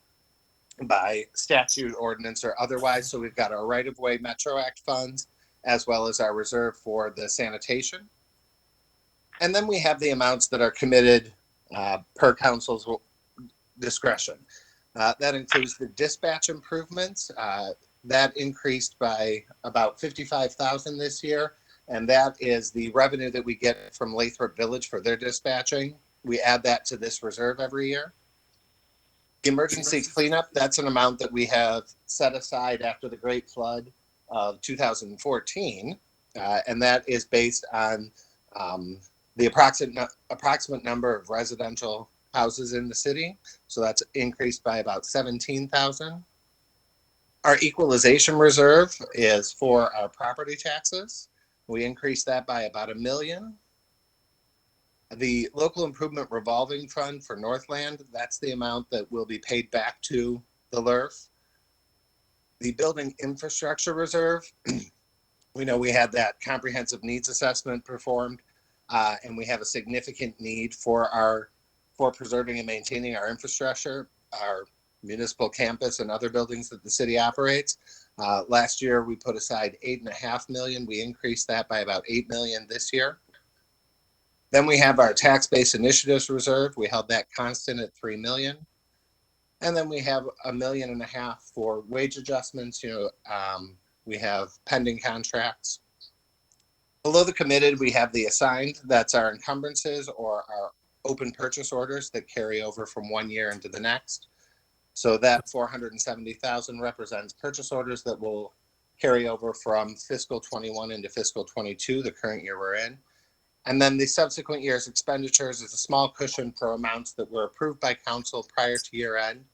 by statute, ordinance, or otherwise. So we've got our right-of-way Metro Act funds, as well as our reserve for the sanitation. And then we have the amounts that are committed per council's discretion. That includes the dispatch improvements. That increased by about 55,000 this year. And that is the revenue that we get from Lathrop Village for their dispatching. We add that to this reserve every year. The emergency cleanup, that's an amount that we have set aside after the Great Flood of 2014. And that is based on the approximate number of residential houses in the city. So that's increased by about 17,000. Our equalization reserve is for our property taxes. We increased that by about $1 million. The local improvement revolving fund for Northland, that's the amount that will be paid back to the LIRF. The building infrastructure reserve, we know we had that comprehensive needs assessment performed, and we have a significant need for preserving and maintaining our infrastructure, our municipal campus and other buildings that the city operates. Last year, we put aside $8.5 million. We increased that by about $8 million this year. Then we have our tax-based initiatives reserve. We held that constant at $3 million. And then we have $1.5 million for wage adjustments. We have pending contracts. Below the committed, we have the assigned. That's our encumbrances or our open purchase orders that carry over from one year into the next. So that 470,000 represents purchase orders that will carry over from fiscal 21 into fiscal 22, the current year we're in. And then the subsequent year's expenditures is a small cushion for amounts that were approved by council prior to year end,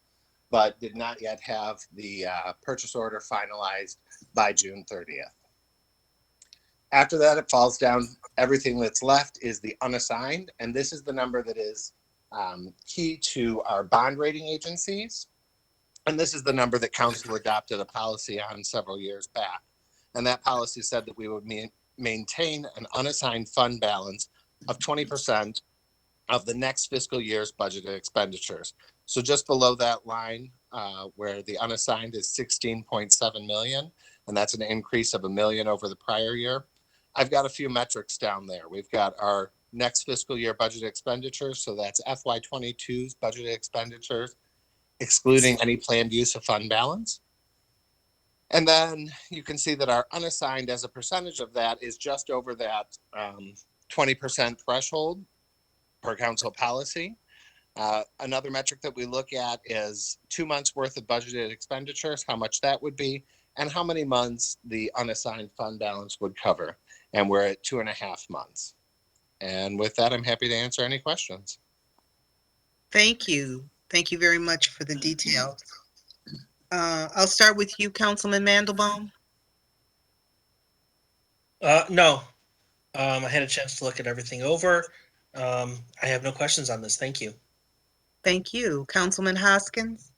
but did not yet have the purchase order finalized by June 30th. After that, it falls down. Everything that's left is the unassigned, and this is the number that is key to our bond rating agencies. And this is the number that council adopted a policy on several years back. And that policy said that we would maintain an unassigned fund balance of 20% of the next fiscal year's budgeted expenditures. So just below that line where the unassigned is 16.7 million, and that's an increase of $1 million over the prior year. I've got a few metrics down there. We've got our next fiscal year budget expenditures. So that's FY22's budgeted expenditures, excluding any planned use of fund balance. And then you can see that our unassigned as a percentage of that is just over that 20% threshold per council policy. Another metric that we look at is 2 months worth of budgeted expenditures, how much that would be, and how many months the unassigned fund balance would cover. And we're at 2.5 months. And with that, I'm happy to answer any questions. Thank you. Thank you very much for the details. I'll start with you, Councilman Mandelbaum. No, I had a chance to look at everything over. I have no questions on this. Thank you. Thank you. Councilman Hoskins.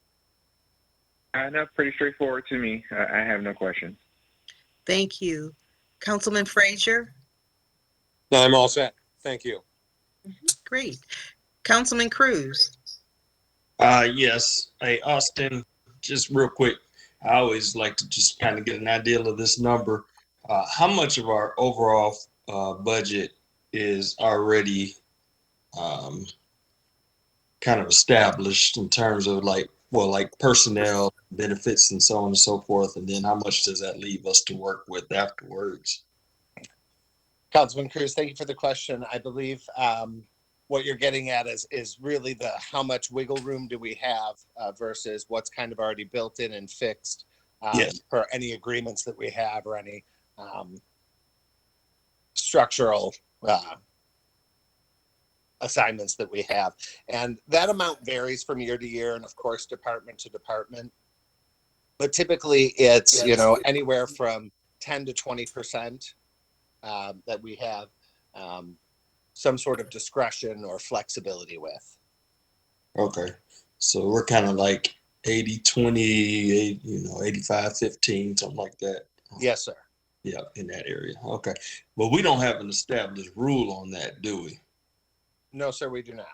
No, pretty straightforward to me. I have no questions. Thank you. Councilman Frazier. No, I'm all set. Thank you. Great. Councilman Cruz. Yes. Hey, Austin, just real quick. I always like to just kind of get an idea of this number. How much of our overall budget is already kind of established in terms of like personnel benefits and so on and so forth, and then how much does that leave us to work with afterwards? Councilman Cruz, thank you for the question. I believe what you're getting at is really the how much wiggle room do we have versus what's kind of already built in and fixed for any agreements that we have or any structural assignments that we have. And that amount varies from year to year and of course department to department. But typically it's, anywhere from 10 to 20% that we have some sort of discretion or flexibility with. Okay. So we're kind of like 80-20, 85-15, something like that. Yes, sir. Yeah, in that area. Okay. But we don't have an established rule on that, do we? No, sir, we do not.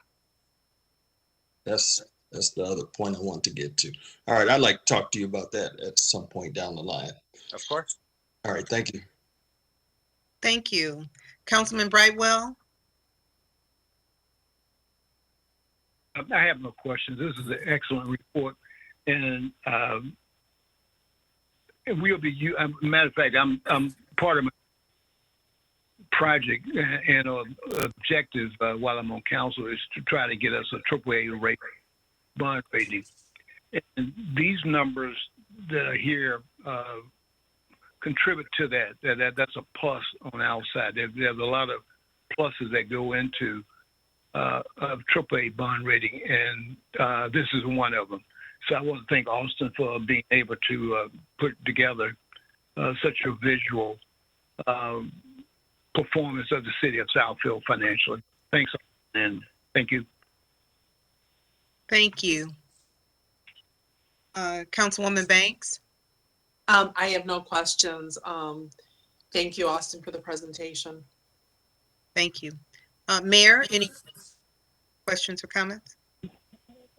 That's the other point I want to get to. All right, I'd like to talk to you about that at some point down the line. Of course. All right, thank you. Thank you. Councilman Brightwell? I have no questions. This is an excellent report, and we'll be. Matter of fact, I'm part of my project and objective while I'm on council is to try to get us a AAA rate bond rating. And these numbers that are here contribute to that. That's a plus on our side. There's a lot of pluses that go into of AAA bond rating, and this is one of them. So I want to thank Austin for being able to put together such a visual performance of the city of Southfield financially. Thanks, and thank you. Thank you. Councilwoman Banks? I have no questions. Thank you, Austin, for the presentation. Thank you. Mayor, any questions or comments?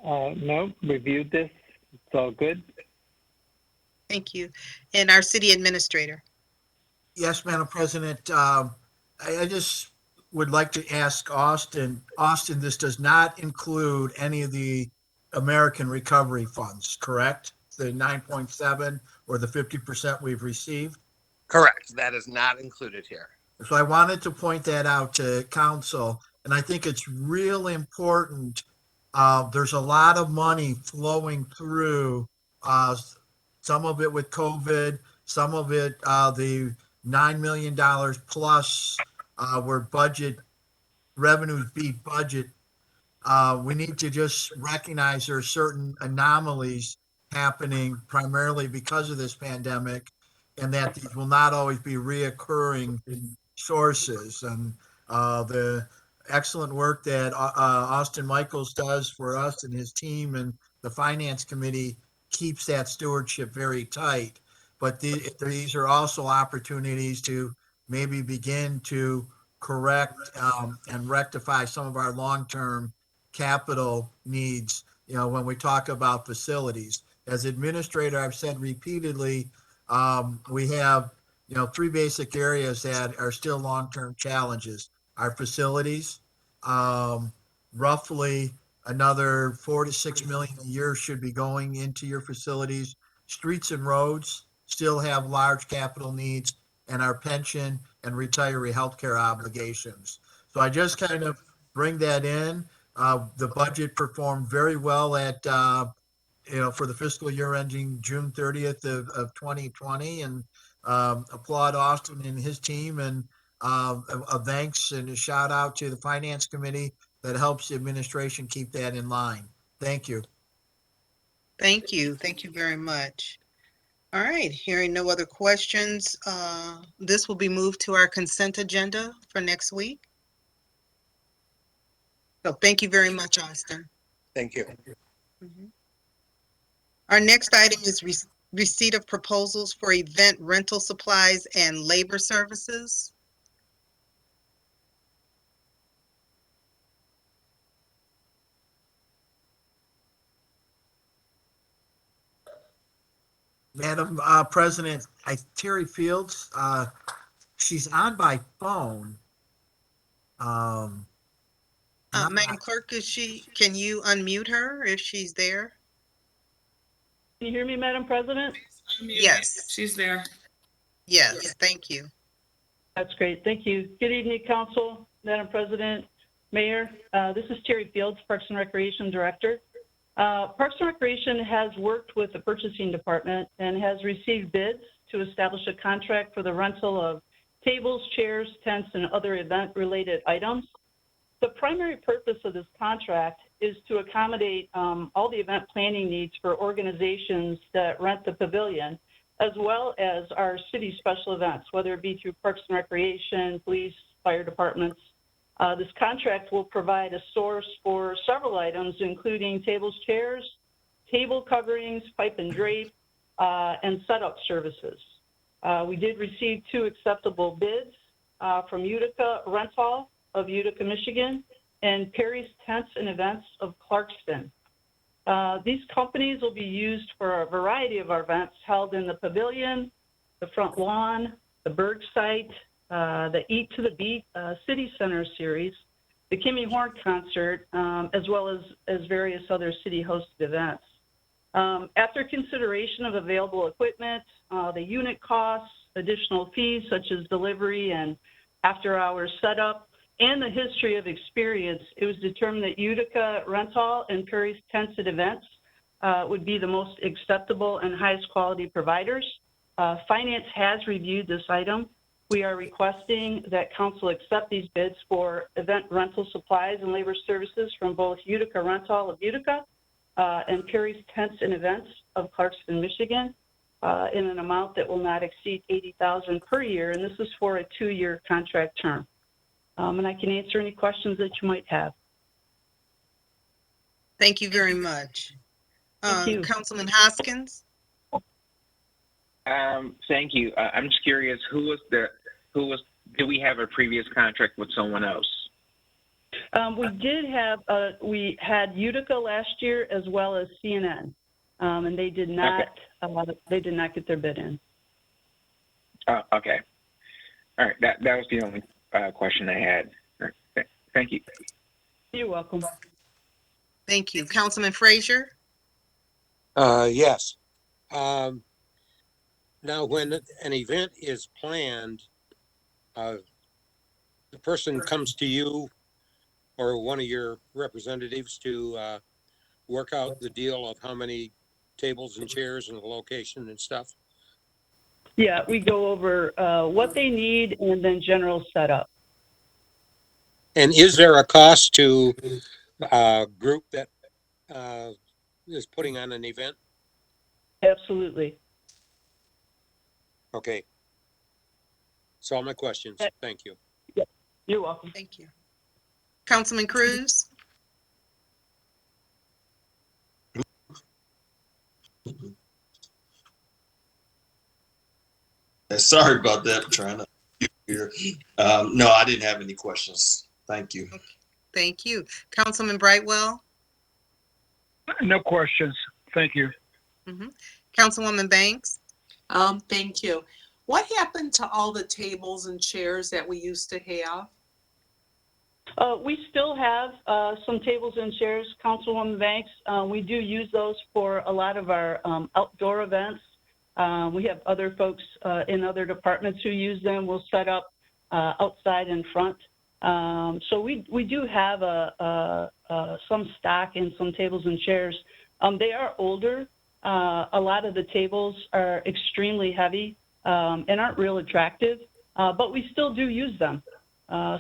No, reviewed this. It's all good. Thank you. And our city administrator? Yes, Madam President. I just would like to ask Austin, this does not include any of the American Recovery Funds, correct? The 9.7 or the 50% we've received? Correct. That is not included here. So I wanted to point that out to council, and I think it's really important. There's a lot of money flowing through, some of it with COVID, some of it, the $9 million plus, where budget revenues beat budget. We need to just recognize there are certain anomalies happening primarily because of this pandemic, and that these will not always be reoccurring sources. And the excellent work that Austin Michaels does for us and his team and the finance committee keeps that stewardship very tight. But these are also opportunities to maybe begin to correct and rectify some of our long-term capital needs, when we talk about facilities. As administrator, I've said repeatedly, we have, three basic areas that are still long-term challenges. Our facilities, roughly another 4 to 6 million a year should be going into your facilities. Streets and roads still have large capital needs, and our pension and retiree healthcare obligations. So I just kind of bring that in. The budget performed very well at, for the fiscal year ending June 30th of 2020, and applaud Austin and his team, and a thanks and a shout out to the finance committee that helps the administration keep that in line. Thank you. Thank you. Thank you very much. All right, hearing no other questions, this will be moved to our consent agenda for next week. So thank you very much, Austin. Thank you. Mhm. Our next item is receipt of proposals for event rental supplies and labor services. Madam President, Terry Fields, she's on by phone. Madam Clerk, can you unmute her if she's there? Can you hear me, Madam President? Yes. She's there. Yes, thank you. That's great. Thank you. Good evening, Council, Madam President, Mayor. This is Terry Fields, Parks and Recreation Director. Parks and Recreation has worked with the purchasing department and has received bids to establish a contract for the rental of tables, chairs, tents, and other event-related items. The primary purpose of this contract is to accommodate all the event planning needs for organizations that rent the pavilion, as well as our city special events, whether it be through Parks and Recreation, police, fire departments. This contract will provide a source for several items, including tables, chairs, table coverings, pipe and drape, and setup services. We did receive 2 acceptable bids from Utica Rental of Utica, Michigan, and Perry's Tents and Events of Clarkston. These companies will be used for a variety of our events held in the pavilion, the front lawn, the Berg site, the Eat to the Beat City Center series, the Kimmy Horn concert, as well as various other city-hosted events. After consideration of available equipment, the unit costs, additional fees such as delivery and after-hours setup, and the history of experience, it was determined that Utica Rental and Perry's Tents and Events would be the most acceptable and highest quality providers. Finance has reviewed this item. We are requesting that council accept these bids for event rental supplies and labor services from both Utica Rental of Utica and Perry's Tents and Events of Clarkston, Michigan, in an amount that will not exceed $80,000 per year, and this is for a 2-year contract term. And I can answer any questions that you might have. Thank you very much. Thank you. Councilman Hoskins? Thank you. I'm just curious, do we have a previous contract with someone else? We had Utica last year as well as CNN, and they did not get their bid in. Okay. All right. That was the only question I had. All right. Thank you. You're welcome. Thank you. Councilman Frazier? Yes. Now, when an event is planned, the person comes to you or one of your representatives to work out the deal of how many tables and chairs and the location and stuff? Yeah, we go over what they need and then general setup. And is there a cost to a group that is putting on an event? Absolutely. Okay. That's all my questions. Thank you. Yep. You're welcome. Thank you. Councilman Cruz? Sorry about that. I'm trying to hear. No, I didn't have any questions. Thank you. Okay. Thank you. Councilman Brightwell? No questions. Thank you. Councilwoman Banks? Thank you. What happened to all the tables and chairs that we used to have? We still have some tables and chairs, Councilwoman Banks. We do use those for a lot of our outdoor events. We have other folks in other departments who use them. We'll set up outside in front. So we do have some stock in some tables and chairs. They are older. A lot of the tables are extremely heavy and aren't real attractive, but we still do use them.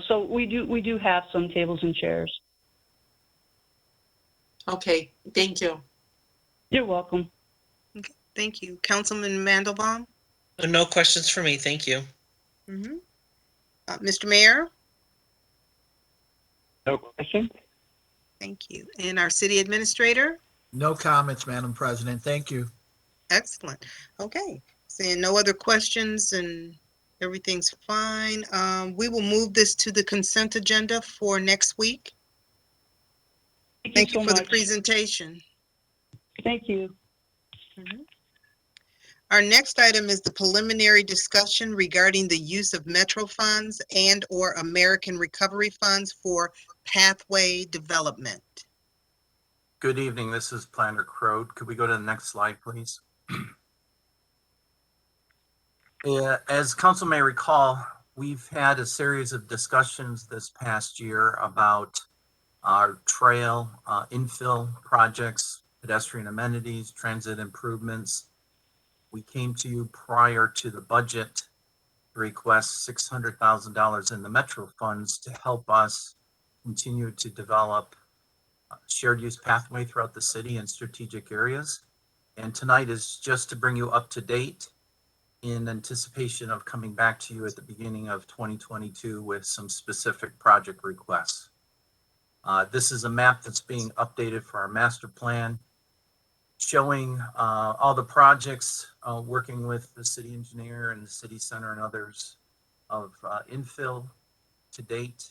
So we do have some tables and chairs. Okay, thank you. You're welcome. Okay, thank you. Councilman Mandelbaum? No questions for me. Thank you. Mr. Mayor? No questions? Thank you. And our city administrator? No comments, Madam President. Thank you. Excellent. Okay, seeing no other questions and everything's fine. We will move this to the consent agenda for next week. Thank you so for the much. presentation. Thank you. Our next item is the preliminary discussion regarding the use of Metro funds and/or American Recovery Funds for pathway development. Good evening. This is Planner Crode. Could we go to the next slide, please? As council may recall, we've had a series of discussions this past year about our trail infill projects, pedestrian amenities, transit improvements. We came to you prior to the budget to request $600,000 in the Metro funds to help us continue to develop shared use pathway throughout the city in strategic areas. And tonight is just to bring you up to date in anticipation of coming back to you at the beginning of 2022 with some specific project requests. This is a map that's being updated for our master plan, showing all the projects, working with the city engineer and the city center and others of infill to date.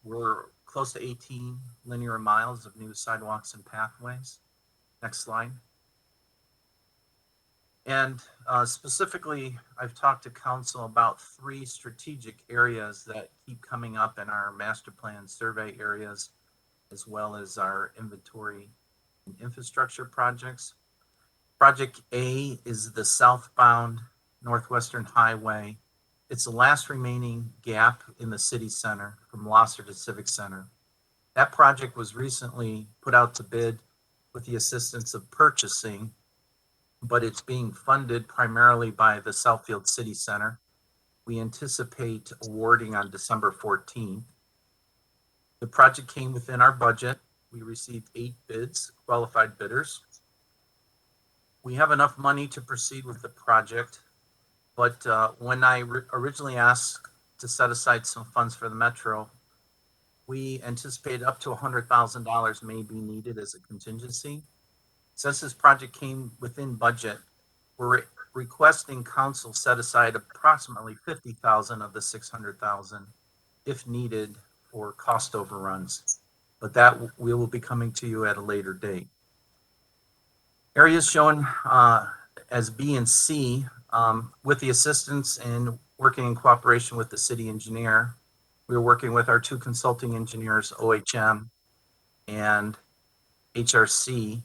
We're close to 18 linear miles of new sidewalks and pathways. Next slide. And specifically, I've talked to council about 3 strategic areas that keep coming up in our master plan survey areas, as well as our inventory and infrastructure projects. Project A is the southbound Northwestern Highway. It's the last remaining gap in the city center from Losser to Civic Center. That project was recently put out to bid with the assistance of purchasing, but it's being funded primarily by the Southfield City Center. We anticipate awarding on December 14th. The project came within our budget. We received 8 bids, qualified bidders. We have enough money to proceed with the project, but when I originally asked to set aside some funds for the Metro, we anticipated up to $100,000 may be needed as a contingency. Since this project came within budget, we're requesting council set aside approximately $50,000 of the $600,000 if needed for cost overruns, but that we will be coming to you at a later date. Areas shown as B and C, with the assistance and working in cooperation with the city engineer, we're working with our 2 consulting engineers, OHM and HRC,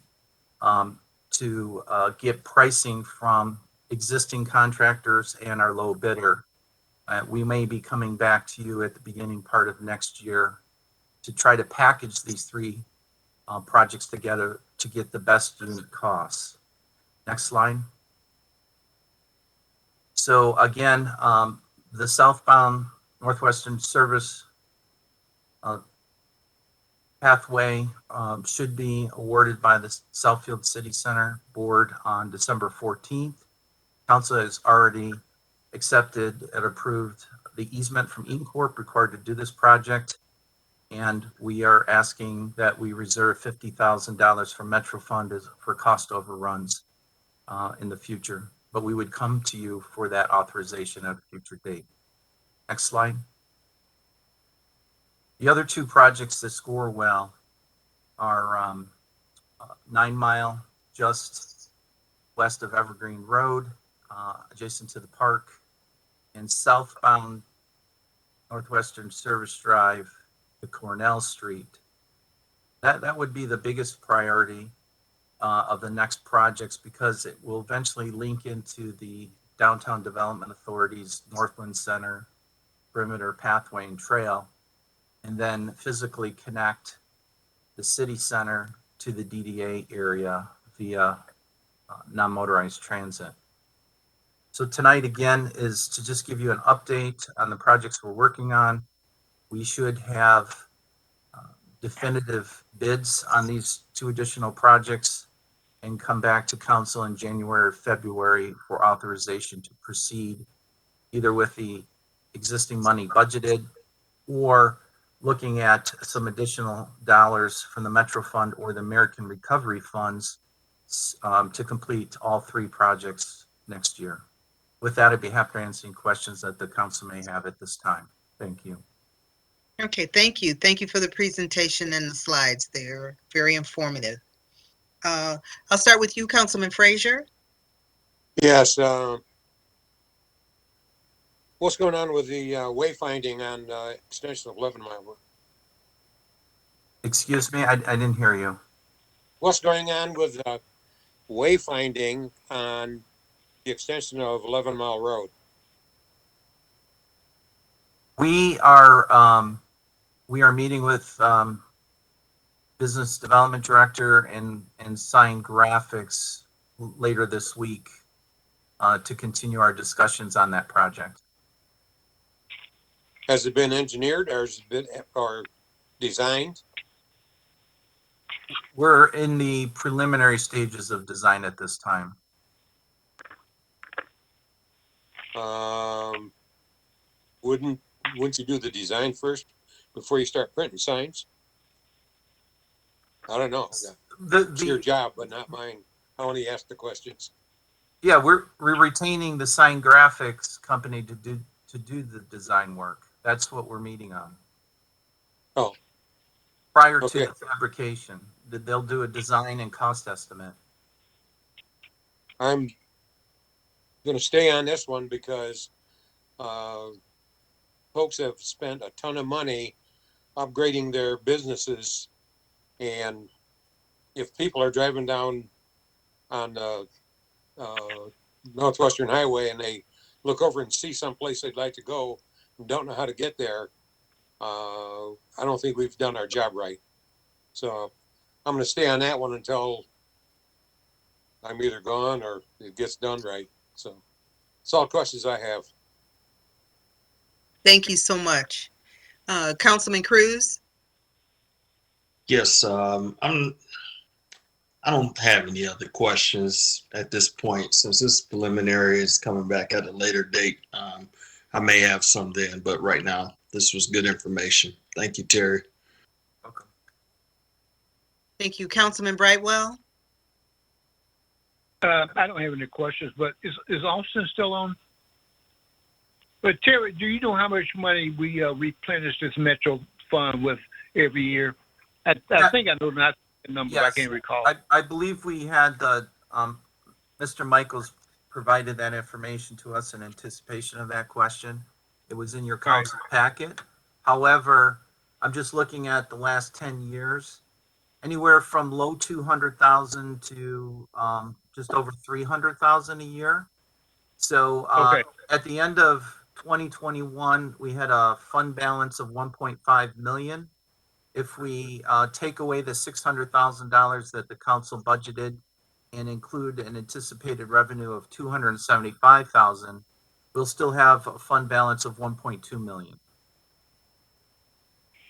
to get pricing from existing contractors and our low bidder. We may be coming back to you at the beginning part of next year to try to package these 3 projects together to get the best unit costs. Next slide. So again, the southbound Northwestern Service pathway should be awarded by the Southfield City Center Board on December 14th. Council has already accepted and approved the easement from Eaton Corp required to do this project. And we are asking that we reserve $50,000 from Metro Fund for cost overruns in the future. But we would come to you for that authorization at a future date. Next slide. The other 2 projects that score well are 9 Mile, just west of Evergreen Road, adjacent to the park, and southbound Northwestern Service Drive to Cornell Street. That would be the biggest priority of the next projects because it will eventually link into the Downtown Development Authority's Northland Center perimeter pathway and trail, and then physically connect the city center to the DDA area via non-motorized transit. So tonight again is to just give you an update on the projects we're working on. We should have definitive bids on these 2 additional projects and come back to council in January or February for authorization to proceed either with the existing money budgeted or looking at some additional dollars from the Metro Fund or the American Recovery Funds to complete all 3 projects next year. With that, I'd be happy to answer any questions that the council may have at this time. Thank you. Okay, thank you. Thank you for the presentation and the slides. They're very informative. I'll start with you, Councilman Frazier. Yes. What's going on with the wayfinding on extension of 11 Mile? Excuse me, I didn't hear you. What's going on with wayfinding on the extension of 11 Mile Road? We are meeting with business development director and Sign Graphics later this week to continue our discussions on that project. Has it been engineered or has it been designed? We're in the preliminary stages of design at this time. Wouldn't you do the design first before you start printing signs? I don't know. It's your job, but not mine. I only ask the questions. Yeah, we're retaining the sign graphics company to do the design work. That's what we're meeting on. Oh. Prior to Okay. the fabrication, they'll do a design and cost estimate. I'm gonna stay on this one because folks have spent a ton of money upgrading their businesses, and if people are driving down on the Northwestern Highway and they look over and see someplace they'd like to go and don't know how to get there, I don't think we've done our job right. So I'm going to stay on that one until I'm either gone or it gets done right. So that's all questions I have. Thank you so much. Councilman Cruz? Yes, I don't have any other questions at this point. Since this preliminary is coming back at a later date, I may have some then, but right now, this was good information. Thank you, Terry. Okay. Thank you. Councilman Brightwell? I don't have any questions, but is Austin still on? But Terry, do you know how much money we replenish this Metro Fund with every year? I think I know not the number, but I can't recall. I believe we had Mr. Michaels provided that information to us in anticipation of that question. It was in your council packet. However, I'm just looking at the last 10 years, anywhere from low 200,000 to just over 300,000 a year. So at the end of 2021, we had a fund balance of 1.5 million. If we take away the $600,000 that the council budgeted and include an anticipated revenue of 275,000, we'll still have a fund balance of 1.2 million.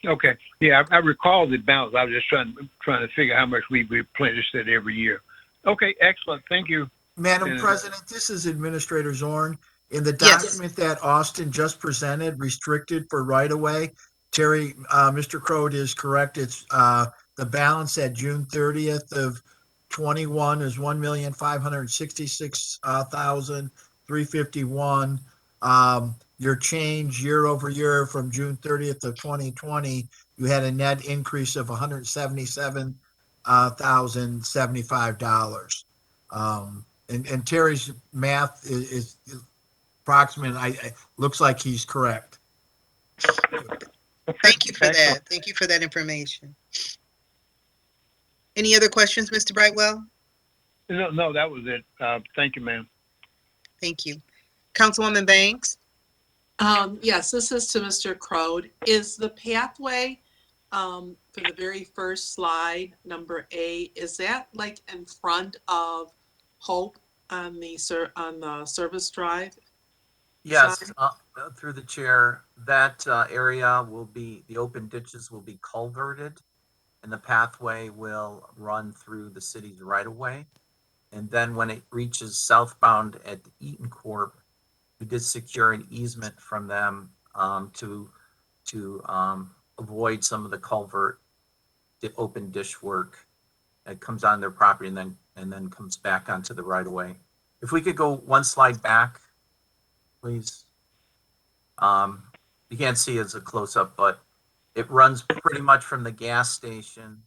Okay, yeah, I recall the balance. I was just trying to figure how much we replenish it every year. Okay, excellent. Thank you. Madam President, this is Administrator Zorn. In the document that Austin just presented, restricted for right-of-way, Terry, Mr. Crode is correct. It's the balance at June 30th of 21 is 1,566,351. Your change year over year from June 30th of 2020, you had a net increase of $177,075. And Terry's math is approximate. I looks like he's correct. Thank you for that. Thank you for that information. Any other questions, Mr. Brightwell? No, that was it. Thank you, ma'am. Thank you. Councilwoman Banks? Yes, this is to Mr. Crode. Is the pathway for the very first slide, number A, is that like in front of Hope on the service drive? Yes, through the chair, that area will be, the open ditches will be culverted and the pathway will run through the city's right of way. And then when it reaches southbound at Eaton Corp, we did secure an easement from them to avoid some of the culvert, the open dish work that comes on their property and then comes back onto the right of way. If we could go one slide back, please. You can't see as a close up, but it runs pretty much from the gas station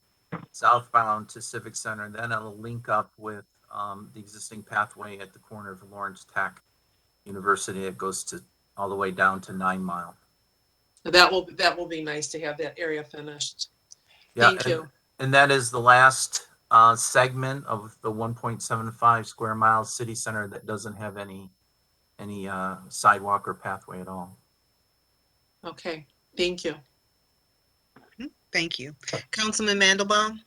southbound to Civic Center, and then it'll link up with the existing pathway at the corner of Lawrence Tech University. It goes to all the way down to 9 Mile. That will be nice to have that area finished. Yeah, Thank you. And that is the last segment of the 1.75 square mile city center that doesn't have any sidewalk or pathway at all. Okay, thank you. Thank you. Councilman Mandelbaum?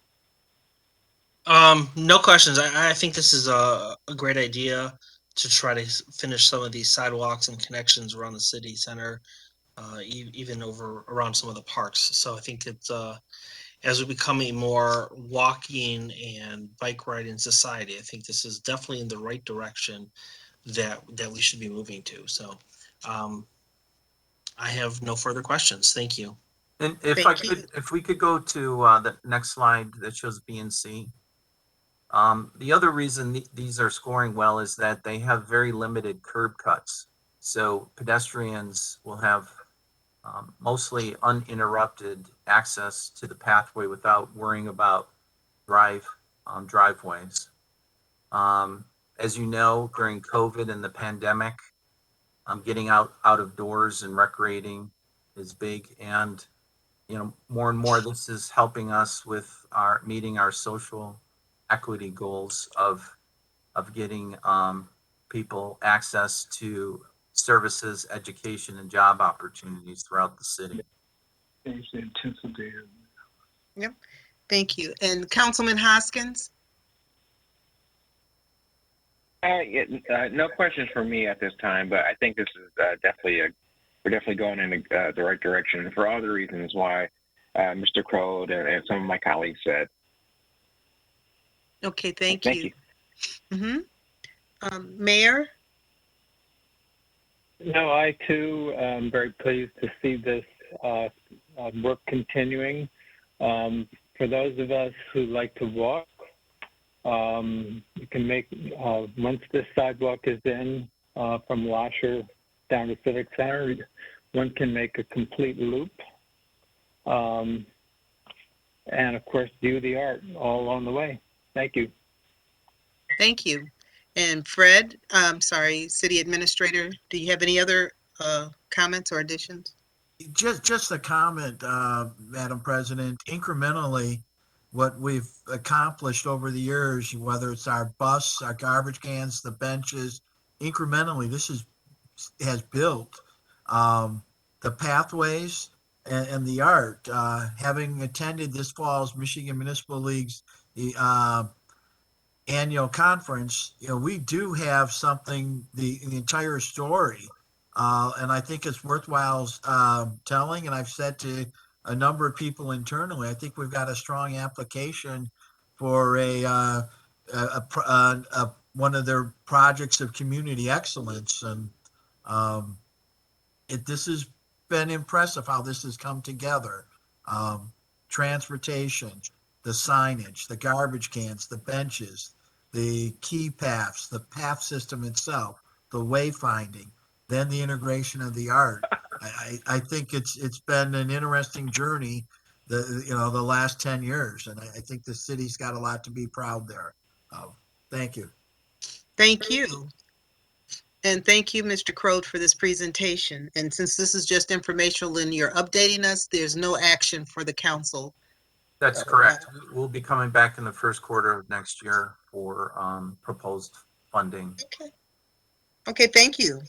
No questions. I think this is a great idea to try to finish some of these sidewalks and connections around the city center, even over around some of the parks. So I think it's as we become a more walking and bike riding society, I think this is definitely in the right direction. that we should be moving to. So I have no further questions. Thank you. And if Thank you. if we could go to the next slide that shows B and C. The other reason these are scoring well is that they have very limited curb cuts. So pedestrians will have mostly uninterrupted access to the pathway without worrying about driveways. As you know, during COVID and the pandemic, getting out of doors and recreating is big. And, you know, more and more, this is helping us with meeting our social equity goals of getting people access to services, education, and job opportunities throughout the city. Yep. Thank you. And Councilman Hoskins? No questions for me at this time, but I think this is we're definitely going in the right direction for all the reasons why Mr. Crowd and some of my colleagues said. Okay, thank you. Mm-hmm. Mayor? No, I too am very pleased to see this work continuing. For those of us who like to walk, you can make, once this sidewalk is in from Lasher down to Civic Center, one can make a complete loop. And of course, view the art all along the way. Thank you. Thank you. And Fred, sorry, City Administrator, do you have any other comments or additions? Just a comment, Madam President. Incrementally, what we've accomplished over the years, whether it's our bus, our garbage cans, the benches, incrementally, this has built the pathways and the art. Having attended this fall's Michigan Municipal League's annual conference, you know, we do have something, the entire story. And I think it's worthwhile telling, and I've said to a number of people internally, I think we've got a strong application for one of their projects of community excellence. And this has been impressive how this has come together. Transportation, the signage, the garbage cans, the benches, the key paths, the path system itself, the wayfinding, then the integration of the art. I think it's been an interesting journey, the last 10 years, and I think the city's got a lot to be proud there of. Thank you. Thank you. And thank you, Mr. Crowd, for this presentation. And since this is just informational and you're updating us, there's no action for the council. That's correct. We'll be coming back in the first quarter of next year for proposed funding. Okay. Okay, thank you.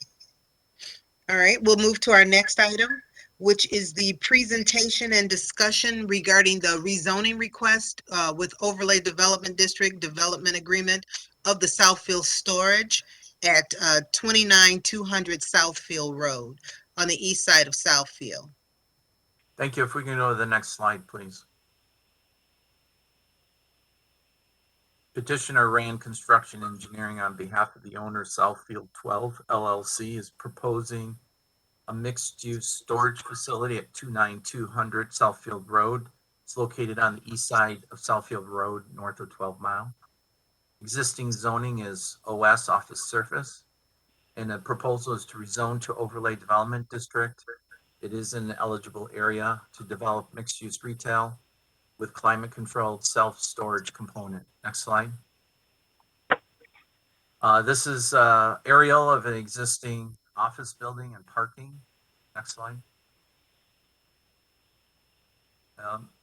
All right, we'll move to our next item, which is the presentation and discussion regarding the rezoning request with Overlay Development District Development Agreement of the Southfield Storage at 29200 Southfield Road on the east side of Southfield. Thank you. If we can go to the next slide, please. Petitioner Rand Construction Engineering on behalf of the owner Southfield 12 LLC is proposing a mixed-use storage facility at 29200 Southfield Road. It's located on the east side of Southfield Road, north of 12 Mile. Existing zoning is OS, office surface, and the proposal is to rezone to Overlay Development District. It is an eligible area to develop mixed-use retail with climate-controlled self-storage component. Next slide. This is aerial of an existing office building and parking. Next slide.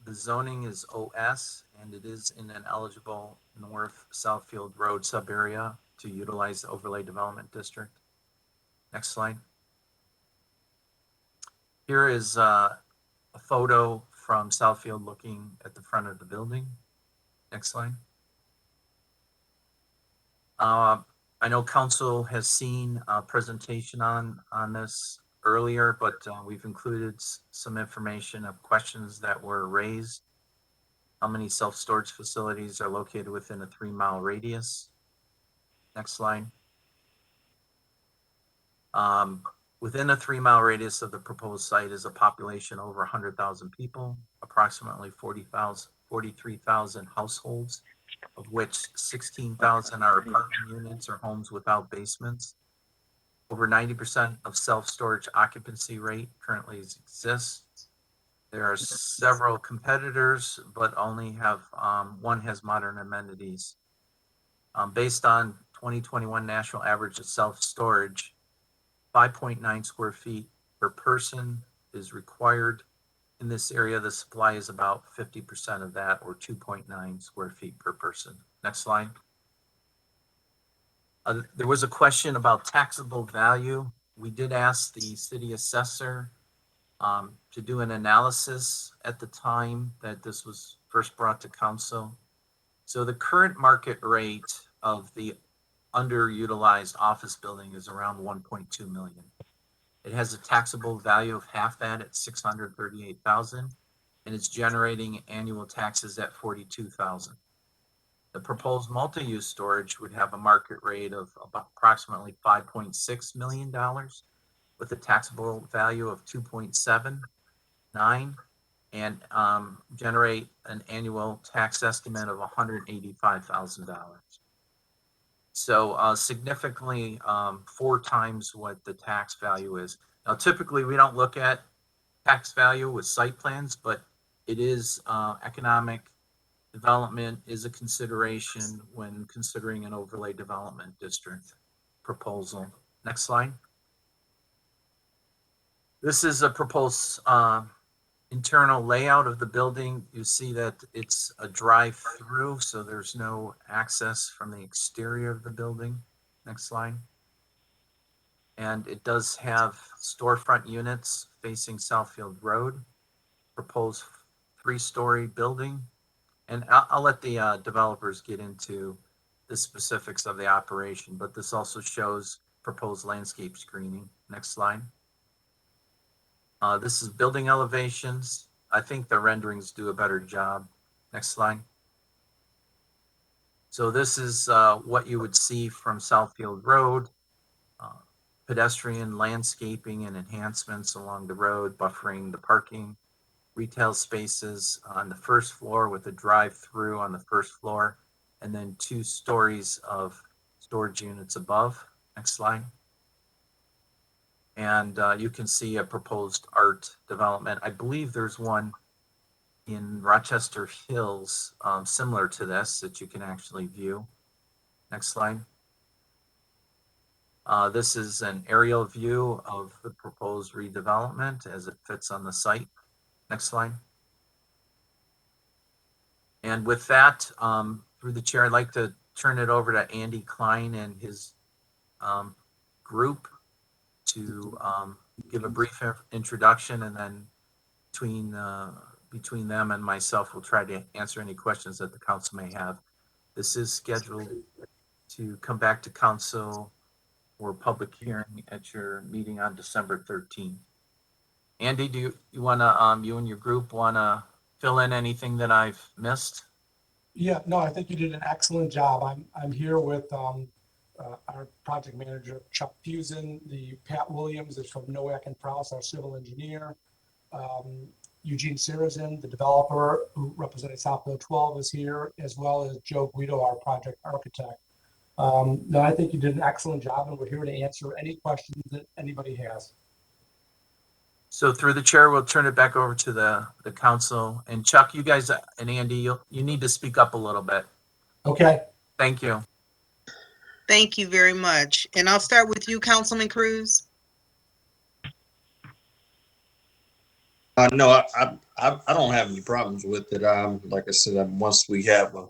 The zoning is OS, and it is in an eligible North Southfield Road sub-area to utilize the Overlay Development District. Next slide. Here is a photo from Southfield looking at the front of the building. Next slide. I know council has seen a presentation on this earlier, but we've included some information of questions that were raised. How many self-storage facilities are located within a 3 mile radius? Next slide. Within a 3-mile radius of the proposed site is a population over 100,000 people, approximately 43,000 households, of which 16,000 are apartment units or homes without basements. Over 90% of self-storage occupancy rate currently exists. There are several competitors, but only one has modern amenities. Based on 2021 national average of self-storage, 5.9 square feet per person is required. In this area, the supply is about 50% of that, or 2.9 square feet per person. Next slide. There was a question about taxable value. We did ask the city assessor to do an analysis at the time that this was first brought to council. So the current market rate of the underutilized office building is around 1.2 million. It has a taxable value of half that at 638,000, and it's generating annual taxes at 42,000. The proposed multi-use storage would have a market rate of about approximately $5.6 million with a taxable value of 2.79 and generate an annual tax estimate of $185,000. So significantly 4 times what the tax value is. Now, typically we don't look at tax value with site plans, but it is economic development is a consideration when considering an overlay development district proposal. Next slide. This is a proposed internal layout of the building. You see that it's a drive-through, so there's no access from the exterior of the building. Next slide. And it does have storefront units facing Southfield Road, proposed 3-story building. And I'll let the developers get into the specifics of the operation, but this also shows proposed landscape screening. Next slide. This is building elevations. I think the renderings do a better job. Next slide. So this is what you would see from Southfield Road. Pedestrian landscaping and enhancements along the road, buffering the parking, retail spaces on the first floor with a drive-through on the first floor, and then 2 stories of storage units above. Next slide. And you can see a proposed art development. I believe there's one in Rochester Hills similar to this that you can actually view. Next slide. This is an aerial view of the proposed redevelopment as it fits on the site. Next slide. And with that, through the chair, I'd like to turn it over to Andy Klein and his group to give a brief introduction, and then between them and myself, we'll try to answer any questions that the council may have. This is scheduled to come back to council for public hearing at your meeting on December 13th. Andy, do you want to, you and your group want to fill in anything that I've missed? Yeah, no, I think you did an excellent job. I'm here with our project manager, Chuck Fusen, the Pat Williams is from Nowak and Prowse, our civil engineer. Eugene Sirazin, the developer who represented Southfield 12 is here, as well as Joe Guido, our project architect. No, I think you did an excellent job, and we're here to answer any questions that anybody has. So through the chair, we'll turn it back over to the council. And Chuck, you guys and Andy, you need to speak up a little bit. Okay. Thank you. Thank you very much. And I'll start with you, Councilman Cruz. No, I don't have any problems with it. Like I said, once we have a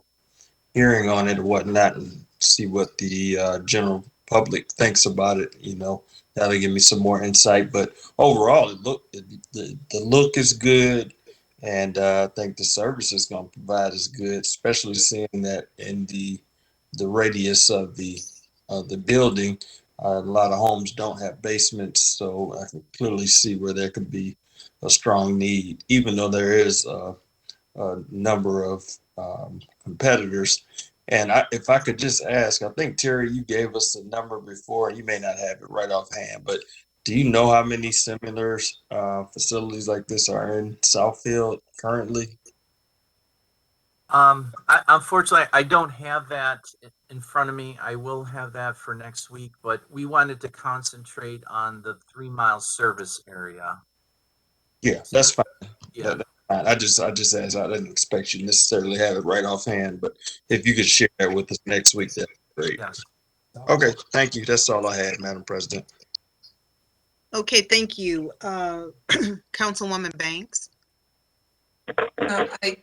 hearing on it or whatnot and see what the general public thinks about it, that'll give me some more insight. But overall, the look is good, and I think the service is going to provide is good, especially seeing that in the radius of the building, a lot of homes don't have basements, so I can clearly see where there could be a strong need, even though there is a number of competitors. And if I could just ask, I think Terry, you gave us the number before, and you may not have it right offhand, but do you know how many similar facilities like this are in Southfield currently? Unfortunately, I don't have that in front of me. I will have that for next week, but we wanted to concentrate on the 3 mile service area. Yeah, that's fine. Yeah. That's fine. I just asked. I didn't expect you to necessarily have it right offhand, but if you could share that with us next week, that'd be great. Yes. Okay, thank you. That's all I had, Madam President. Okay, thank you. Councilwoman Banks. I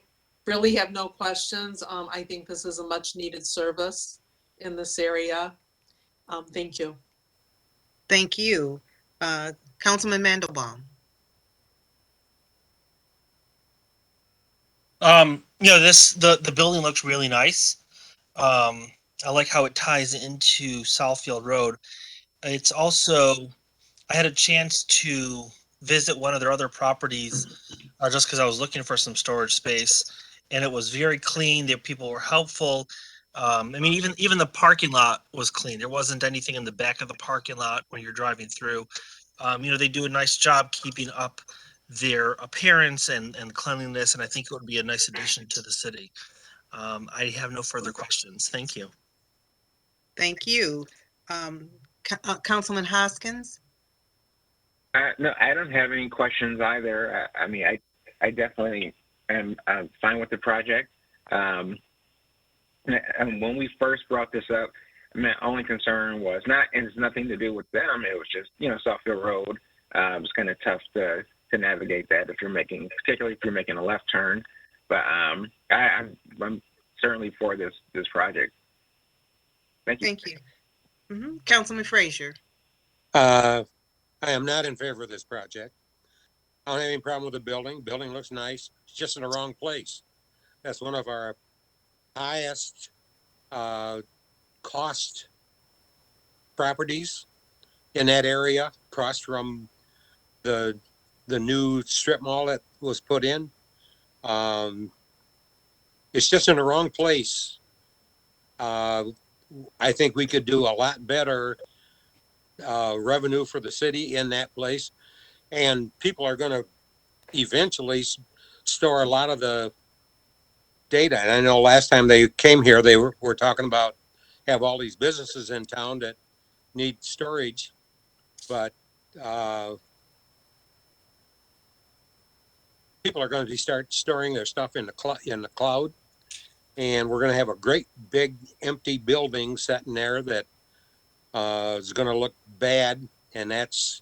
really have no questions. I think this is a much needed service in this area. Thank you. Thank you. Councilman Mandelbaum. The building looks really nice. I like how it ties into Southfield Road. It's also, I had a chance to visit one of their other properties just because I was looking for some storage space, and it was very clean. The people were helpful. I mean, even the parking lot was clean. There wasn't anything in the back of the parking lot when you're driving through. They do a nice job keeping up their appearance and cleanliness, and I think it would be a nice addition to the city. I have no further questions. Thank you. Thank you. Councilman Hoskins. No, I don't have any questions either. I mean, I definitely am fine with the project. And when we first brought this up, my only concern was and it's nothing to do with them. It was just, Southfield Road. It was kind of tough to navigate that particularly if you're making a left turn. But I'm certainly for this project. Thank you. Thank you. Councilman Frazier. I am not in favor of this project. I don't have any problem with the building. Building looks nice. It's just in the wrong place. That's one of our highest cost properties in that area, across from the new strip mall that was put in. It's just in the wrong place. I think we could do a lot better revenue for the city in that place, and people are going to eventually store a lot of the data. And I know last time they came here, they were talking about have all these businesses in town that need storage, but people are going to start storing their stuff in the cloud, and we're going to have a great big empty building sitting there that is going to look bad, and that's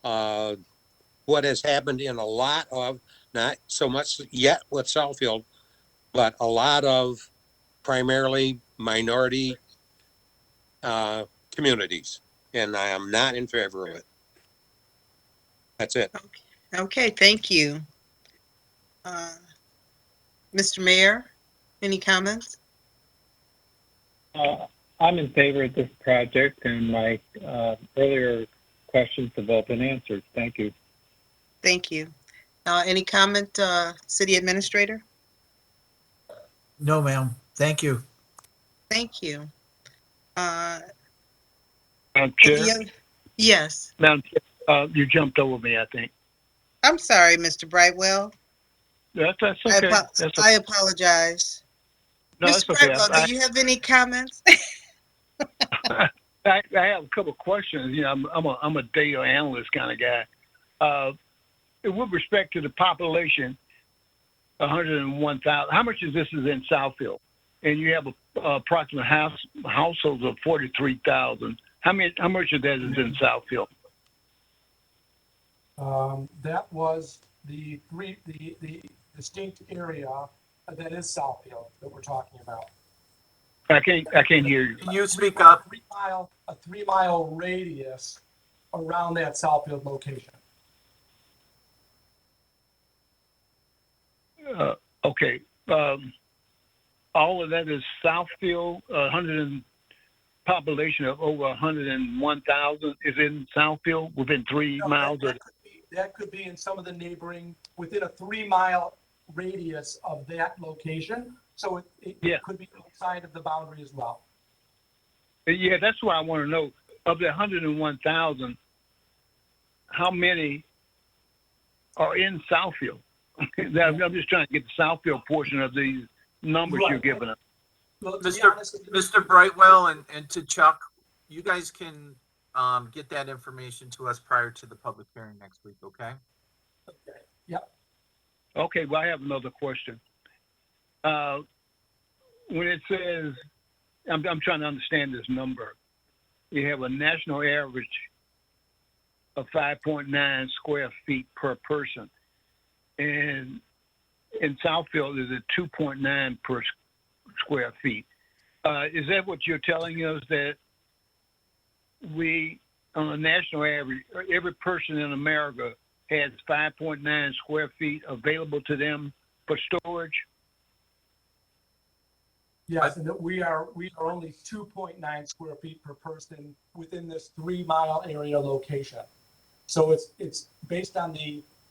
what has happened in a lot of, not so much yet with Southfield, but a lot of primarily minority communities, and I am not in favor of it. That's it. Okay, thank you. Mr. Mayor, any comments? I'm in favor of this project, and my earlier questions have all been answered. Thank you. Thank you. Any comment, City Administrator? No, ma'am. Thank you. Thank you. Madam Chair? Yes. Madam Chair, you jumped over me, I think. I'm sorry, Mr. Brightwell. That's okay. I apologize. No, Mr. that's okay. Brightwell, do you have any comments? I have a couple of questions. I'm a data analyst kind of guy. With respect to the population, 101,000. How much of this is in Southfield? And you have approximate households of 43,000. How much of that is in Southfield? That was the distinct area that is Southfield that we're talking about. I can't hear you. Can you speak up? A 3 mile radius around that Southfield location. Okay. All of that is Southfield. Population of over 101,000 is in Southfield within 3 miles. That could be in some of the neighboring, within a 3 mile radius of that location. So it Yeah. could be outside of the boundary as well. Yeah, that's what I want to know. Of the 101,000, how many are in Southfield? I'm just trying to get the Southfield portion of these numbers you're Right. giving us. Well, to be Mr. honest with you, Mr. Brightwell and to Chuck, you guys can get that information to us prior to the public hearing next week, okay? okay. Yep. Okay, well, I have another question. When it says, I'm trying to understand this number. You have a national average of 5.9 square feet per person. And in Southfield is at 2.9 per square feet. Is that what you're telling us, that we, on a national average, every person in America has 5.9 square feet available to them for storage? Yes, and that we are only 2.9 square feet per person within this 3 mile area location. So it's based on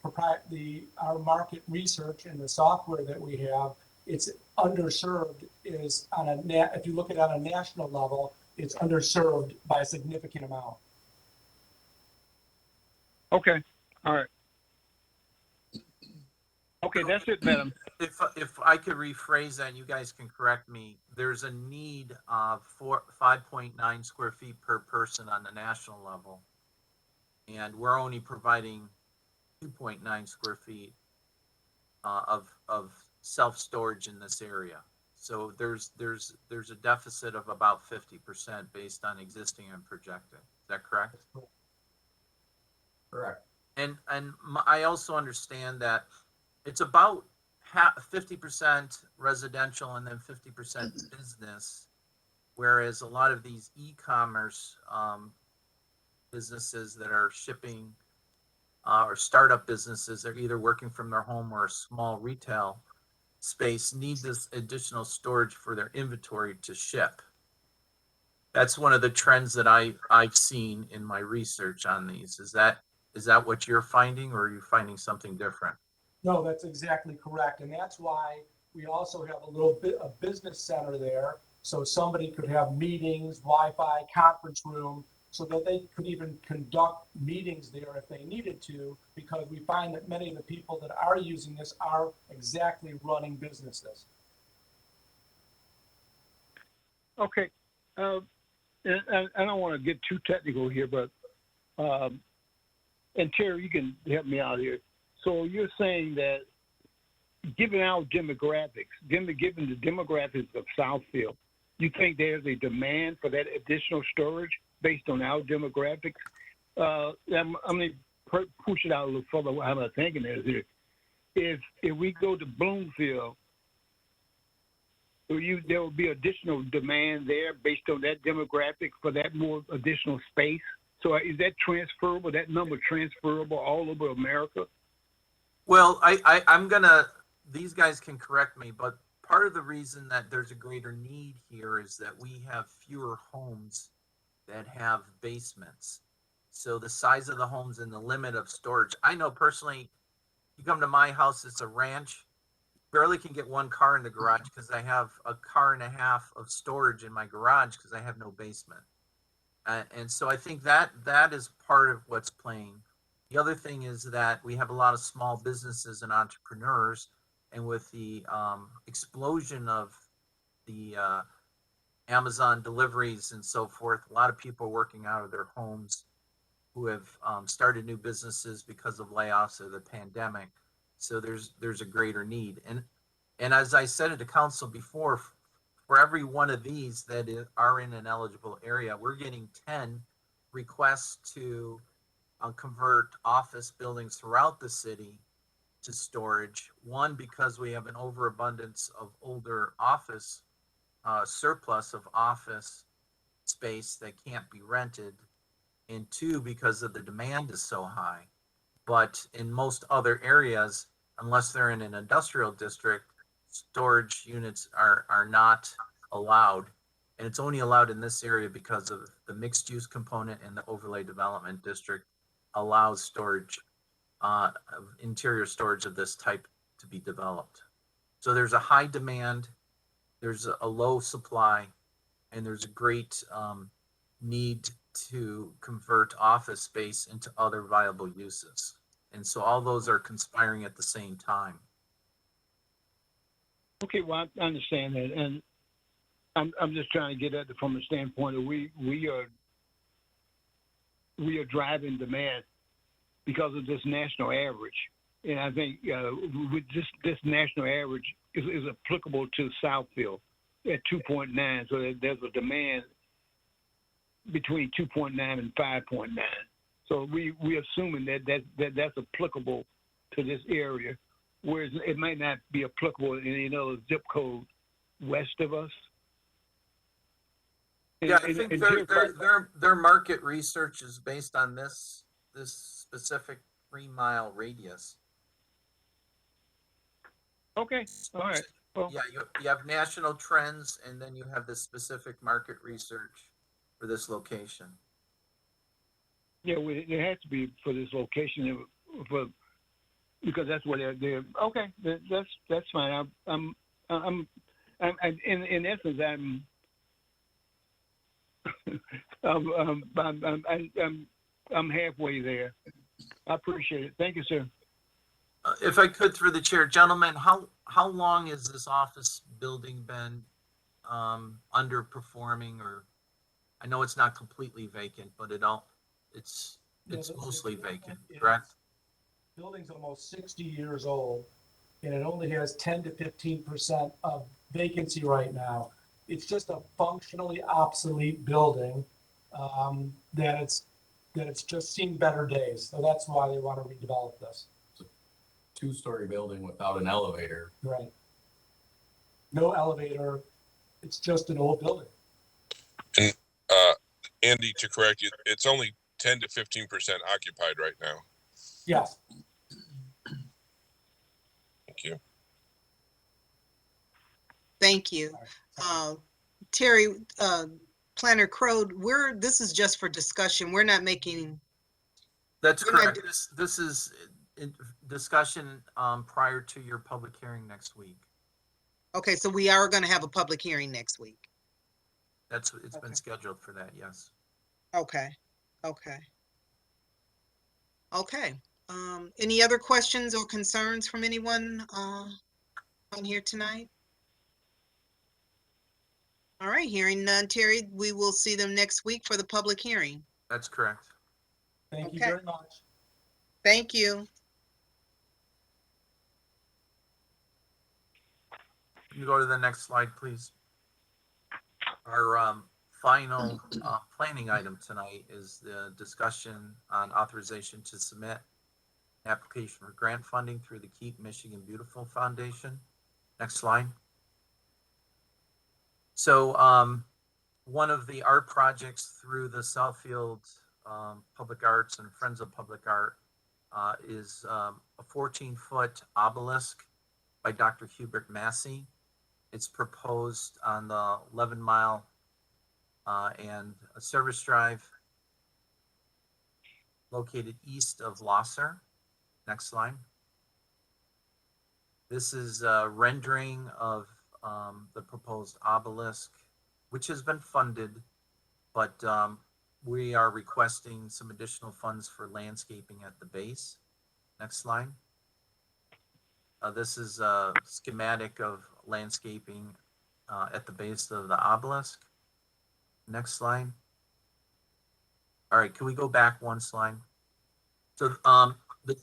our market research and the software that we have. It's underserved is if you look at it on a national level, it's underserved by a significant amount. Okay, all right. Okay, that's it, madam. If I could rephrase that, and you guys can correct me, there's a need of 5.9 square feet per person on the national level. And we're only providing 2.9 square feet of self-storage in this area. So there's a deficit of about 50% based on existing and projected. Is that correct? Correct. And I also understand that it's about 50% residential and then 50% business, whereas a lot of these e-commerce businesses that are shipping or startup businesses, they're either working from their home or a small retail space, need this additional storage for their inventory to ship. That's one of the trends that I've seen in my research on these. Is that what you're finding, or are you finding something different? No, that's exactly correct. And that's why we also have a little bit of business center there. So somebody could have meetings, Wi-Fi, conference room, so that they could even conduct meetings there if they needed to, because we find that many of the people that are using this are exactly running businesses. Okay. And I don't want to get too technical here, but, and Terry, you can help me out here. So you're saying that given our demographics, given the demographics of Southfield, you think there's a demand for that additional storage based on our demographics? I'm going to push it out a little further. How I'm thinking is here. If we go to Bloomfield, there will be additional demand there based on that demographic for that more additional space. So is that transferable? That number transferable all over America? Well, these guys can correct me, but part of the reason that there's a greater need here is that we have fewer homes that have basements. So the size of the homes and the limit of storage. I know personally, you come to my house, it's a ranch, barely can get one car in the garage because I have a car and a half of storage in my garage because I have no basement. And so I think that is part of what's playing. The other thing is that we have a lot of small businesses and entrepreneurs, and with the explosion of the Amazon deliveries and so forth, a lot of people are working out of their homes who have started new businesses because of layoffs or the pandemic. So there's a greater need. And as I said at the council before, for every one of these that are in an eligible area, we're getting 10 requests to convert office buildings throughout the city to storage. One, because we have an overabundance of older office, surplus of office space that can't be rented. And two, because of the demand is so high. But in most other areas, unless they're in an industrial district, storage units are not allowed. And it's only allowed in this area because of the mixed use component, and the overlay development district allows storage, interior storage of this type to be developed. So there's a high demand there's a low supply and there's a great need to convert office space into other viable uses. And so all those are conspiring at the same time. Okay, well, I understand that, and I'm just trying to get at it from a standpoint of we are driving demand because of this national average, and I think with this national average is applicable to Southfield at 2.9, so there's a demand between 2.9 and 5.9. So we're assuming that's applicable to this area, whereas it might not be applicable in any other zip code west of us. Yeah, I think their market research is based on this specific 3-mile radius. Okay, all right. Well, yeah, you have national trends, and then you have this specific market research for this location. Yeah, it has to be for this location, because that's where they're. Okay, that's fine. I'm in essence, I'm halfway there. I appreciate it. Thank you, sir. If I could, through the chair, gentlemen, how long has this office building been underperforming? Or I know it's not completely vacant, but it's mostly vacant, correct? Building's almost 60 years old, and it only has 10 to 15% of vacancy right now. It's just a functionally obsolete building that it's just seen better days. So that's why they want to redevelop this. It's a 2-story building without an elevator. Right. No elevator. It's just an old building. And Andy, to correct you, it's only 10 to 15% occupied right now. Yes. Thank you. Thank you. Terry, Planner Crode, this is just for discussion. We're not making. That's correct. This is discussion prior to your public hearing next week. Okay, so we are going to have a public hearing next week. It's been scheduled for that, yes. Okay. Any other questions or concerns from anyone on here tonight? All right, hearing none, Terry, we will see them next week for the public hearing. That's correct. Thank you very much. Thank you. Can you go to the next slide, please? Our final planning item tonight is the discussion on authorization to submit an application for grant funding through the Keep Michigan Beautiful Foundation. Next slide. So one of the art projects through the Southfield Public Arts and Friends of Public Art is a 14-foot obelisk by Dr. Hubert Massey. It's proposed on the 11-mile and a service drive located east of Losser. Next slide. This is a rendering of the proposed obelisk, which has been funded, but we are requesting some additional funds for landscaping at the base. Next slide. This is a schematic of landscaping at the base of the obelisk. Next slide. All right, can we go back one slide? So the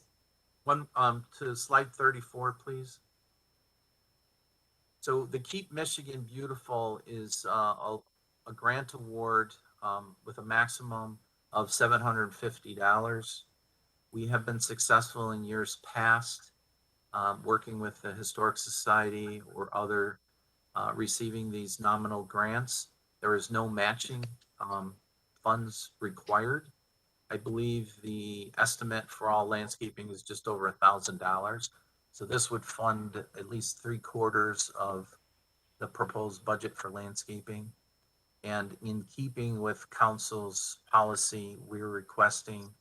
one to slide 34, please. So the Keep Michigan Beautiful is a grant award with a maximum of $750. We have been successful in years past working with the Historic Society or other receiving these nominal grants. There is no matching funds required. I believe the estimate for all landscaping is just over $1,000. So this would fund at least 3/4 of the proposed budget for landscaping. And in keeping with council's policy, we're requesting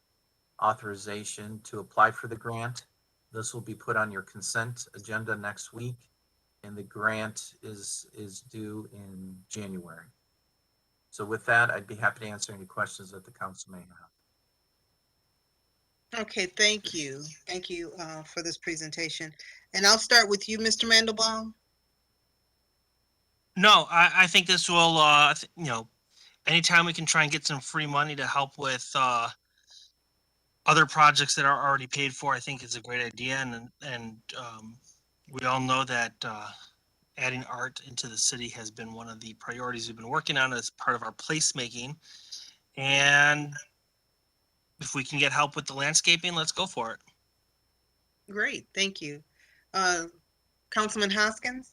authorization to apply for the grant. This will be put on your consent agenda next week. and the grant is due in January. So with that, I'd be happy to answer any questions that the council may have. Okay, thank you. Thank you for this presentation. And I'll start with you, Mr. Mandelbaum. No, I think this will, anytime we can try and get some free money to help with other projects that are already paid for, I think is a great idea. And we all know that adding art into the city has been one of the priorities we've been working on as part of our placemaking. And if we can get help with the landscaping, let's go for it. Great, thank you. Councilman Hoskins?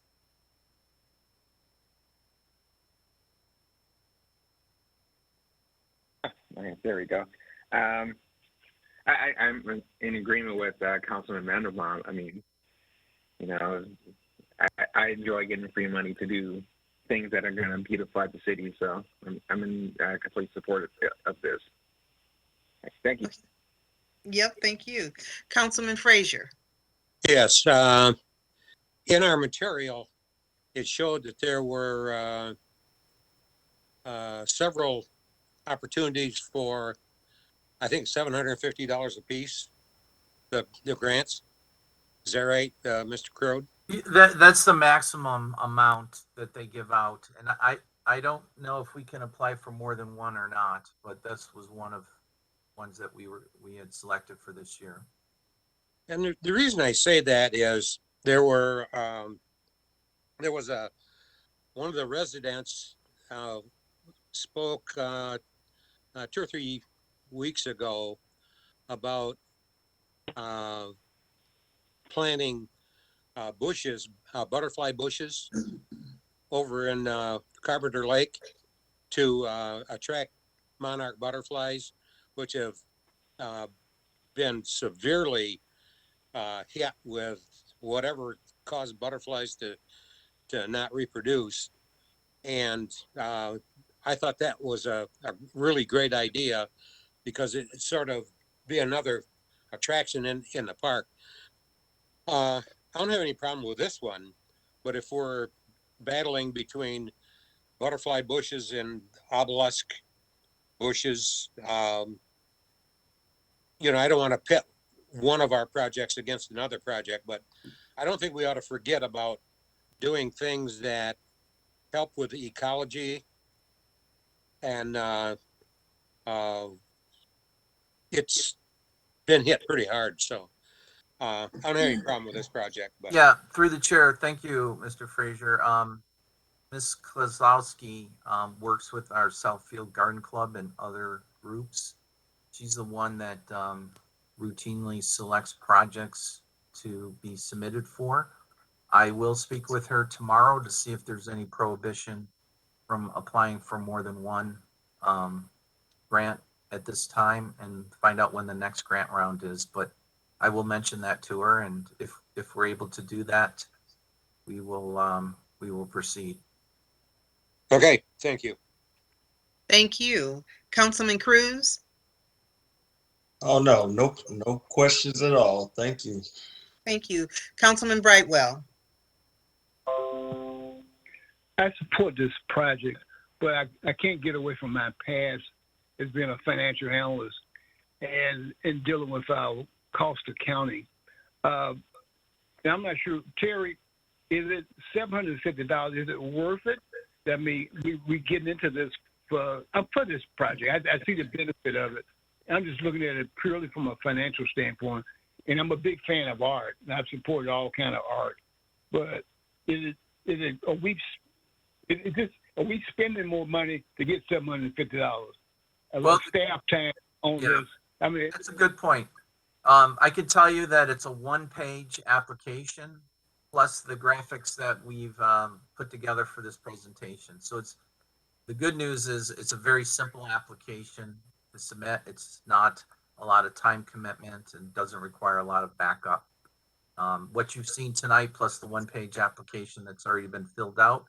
Okay, there we go. I'm in agreement with Councilman Mandelbaum. I mean, you know, I enjoy getting free money to do things that are going to beautify the city. So I'm in complete support of this. Thank you. Yep, thank you. Councilman Frazier? Yes, in our material, it showed that there were several opportunities for, I think, $750 a piece, the grants. Is that right, Mr. Crode? That's the maximum amount that they give out. And I don't know if we can apply for more than one or not, but this was one of ones that we had selected for this year. And the reason I say that is there was one of the residents spoke 2 or 3 weeks ago about planting bushes, butterfly bushes over in Carpenter Lake to attract monarch butterflies, which have been severely hit with whatever caused butterflies to not reproduce. And I thought that was a really great idea because it sort of be another attraction in the park. I don't have any problem with this one, but if we're battling between butterfly bushes and obelisk bushes, I don't want to pit one of our projects against another project, but I don't think we ought to forget about doing things that help with the ecology. And it's been hit pretty hard, so I don't have any problem with this project. But Yeah, through the chair, thank you, Mr. Frazier. Ms. Klazowski works with our Southfield Garden Club and other groups. She's the one that routinely selects projects to be submitted for. I will speak with her tomorrow to see if there's any prohibition from applying for more than one grant at this time and find out when the next grant round is. But I will mention that to her, and if we're able to do that, we will proceed. okay, thank you. Thank you. Councilman Cruz? Oh, no questions at all. Thank you. Thank you. Councilman Brightwell? I support this project, but I can't get away from my past as being a financial analyst and in dealing with our cost accounting. And I'm not sure, Terry, is it $750? Is it worth it? I mean, we getting into this for this project. I see the benefit of it. I'm just looking at it purely from a financial standpoint, and I'm a big fan of art, and I've supported all kind of art. But are we spending more money to get $750? Well, Staff time on this. I mean, that's a good point. I can tell you that it's a one-page application plus the graphics that we've put together for this presentation. So the good news is it's a very simple application to submit. It's not a lot of time commitment and doesn't require a lot of backup. What you've seen tonight plus the one-page application that's already been filled out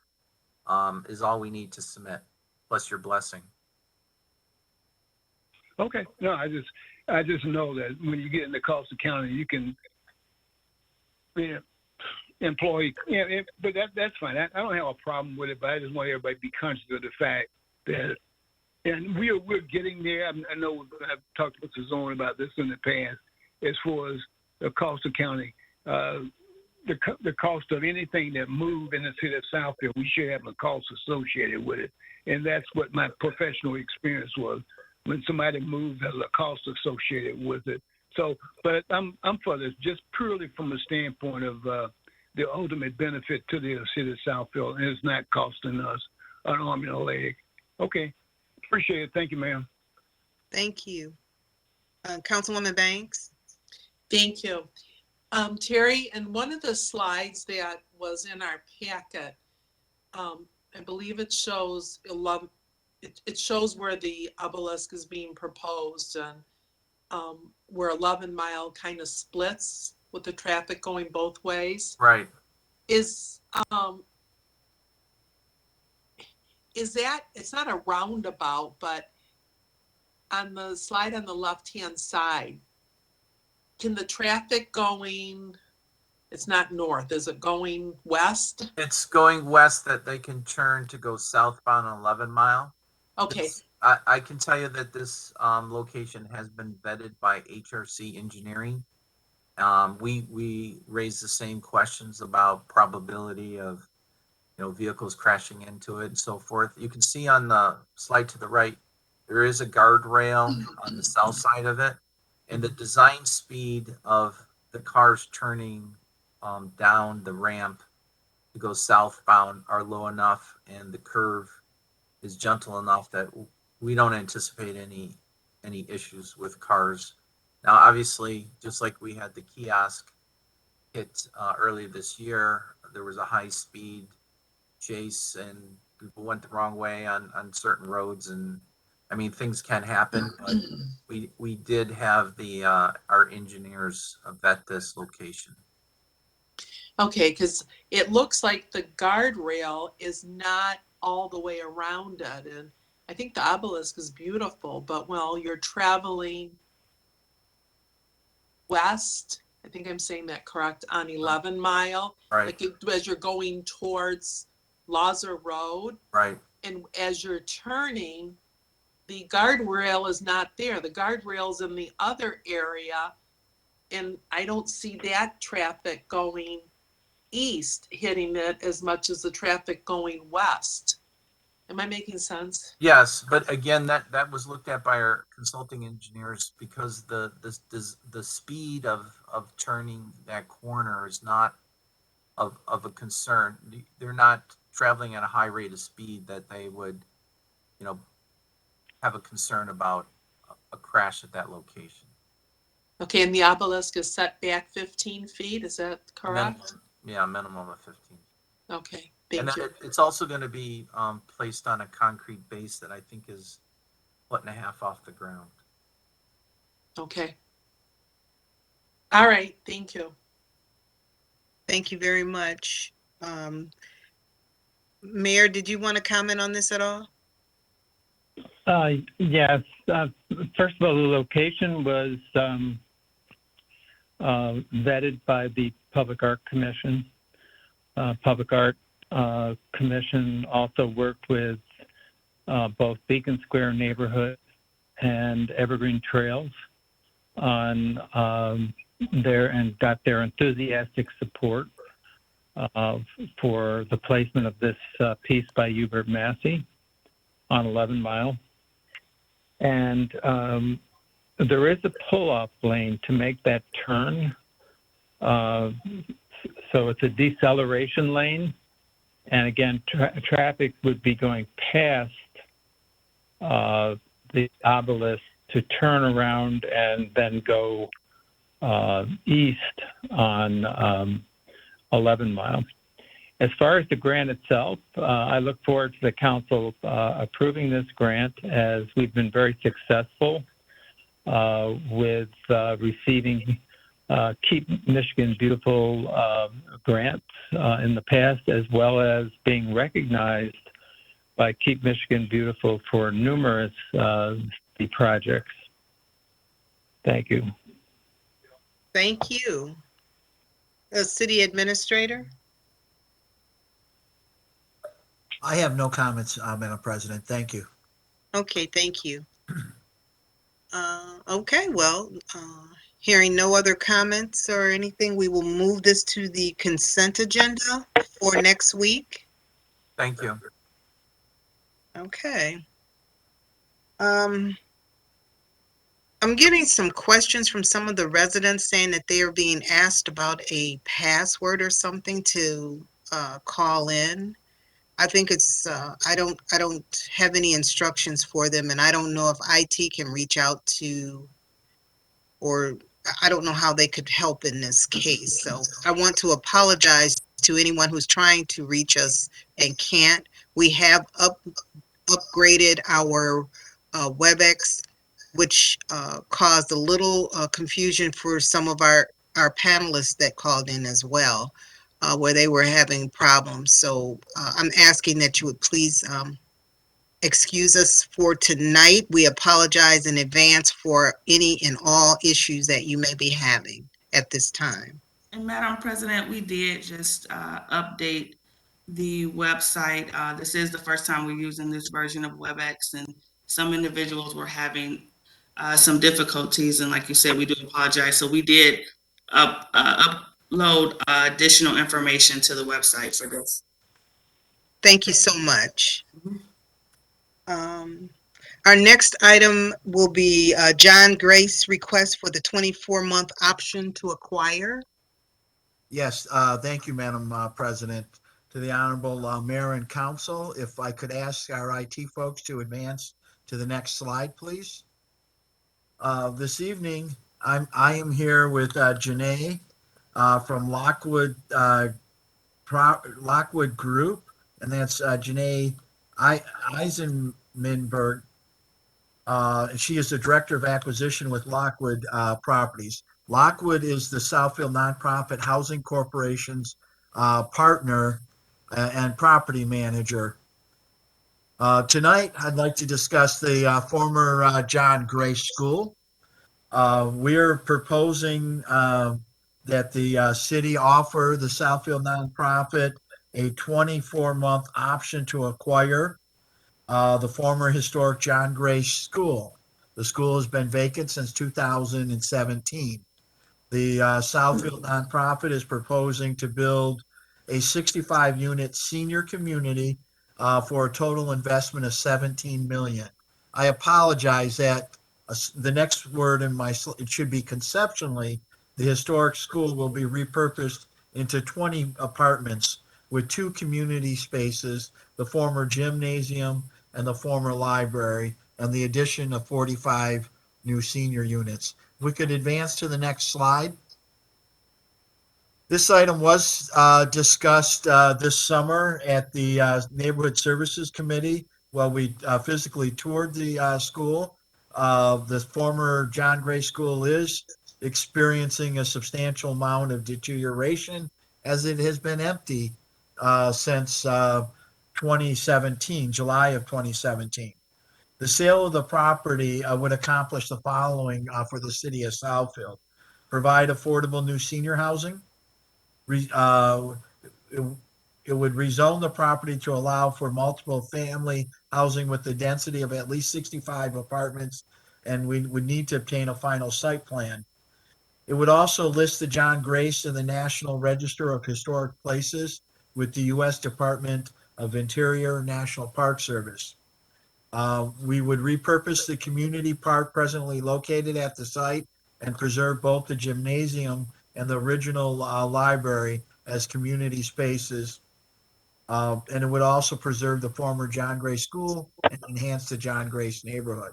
is all we need to submit, plus your blessing. Okay. No, I just know that when you get in the cost accounting, you can, employee. Yeah, but that's fine. I don't have a problem with it, but I just want everybody to be conscious of the fact that, and we're getting there. I know I've talked to Mr. Zorn about this in the past, as far as the cost of county. The cost of anything that move in the city of Southfield, we should have a cost associated with it. And that's what my professional experience was. When somebody moves, there's a cost associated with it. So, but I'm for this, just purely from a standpoint of the ultimate benefit to the city of Southfield, and it's not costing us an arm and a leg. Okay, appreciate it. Thank you, ma'am. Thank you. Councilwoman Banks? Thank you. Terry, in one of the slides that was in our packet, I believe it shows it shows where the obelisk is being proposed, and where 11 Mile kind of splits with the traffic going both ways. Right. Is that, it's not a roundabout, but on the slide on the left-hand side, can the traffic going, it's not north, is it going west? It's going west that they can turn to go southbound on 11 Mile. Okay. I can tell you that this location has been vetted by HRC Engineering. We raised the same questions about probability of, vehicles crashing into it and so forth. You can see on the slide to the right, there is a guardrail on the south side of it, and the design speed of the cars turning down the ramp to go southbound are low enough, and the curve is gentle enough that we don't anticipate any issues with cars. Now, obviously, just like we had the kiosk hit early this year, there was a high speed chase and people went the wrong way on certain roads, and I mean, things can happen, but we did have our engineers vet this location. Okay, because it looks like the guardrail is not all the way around it, and I think the obelisk is beautiful, but while you're traveling west, I think I'm saying that correct, on 11 Mile, right? Like as you're going towards Lazar Road, right? And as you're turning, the guardrail is not there. The guardrail's in the other area, and I don't see that traffic going east hitting it as much as the traffic going west. Am I making sense? Yes, but again, that was looked at by our consulting engineers because the speed of turning that corner is not of a concern. They're not traveling at a high rate of speed that they would, have a concern about a crash at that location. Okay, and the obelisk is set back 15 feet, is that correct? Minimum of 15. Okay, And thank then you. it's also going to be placed on a concrete base that I think is 1.5 feet off the ground. Okay. All right, thank you. Thank you very much. Mayor, did you want to comment on this at all? Yes. First of all, the location was vetted by the Public Art Commission. Public Art Commission also worked with both Beacon Square neighborhood and Evergreen Trails on and got their enthusiastic support for the placement of this piece by Hubert Massey on 11 Mile. And there is a pull-off lane to make that turn. So it's a deceleration lane. And again, traffic would be going past the obelisk to turn around and then go east on 11 Mile. As far as the grant itself, I look forward to the council approving this grant, as we've been very successful with receiving Keep Michigan Beautiful grants in the past, as well as being recognized by Keep Michigan Beautiful for numerous projects. Thank you. Thank you. City Administrator? I have no comments, Madam President. Thank you. Okay, thank you. Okay, well, hearing no other comments or anything, we will move this to the consent agenda for next week. Thank you. Okay. I'm getting some questions from some of the residents saying that they are being asked about a password or something to call in. I think it's I don't have any instructions for them, and I don't know if IT can reach out to, or I don't know how they could help in this case. So I want to apologize to anyone who's trying to reach us and can't. We have upgraded our WebEx, which caused a little confusion for some of our panelists that called in as well, where they were having problems. So I'm asking that you would please excuse us for tonight. We apologize in advance for any and all issues that you may be having at this time. And Madam President, we did just update the website. This is the first time we're using this version of WebEx, and some individuals were having some difficulties. And like you said, we do apologize. So we did upload additional information to the website for this. Thank you so much. Our next item will be John Grace request for the 24-month option to acquire. Yes, thank you, Madam President. To the Honorable Mayor and Council, if I could ask our IT folks to advance to the next slide, please. This evening, I am here with Janae from Lockwood Lockwood Group, and that's Janae Eisenmanberg. She is the Director of Acquisition with Lockwood Properties. Lockwood is the Southfield Nonprofit Housing Corporation's partner and property manager. Tonight, I'd like to discuss the former John Grace School. We're proposing that the city offer the Southfield nonprofit a 24-month option to acquire the former historic John Grace School. The school has been vacant since 2017. The Southfield nonprofit is proposing to build a 65-unit senior community for a total investment of 17 million. I apologize that the next word in my it should be conceptually. The historic school will be repurposed into 20 apartments with 2 community spaces, the former gymnasium and the former library, and the addition of 45 new senior units. If we could advance to the next slide. This item was discussed this summer at the Neighborhood Services Committee while we physically toured the school. The former John Gray School is experiencing a substantial amount of deterioration as it has been empty since 2017, July of 2017. The sale of the property would accomplish the following for the city of Southfield: provide affordable new senior housing. It, it would rezone the property to allow for multiple family housing with the density of at least 65 apartments, and we would need to obtain a final site plan. It would also list the John Grace in the National Register of Historic Places with the U.S. Department of Interior National Park Service. We would repurpose the community park presently located at the site and preserve both the gymnasium and the original library as community spaces. And it would also preserve the former John Gray School and enhance the John Grace neighborhood.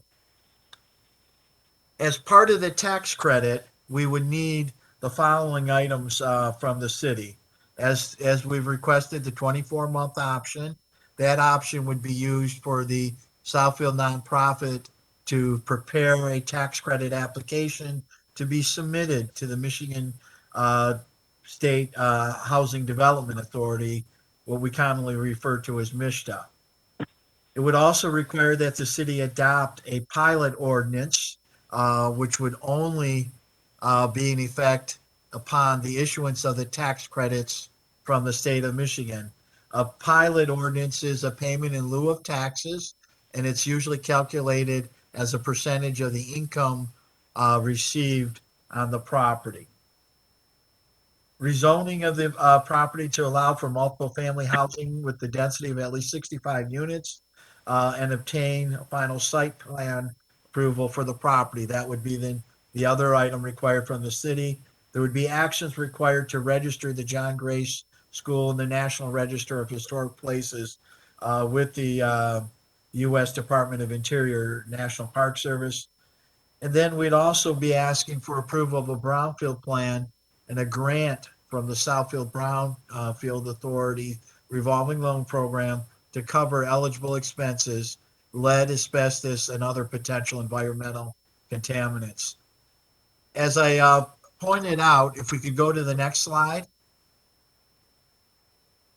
As part of the tax credit, we would need the following items from the city. As we've requested the 24-month option, that option would be used for the Southfield nonprofit to prepare a tax credit application to be submitted to the Michigan State Housing Development Authority, what we commonly refer to as MISTA. It would also require that the city adopt a pilot ordinance, which would only be in effect upon the issuance of the tax credits from the state of Michigan. A pilot ordinance is a payment in lieu of taxes, and it's usually calculated as a percentage of the income received on the property. Rezoning of the property to allow for multiple family housing with the density of at least 65 units and obtain a final site plan approval for the property. That would be then the other item required from the city. There would be actions required to register the John Grace School in the National Register of Historic Places with the U.S. Department of Interior National Park Service. And then we'd also be asking for approval of a brownfield plan and a grant from the Southfield Brownfield Authority revolving loan program to cover eligible expenses, lead, asbestos, and other potential environmental contaminants. As I pointed out, if we could go to the next slide.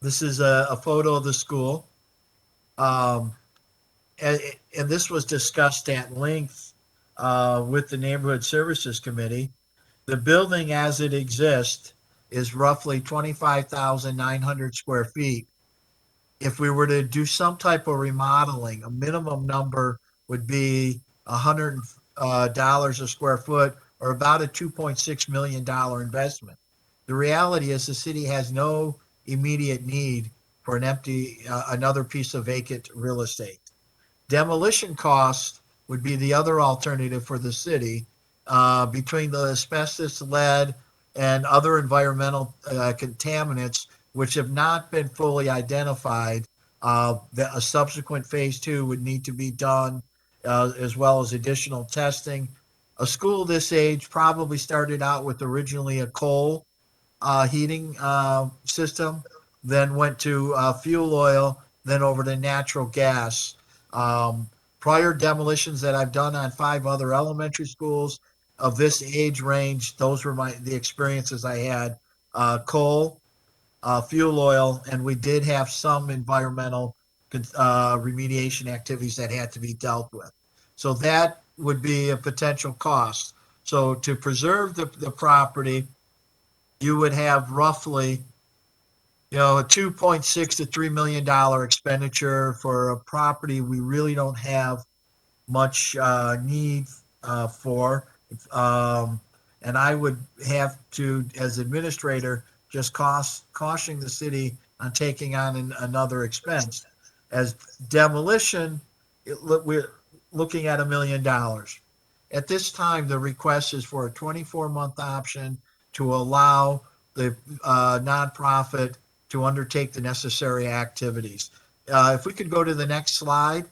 This is a photo of the school. And this was discussed at length with the Neighborhood Services Committee. The building as it exists is roughly 25,900 square feet. If we were to do some type of remodeling, a minimum number would be $100 a square foot, or about a $2.6 million investment. The reality is the city has no immediate need for another piece of vacant real estate. Demolition costs would be the other alternative for the city. Between the asbestos, lead, and other environmental contaminants, which have not been fully identified, a subsequent phase 2 would need to be done, as well as additional testing. A school this age probably started out with originally a coal heating system, then went to fuel oil, then over to natural gas. Prior demolitions that I've done on 5 other elementary schools of this age range, those were the experiences I had. Coal, fuel oil, and we did have some environmental remediation activities that had to be dealt with. So that would be a potential cost. So to preserve the property, you would have roughly, a $2.6 to $3 million expenditure for a property we really don't have much need for. And I would have to, as administrator, just caution the city on taking on another expense. As demolition, we're looking at $1 million. At this time, the request is for a 24-month option to allow the nonprofit to undertake the necessary activities. If we could go to the next slide.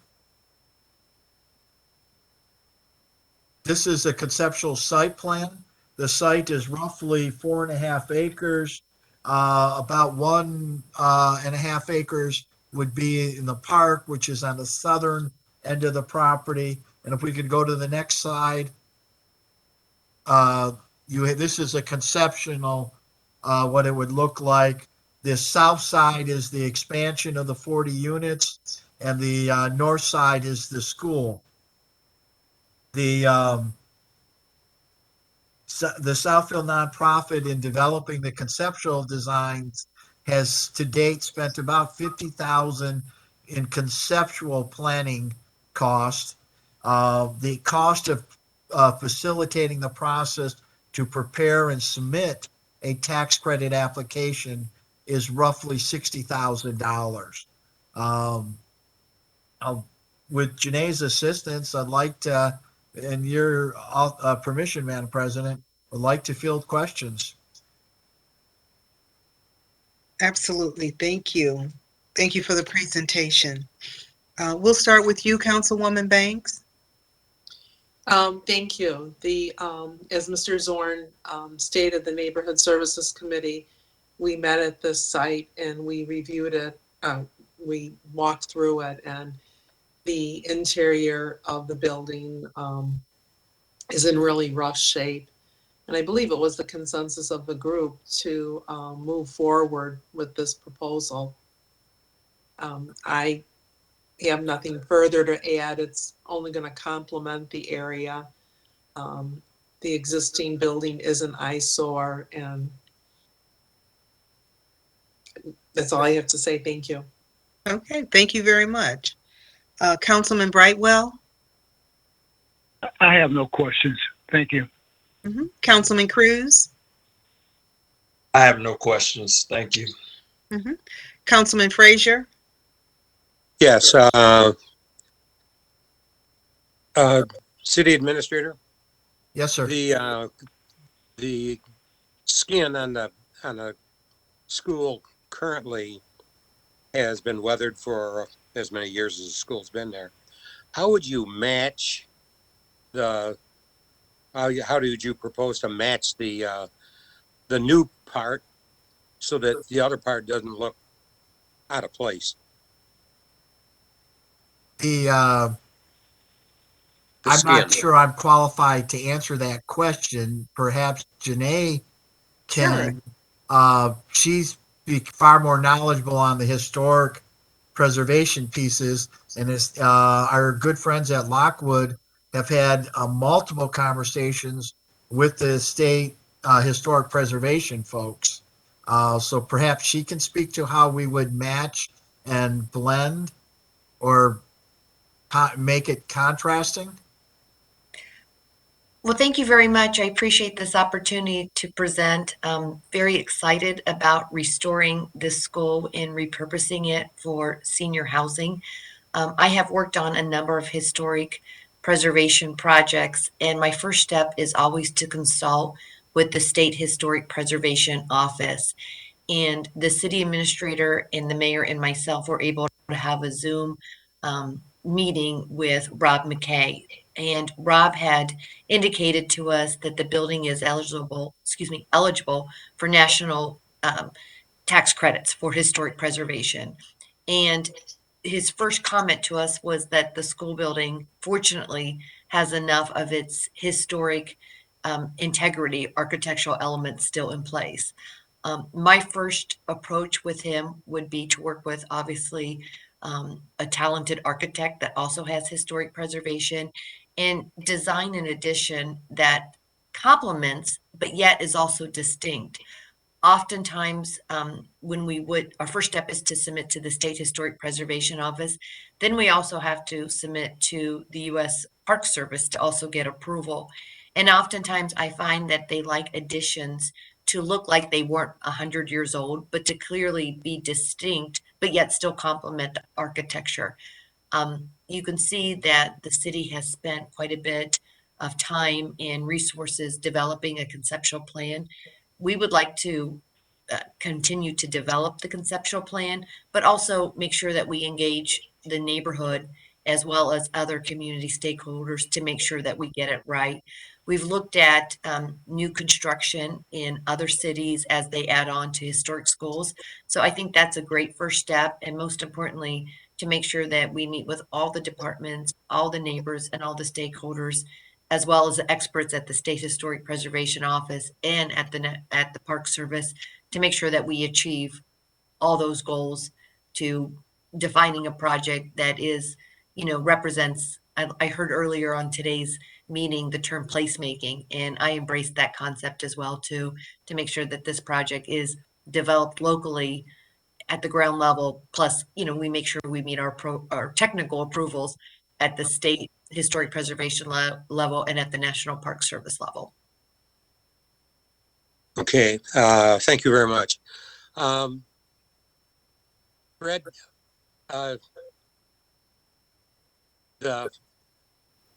This is a conceptual site plan. The site is roughly 4.5 acres. About 1.5 acres would be in the park, which is on the southern end of the property. And if we could go to the next slide, this is a conceptual what it would look like. The south side is the expansion of the 40 units, and the north side is the school. The Southfield nonprofit, in developing the conceptual designs, has to date spent about $50,000 in conceptual planning cost. The cost of facilitating the process to prepare and submit a tax credit application is roughly $60,000. With Janae's assistance, I'd like to, and your permission, Madam President, would like to field questions. Absolutely. Thank you. Thank you for the presentation. We'll start with you, Councilwoman Banks. Thank you. As Mr. Zorn stated, the Neighborhood Services Committee, we met at this site and we reviewed it. We walked through it, and the interior of the building is in really rough shape. And I believe it was the consensus of the group to move forward with this proposal. I have nothing further to add. It's only going to complement the area. the existing building is an eyesore, and that's all I have to say. Thank you. Okay, thank you very much. Councilman Brightwell? I have no questions. Thank you. Councilman Cruz? I have no questions. Thank you. Councilman Frazier? Yes, City Administrator, Yes, sir. the skin on the school currently has been weathered for as many years as the school's been there. How would you match how did you propose to match the new part so that the other part doesn't look out of place? I'm skin. not sure I'm qualified to answer that question. Perhaps Janae can. She's far more knowledgeable on the historic preservation pieces, and our good friends at Lockwood have had multiple conversations with the state historic preservation folks. So perhaps she can speak to how we would match and blend or make it contrasting. Well, thank you very much. I appreciate this opportunity to present. Very excited about restoring this school and repurposing it for senior housing. I have worked on a number of historic preservation projects, and my first step is always to consult with the State Historic Preservation Office. And the city administrator and the mayor and myself were able to have a Zoom meeting with Rob McKay. And Rob had indicated to us that the building is eligible for national tax credits for historic preservation. And his first comment to us was that the school building, fortunately, has enough of its historic integrity, architectural elements still in place. My first approach with him would be to work with, obviously, a talented architect that also has historic preservation and design an addition that complements, but yet is also distinct. Oftentimes, our first step is to submit to the State Historic Preservation Office. Then we also have to submit to the U.S. Park Service to also get approval. And oftentimes I find that they like additions to look like they weren't 100 years old, but to clearly be distinct, but yet still complement the architecture. You can see that the city has spent quite a bit of time and resources developing a conceptual plan. We would like to continue to develop the conceptual plan, but also make sure that we engage the neighborhood as well as other community stakeholders to make sure that we get it right. We've looked at new construction in other cities as they add on to historic schools. So I think that's a great first step. And most importantly, to make sure that we meet with all the departments, all the neighbors, and all the stakeholders, as well as the experts at the State Historic Preservation Office and at the Park Service, to make sure that we achieve all those goals to defining a project that is, represents. I heard earlier on today's meeting the term placemaking, and I embrace that concept as well too, to make sure that this project is developed locally at the ground level. Plus, we make sure we meet our technical approvals at the state historic preservation level and at the National Park Service level. Okay, thank you very much. Fred,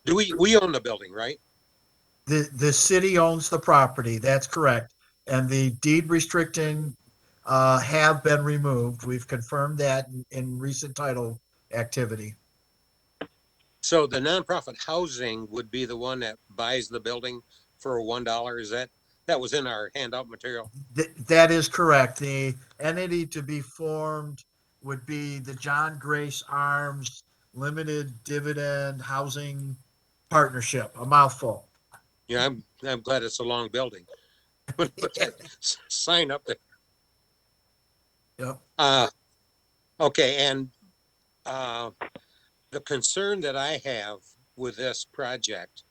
we own the building, right? The city owns the property. That's correct. And the deed restricting have been removed. We've confirmed that in recent title activity. So the nonprofit housing would be the one that buys the building for $1. Is that was in our handout material? That is correct. The entity to be formed would be the John Grace Arms Limited Dividend Housing Partnership, a mouthful. Yeah, I'm glad it's a long building. Put that sign up there. Yep. Okay, and the concern that I have with this project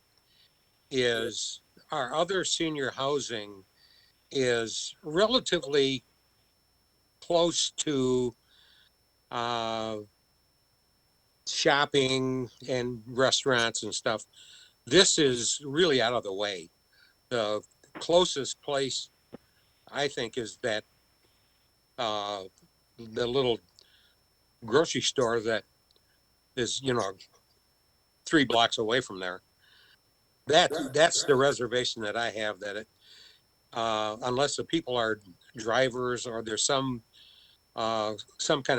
is our other senior housing is relatively close to shopping and restaurants and stuff. This is really out of the way. The closest place, I think, is that the little grocery store that is, 3 blocks away from there. That's the reservation that I have, that it, unless the people are drivers or there's some kind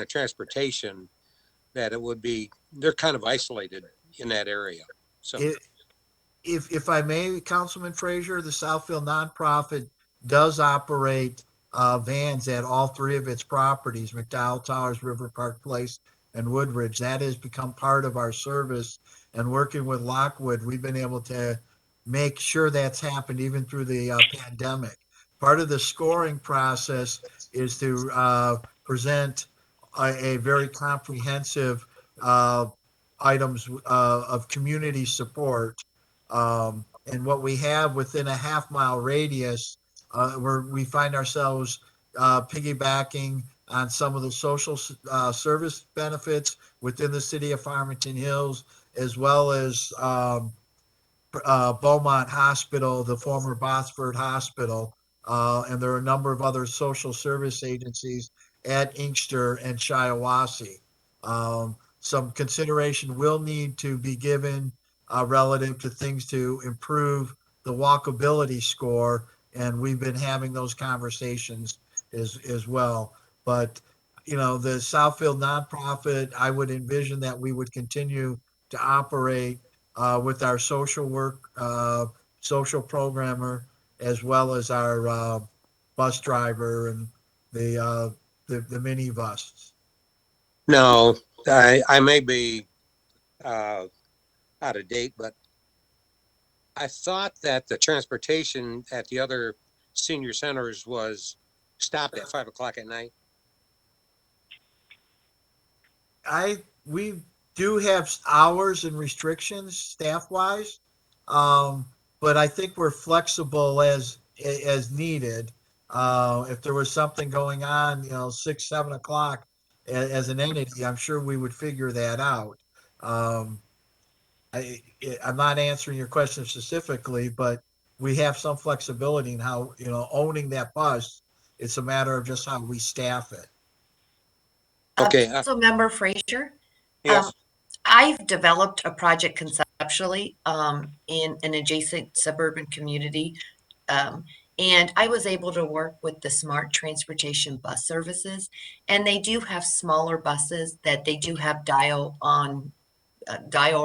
of transportation, that it would be, they're kind of isolated in that area. So If I may, Councilman Frazier, the Southfield nonprofit does operate vans at all 3 of its properties, McDowell Towers, River Park Place, and Woodridge. That has become part of our service. And working with Lockwood, we've been able to make sure that's happened even through the pandemic. Part of the scoring process is to present a very comprehensive items of community support. And what we have within a half-mile radius, where we find ourselves piggybacking on some of the social service benefits within the city of Farmington Hills, as well as Beaumont Hospital, the former Botsford Hospital, and there are a number of other social service agencies at Inkster and Shiawassee. Some consideration will need to be given relative to things to improve the walkability score, and we've been having those conversations as well. But the Southfield nonprofit, I would envision that we would continue to operate with our social work, social programmer, as well as our bus driver and the minibus. now I may be out of date, but I thought that the transportation at the other senior centers was stopped at 5 o'clock at night. We do have hours and restrictions staff wise, but I think we're flexible as needed. If there was something going on, 6, 7 o'clock as an entity, I'm sure we would figure that out. Um, I'm not answering your question specifically, but we have some flexibility in how, owning that bus. It's a matter of just how we staff it. Okay. Councilmember Frazier, Yes. I've developed a project conceptually in an adjacent suburban community. And I was able to work with the Smart Transportation Bus Services, and they do have smaller buses that they do have dial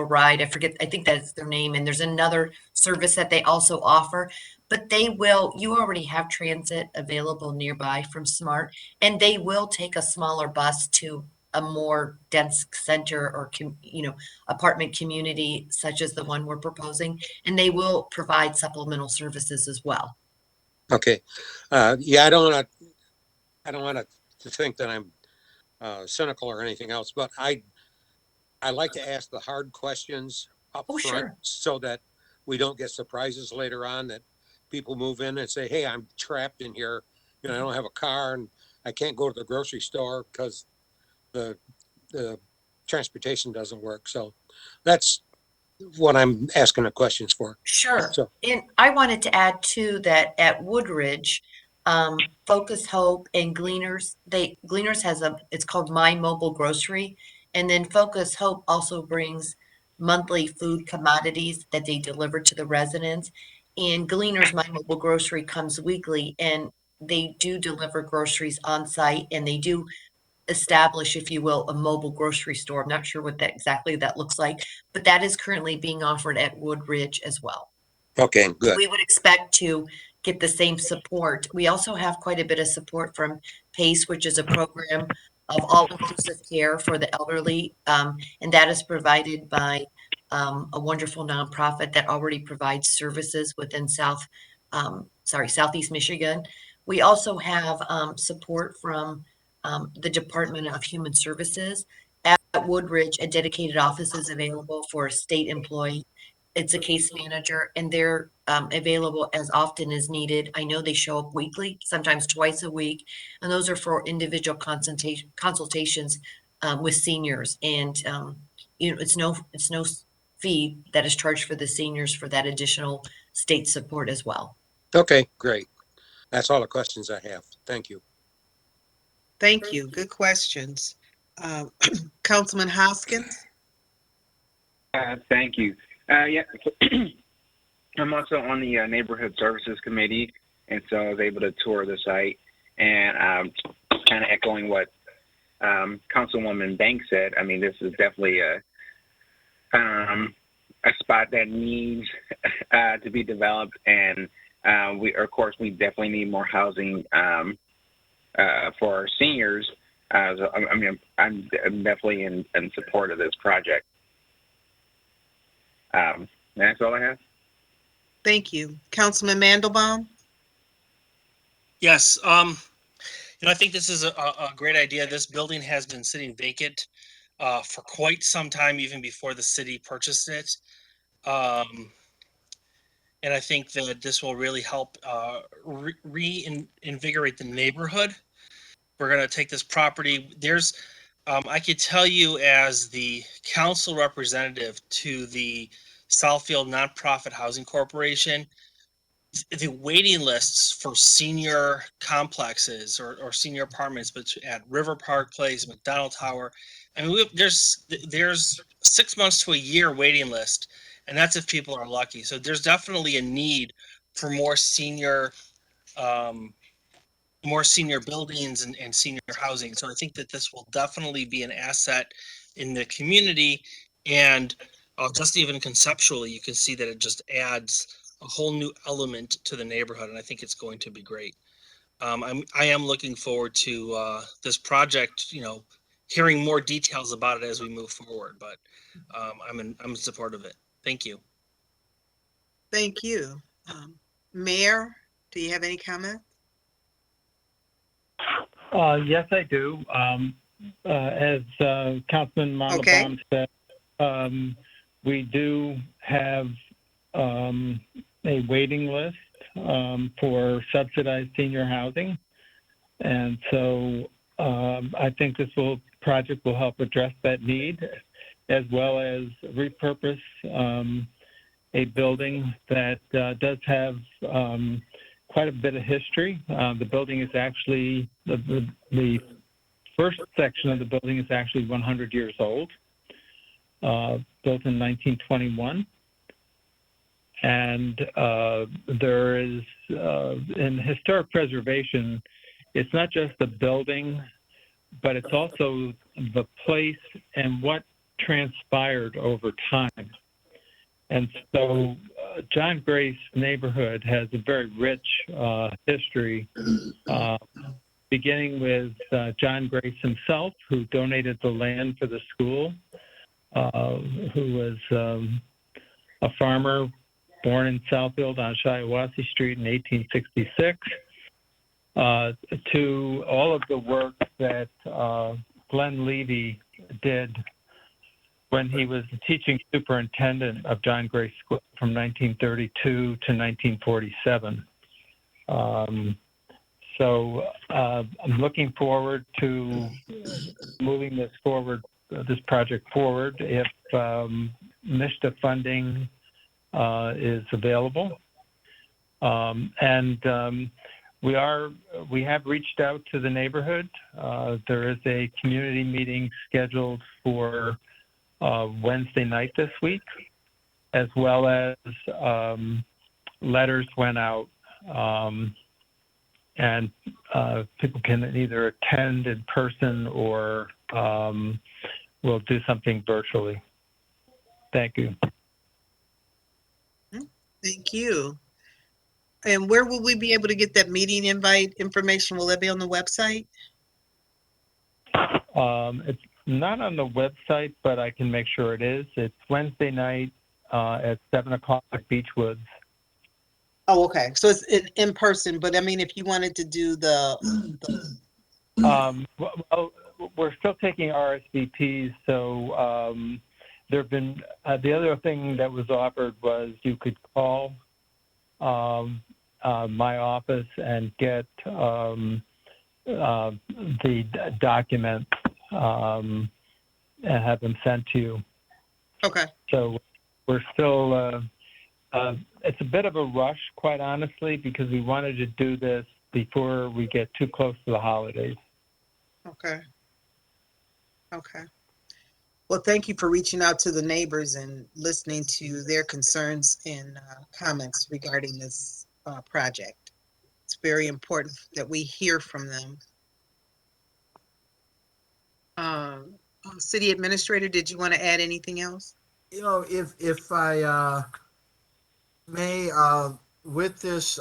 ride. I think that's their name. And there's another service that they also offer, but you already have transit available nearby from Smart, and they will take a smaller bus to a more dense center or, apartment community such as the one we're proposing, and they will provide supplemental services as well. Okay. Yeah, I don't want to think that I'm cynical or anything else, but I like to ask the hard questions up front, sure, so that we don't get surprises later on, that people move in and say, hey, I'm trapped in here. I don't have a car and I can't go to the grocery store because the transportation doesn't work. So that's what I'm asking the questions for. Sure. So, And I wanted to add too that at Woodridge, Focus Hope and Gleaners has it's called My Mobile Grocery. And then Focus Hope also brings monthly food commodities that they deliver to the residents. And Gleaners My Mobile Grocery comes weekly, and they do deliver groceries on site, and they do establish, if you will, a mobile grocery store. I'm not sure what exactly that looks like, but that is currently being offered at Woodridge as well. okay, good. We would expect to get the same support. We also have quite a bit of support from PACE, which is a program of all-inclusive care for the elderly, and that is provided by a wonderful nonprofit that already provides services within Southeast Michigan. We also have support from the Department of Human Services. At Woodridge, a dedicated office is available for a state employee it's a case manager, and they're available as often as needed. I know they show up weekly, sometimes twice a week, and those are for individual consultations with seniors. And it's no fee that is charged for the seniors for that additional state support as well. Okay, great. That's all the questions I have. Thank you. Thank you. Good questions. Councilman Hoskins? Thank you. Yeah, I'm also on the Neighborhood Services Committee, and so I was able to tour the site. And kind of echoing what Councilwoman Banks said, I mean, this is definitely a spot that needs to be developed, and we definitely need more housing for our seniors. So, I mean, I'm definitely in support of this project. That's all I have. Thank you. Councilman Mandelbaum? Yes, I think this is a great idea. This building has been sitting vacant for quite some time, even before the city purchased it. And I think that this will really help reinvigorate the neighborhood. We're going to take this property. I could tell you as the council representative to the Southfield Nonprofit Housing Corporation, the waiting lists for senior complexes or senior apartments, but at River Park Place, McDonald Tower, I mean, there's 6 months to a year waiting list, and that's if people are lucky. So there's definitely a need for more senior buildings and senior housing. So I think that this will definitely be an asset in the community. And just even conceptually, you can see that it just adds a whole new element to the neighborhood. And I think it's going to be great. I am looking forward to this project, hearing more details about it as we move forward. But I'm in support of it. Thank you. Thank you. Mayor, do you have any comment? Yes, I do. As Councilman Mandelbaum said, we do have a waiting list for subsidized senior housing. And so I think this project will help address that need, as well as repurpose a building that does have quite a bit of history. The building is actually, the first section of the building is actually 100 years old, built in 1921. And there is, in historic preservation, it's not just the building, but it's also the place and what transpired over time. And so John Grace neighborhood has a very rich history, beginning with John Grace himself, who donated the land for the school, who was a farmer born in Southfield on Shiawassee Street in 1866, to all of the work that Glenn Levy did when he was the teaching superintendent of John Grace School from 1932 to 1947. So I'm looking forward to moving this project forward if MISTA funding is available. We have reached out to the neighborhood. There is a community meeting scheduled for Wednesday night this week, as well as letters went out, and people can either attend in person or we'll do something virtually. Thank you. Thank you. And where will we be able to get that meeting invite information? Will that be on the website? It's not on the website, but I can make sure it is. It's Wednesday night at 7 o'clock at Beechwoods. Oh, okay. So it's in person, but I mean, if you wanted to do Well, we're still taking RSVPs, so there have been, the other thing that was offered was you could call my office and get the documents and have them sent to you. Okay. So we're still, it's a bit of a rush, quite honestly, because we wanted to do this before we get too close to the holidays. Okay. Okay. Well, thank you for reaching out to the neighbors and listening to their concerns and comments regarding this project. It's very important that we hear from them. City Administrator, did you want to add anything else? You know, if I may, with this,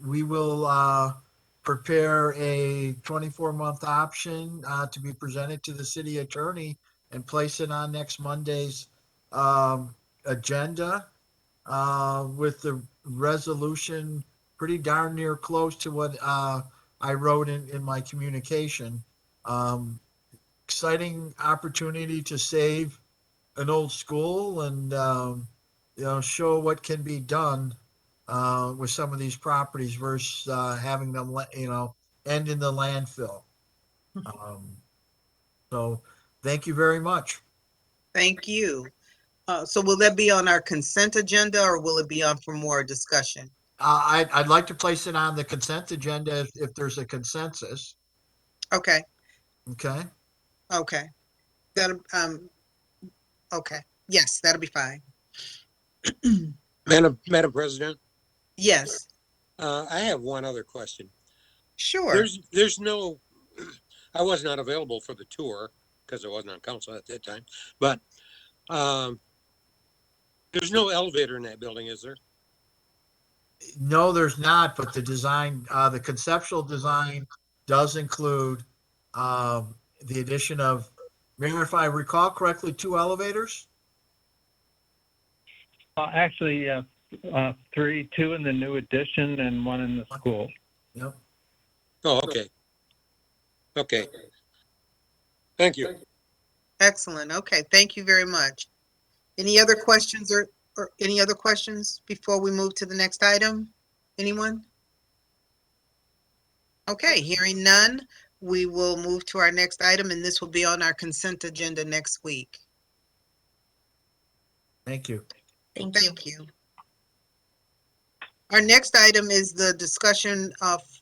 we will prepare a 24-month option to be presented to the city attorney and place it on next Monday's agenda with the resolution pretty darn near close to what I wrote in my communication. Exciting opportunity to save an old school and show what can be done with some of these properties versus having them end in the landfill. So thank you very much. Thank you. So will that be on our consent agenda or will it be on for more discussion? I'd like to place it on the consent agenda if there's a consensus. Okay. Okay. Okay. That okay. Yes, that'll be fine. Madam President, Yes. I have one other question. Sure. There's no, I was not available for the tour because I wasn't on council at that time, but there's no elevator in that building, is there? No, there's not, but the design, the conceptual design does include the addition of, Mayor, if I recall correctly, 2 elevators? Actually, 2 in the new addition and 1 in the school. Yep. Oh, okay. Okay. Thank you. Excellent. Okay. Thank you very much. Any other questions or any other questions before we move to the next item? Anyone? Okay, hearing none, we will move to our next item, and this will be on our consent agenda next week. Thank you. Thank you. Our next item is the discussion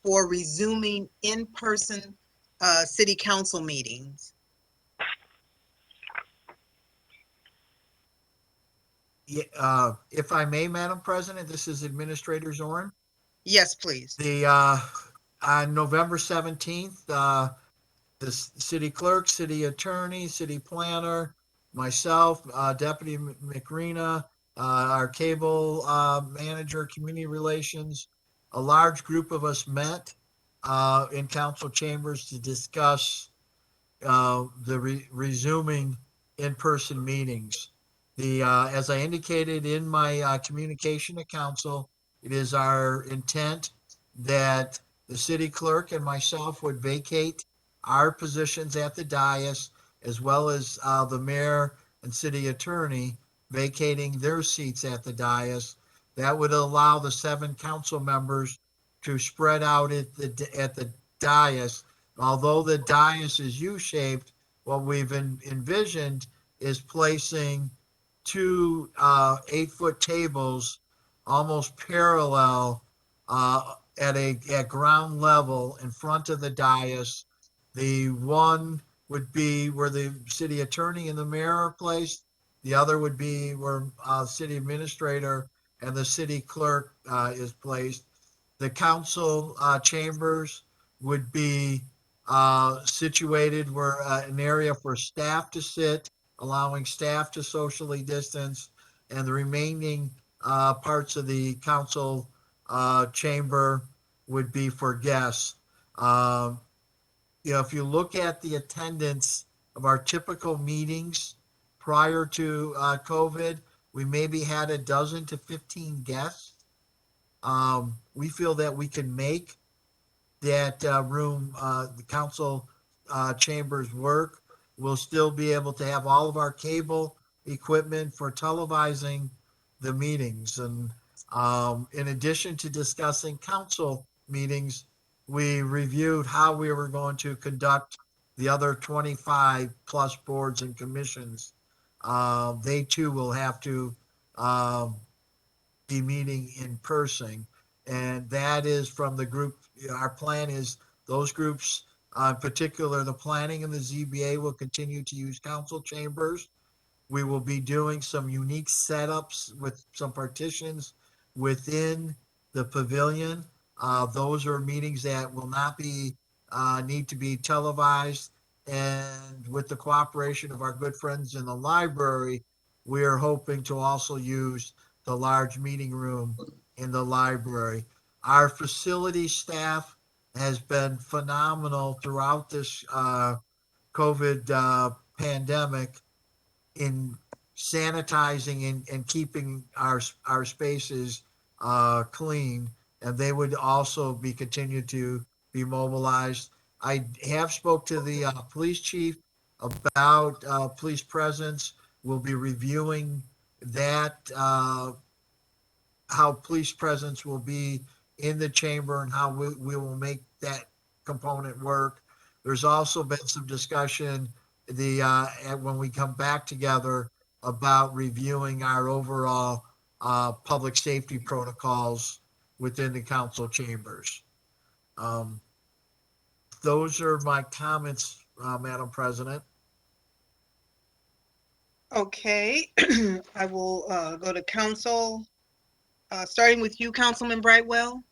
for resuming in-person city council meetings. Yeah, if I may, Madam President, this is Administrator Zorn. Yes, please. On November 17th, the city clerk, city attorney, city planner, myself, Deputy McRena, our cable manager, community relations, a large group of us met in council chambers to discuss the resuming in-person meetings. As I indicated in my communication to council, it is our intent that the city clerk and myself would vacate our positions at the dais, as well as the mayor and city attorney vacating their seats at the dais. That would allow the 7 council members to spread out at the dais. Although the dais is U-shaped, what we've envisioned is placing 2 8-foot tables almost parallel at ground level in front of the dais. The one would be where the city attorney and the mayor are placed. The other would be where city administrator and the city clerk is placed. The council chambers would be situated where an area for staff to sit, allowing staff to socially distance, and the remaining parts of the council chamber would be for guests. If you look at the attendance of our typical meetings prior to COVID, we maybe had a dozen to 15 guests. We feel that we can make that room, the council chambers work. we'll still be able to have all of our cable equipment for televising the meetings. And in addition to discussing council meetings, we reviewed how we were going to conduct the other 25 plus boards and commissions. They too will have to be meeting in person. And that is from the group, our plan is those groups, in particular, the planning and the ZBA will continue to use council chambers. We will be doing some unique setups with some partitions within the pavilion. Those are meetings that will not be, need to be televised. And with the cooperation of our good friends in the library, we are hoping to also use the large meeting room in the library. Our facility staff has been phenomenal throughout this COVID pandemic in sanitizing and keeping our spaces clean, and they would also be continued to be mobilized. I have spoke to the police chief about police presence. We'll be reviewing that, how police presence will be in the chamber and how we will make that component work. There's also been some discussion when we come back together about reviewing our overall public safety protocols within the council chambers. Um, those are my comments, Madam President. Okay, I will go to council, starting with you, Councilman Brightwell.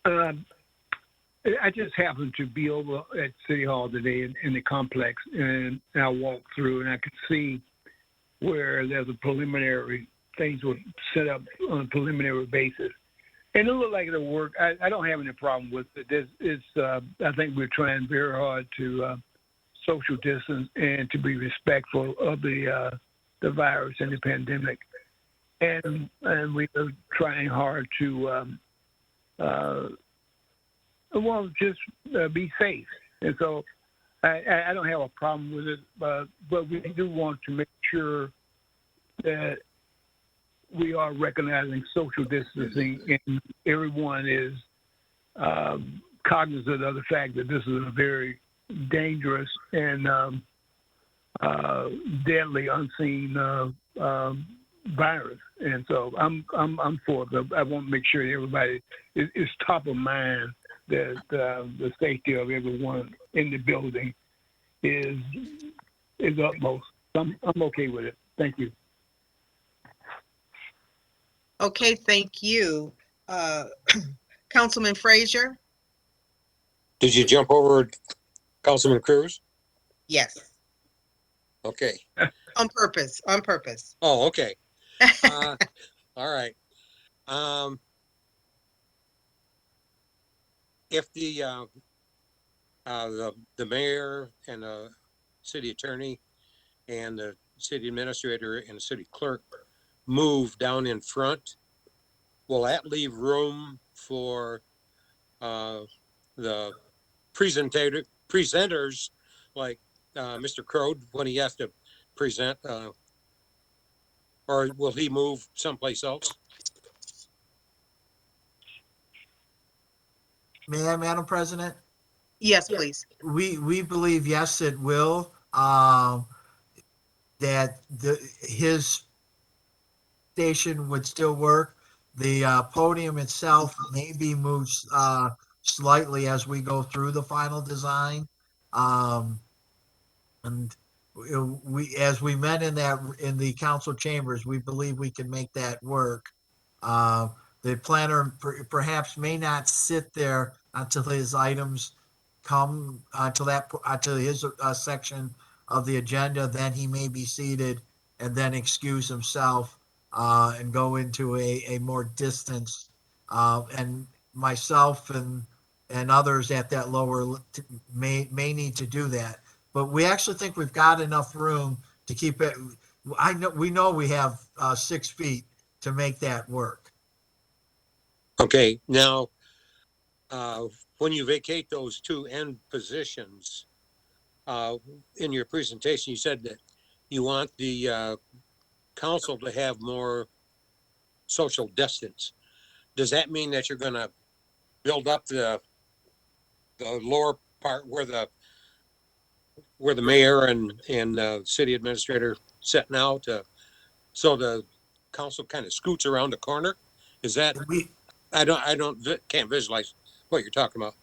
I just happened to be over at City Hall today in the complex, and I walked through and I could see where there's a preliminary, things were set up on a preliminary basis. And it looked like it'll work. I don't have any problem with it. I think we're trying very hard to social distance and to be respectful of the virus and the pandemic. And we are trying hard to just be safe. And so I don't have a problem with it, but we do want to make sure that we are recognizing social distancing and everyone is cognizant of the fact that this is a very dangerous and deadly unseen virus. And so I'm for it. I want to make sure everybody is top of mind that the safety of everyone in the building is utmost. I'm okay with it. Thank you. Okay, thank you. Councilman Frazier? Did you jump over Councilman Cruz? Yes. Okay. On purpose, on purpose. Oh, okay. All right. If the mayor and the city attorney and the city administrator and the city clerk move down in front, will that leave room for the presenters like Mr. Crode when he has to present, or will he move someplace else? May I, Madam President? Yes, please. We believe, yes, it will. That his station would still work. The podium itself may be moved slightly as we go through the final design. And as we met in the council chambers, we believe we can make that work. The planner perhaps may not sit there until his items come, until his section of the agenda, then he may be seated and then excuse himself and go into a more distance. And myself and others at that lower may need to do that. But we actually think we've got enough room to keep it. We know we have 6 feet to make that work. Okay, now when you vacate those two end positions, in your presentation, you said that you want the council to have more social distance. Does that mean that you're going to build up the lower part where the mayor and city administrator sit now, so the council kind of scoots around the corner? Is that, can't visualize what you're talking about.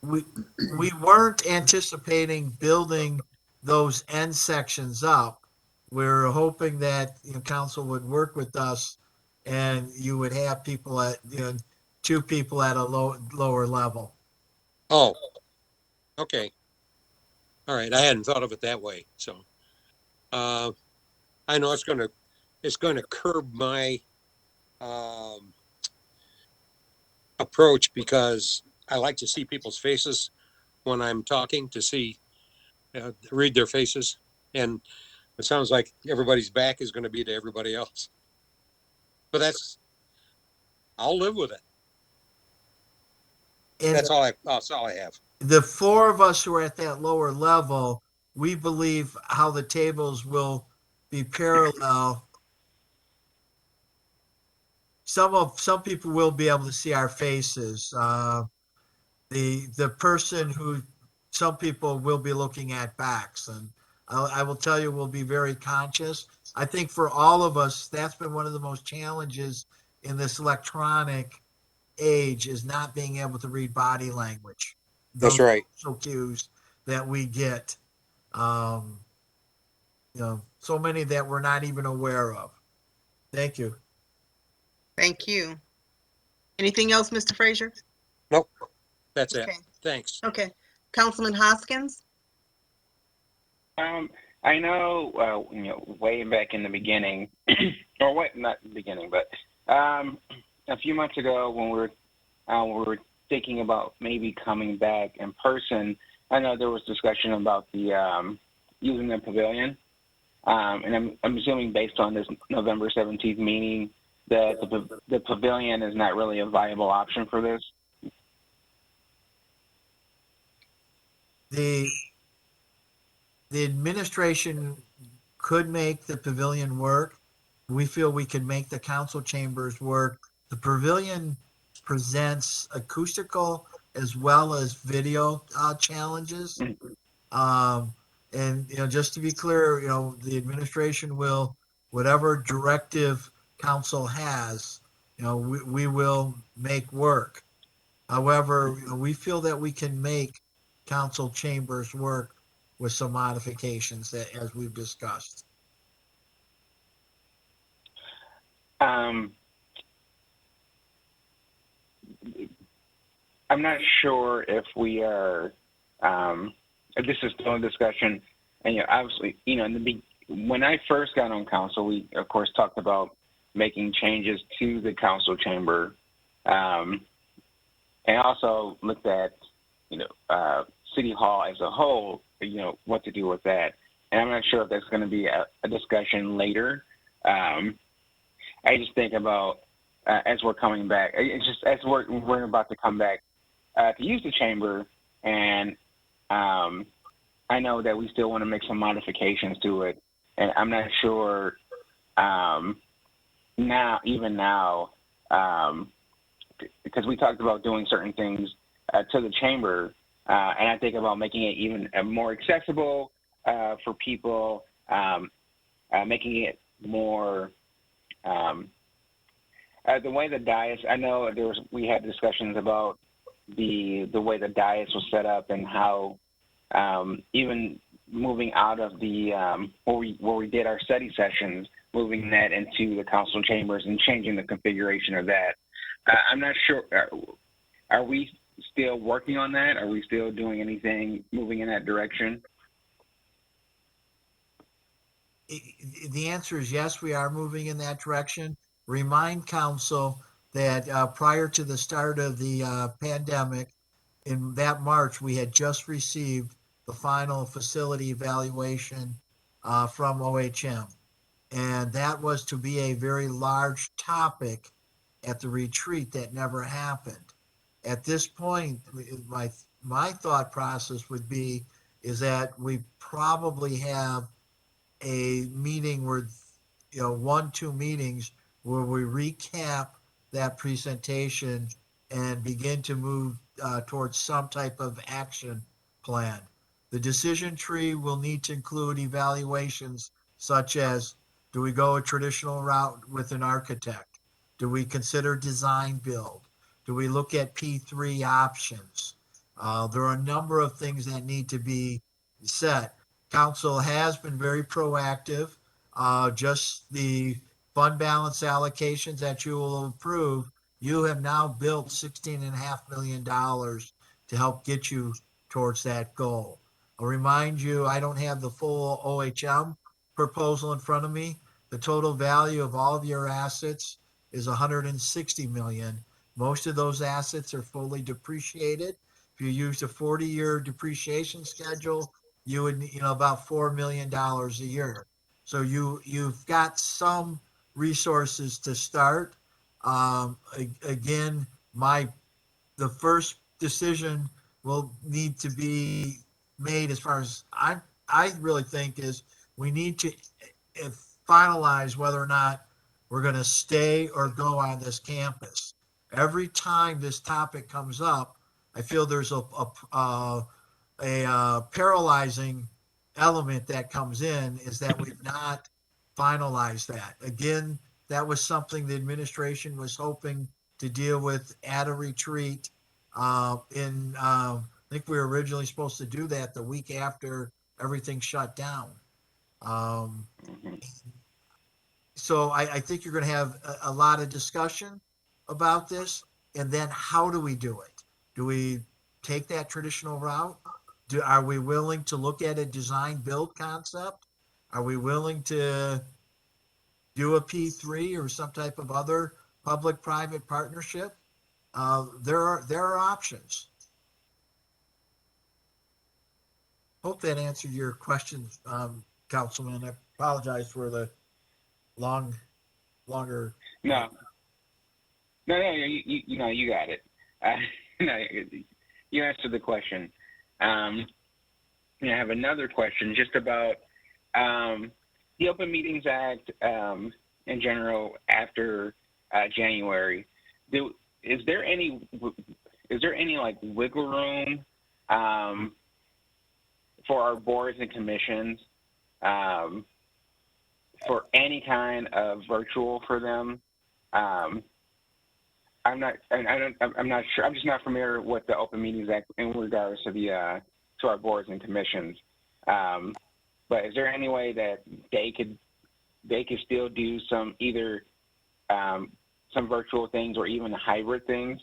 We weren't anticipating building those end sections up. We're hoping that, council would work with us and you would have people at, two people at a lower level. Oh, okay. All right. I hadn't thought of it that way. So, I know it's going to curb my, approach, because I like to see people's faces when I'm talking, to see, read their faces. And it sounds like everybody's back is going to be to everybody else. But I'll live with it. And That's all I have. the four of us who are at that lower level, we believe how the tables will be parallel. Some people will be able to see our faces. The person who, some people will be looking at backs, and I will tell you, we'll be very conscious. I think for all of us, that's been one of the most challenges in this electronic age, is not being able to read body language. That's right. Social cues that we get, so many that we're not even aware of. Thank you. Thank you. Anything else, Mr. Frazier? Nope. That's Okay. it. Thanks. Okay. Councilman Hoskins? I know, way back in the beginning, or not the beginning, but a few months ago when we were thinking about maybe coming back in person, I know there was discussion about the using the pavilion, and I'm assuming based on this November 17th meeting that the pavilion is not really a viable option for this. The administration could make the pavilion work. We feel we can make the council chambers work. The pavilion presents acoustical as well as video challenges. And just to be clear, the administration will, whatever directive council has, we will make work. However, we feel that we can make council chambers work with some modifications that, as we've discussed. I'm not sure if we are, if this is still a discussion, and obviously, when I first got on council, we of course talked about making changes to the council chamber, and also looked at, City Hall as a whole, what to do with that. And I'm not sure if that's going to be a discussion later. I just think about, as we're coming back, it's just as we're about to come back to use the chamber, and I know that we still want to make some modifications to it, and I'm not sure now, because we talked about doing certain things to the chamber, and I think about making it even more accessible for people, making it more the way the dais. I know we had discussions about the way the dais was set up and how even moving out of the where we did our study sessions, moving that into the council chambers and changing the configuration of that. I'm not sure. Are we still working on that? Are we still doing anything moving in that direction? The answer is yes, we are moving in that direction. Remind council that prior to the start of the pandemic, in that March, we had just received the final facility evaluation from OHM. And that was to be a very large topic at the retreat that never happened. At this point, my thought process would be is that we probably have a meeting where, 1, 2 meetings where we recap that presentation and begin to move towards some type of action plan. The decision tree will need to include evaluations such as, do we go a traditional route with an architect? Do we consider design build? Do we look at P3 options? There are a number of things that need to be set. Council has been very proactive. Just the fund balance allocations that you will approve, you have now built $16.5 million to help get you towards that goal. I'll remind you, I don't have the full OHM proposal in front of me. The total value of all of your assets is 160 million. Most of those assets are fully depreciated. If you use a 40-year depreciation schedule, you would, about $4 million a year. So you've got some resources to start. Again, the first decision will need to be made as far as I really think is we need to finalize whether or not we're going to stay or go on this campus. Every time this topic comes up, I feel there's a paralyzing element that comes in is that we've not finalized that. Again, that was something the administration was hoping to deal with at a retreat. I think we were originally supposed to do that the week after everything shut down. So I think you're going to have a lot of discussion about this. And then how do we do it? Do we take that traditional route? Are we willing to look at a design build concept? Are we willing to do a P3 or some type of other public-private partnership? There are options. Hope that answered your question, Councilman. I apologize for the longer. No, you got it. No, you answered the question. I have another question just about the Open Meetings Act in general after January. Is there any like wiggle room for our boards and commissions for any kind of virtual for them? I'm not sure. I'm just not familiar with the Open Meetings Act in regards to to our boards and commissions. But is there any way that they could still do some either some virtual things or even hybrid things?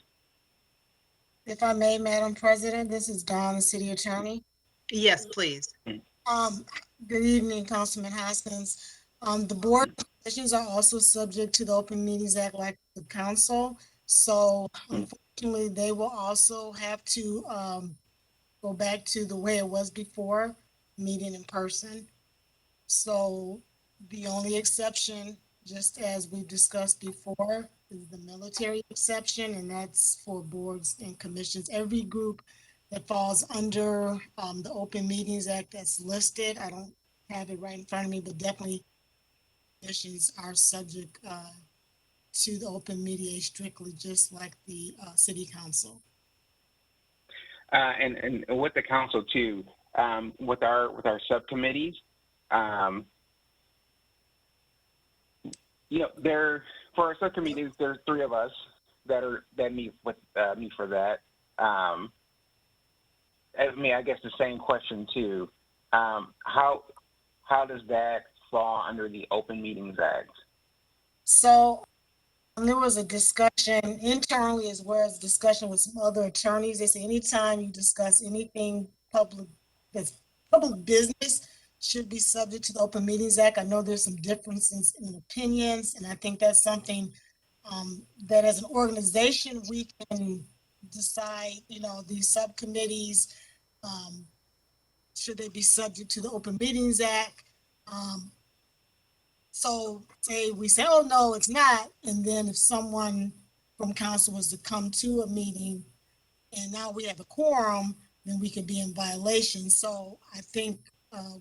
If I may, Madam President, this is Dawn, the City Attorney. Yes, please. Good evening, Councilman Hoskins. The board commissions are also subject to the Open Meetings Act like the council. So unfortunately, they will also have to go back to the way it was before, meeting in person. So the only exception, just as we discussed before, is the military exception, and that's for boards and commissions. Every group that falls under the Open Meetings Act that's listed, I don't have it right in front of me, but definitely commissions are subject to the open media strictly, just like the city council. And with the council too, with our subcommittees, there for our subcommittees, there's 3 of us that meet for that. I guess the same question too. How does that fall under the Open Meetings Act? So there was a discussion internally as well as discussion with some other attorneys. They say anytime you discuss anything public that's public business should be subject to the Open Meetings Act. I know there's some differences in opinions, and I think that's something that as an organization we can decide, these subcommittees, should they be subject to the Open Meetings Act? So we say, oh, no, it's not. And then if someone from council was to come to a meeting and now we have a quorum, then we could be in violation. So I think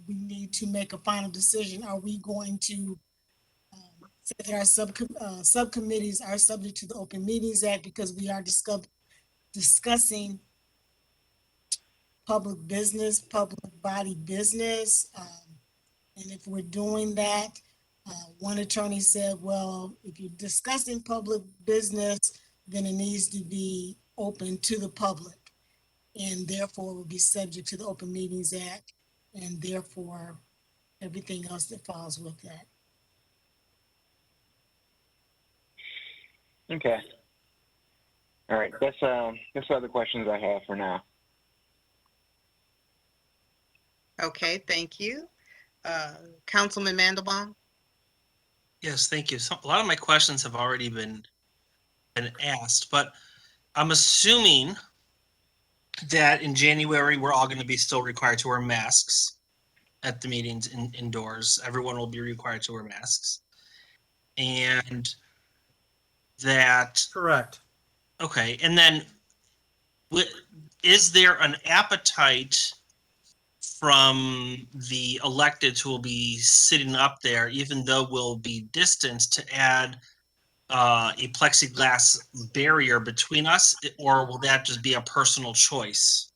we need to make a final decision. Are we going to say that our subcommittees are subject to the Open Meetings Act because we are discussing public business, public body business? And if we're doing that, one attorney said, well, if you're discussing public business, then it needs to be open to the public, and therefore will be subject to the Open Meetings Act, and therefore everything else that falls with that. Okay. All right. That's all the questions I have for now. Okay, thank you. Councilman Mandelbaum? Yes, thank you. So a lot of my questions have already been asked, but I'm assuming that in January, we're all going to be still required to wear masks at the meetings indoors. Everyone will be required to wear masks. And that, Correct. okay. And then is there an appetite from the electeds who will be sitting up there, even though we'll be distanced, to add a plexiglass barrier between us, or will that just be a personal choice?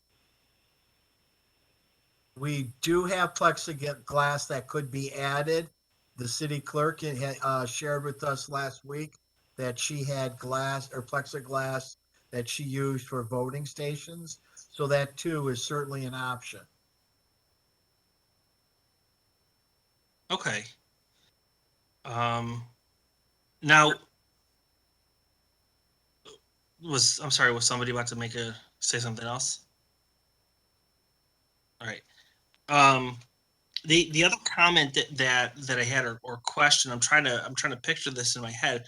We do have plexiglass that could be added. The city clerk had shared with us last week that she had glass or plexiglass that she used for voting stations. So that too is certainly an option. Okay. Now, I'm sorry, was somebody about to say something else? All right. The other comment that I had or question, I'm trying to picture this in my head.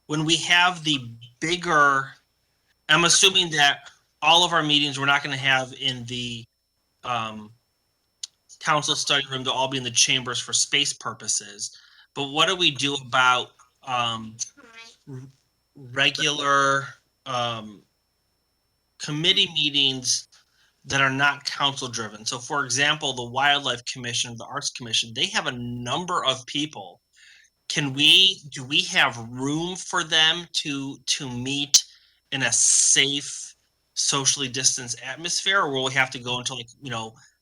When we have the bigger, I'm assuming that all of our meetings we're not going to have in the council study room. They'll all be in the chambers for space purposes. But what do we do about regular committee meetings that are not council driven? So for example, the Wildlife Commission, the Arts Commission, they have a number of people. Do we have room for them to meet in a safe, socially distanced atmosphere, or will we have to go into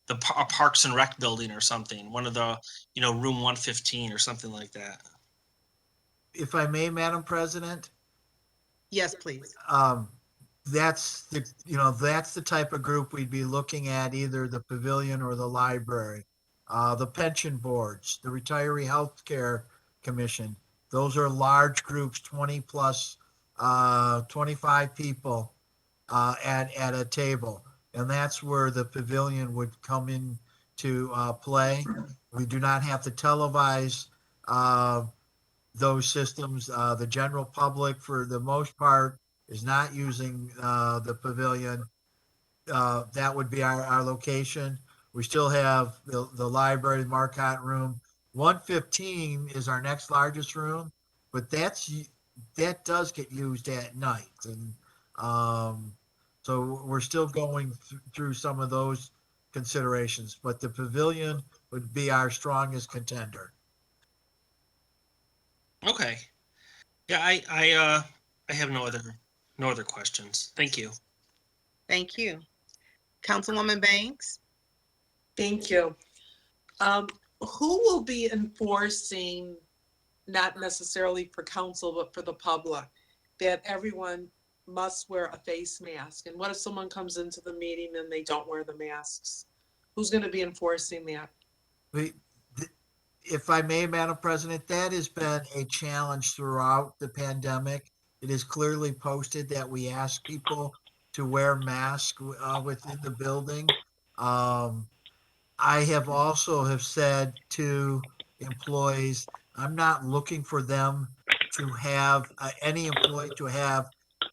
the Parks and Rec building or something, one of the, room 115 or something like that? If I may, Madam President, Yes, please. that's the type of group we'd be looking at, either the pavilion or the library. The pension boards, the retiree health care commission, those are large groups, 20 plus 25 people at a table. And that's where the pavilion would come in to play. We do not have to televise those systems. The general public, for the most part, is not using the pavilion. That would be our location. We still have the library, the Marcotte room. 115 is our next largest room, but that does get used at night. And so we're still going through some of those considerations, but the pavilion would be our strongest contender. Okay. Yeah, I have no other questions. Thank you. Thank you. Councilwoman Banks? Thank you. Who will be enforcing, not necessarily for council, but for the public, that everyone must wear a face mask? And what if someone comes into the meeting and they don't wear the masks? Who's going to be enforcing that? If I may, Madam President, that has been a challenge throughout the pandemic. It is clearly posted that we ask people to wear masks within the building. I have also said to employees, I'm not looking for them to have any employee to have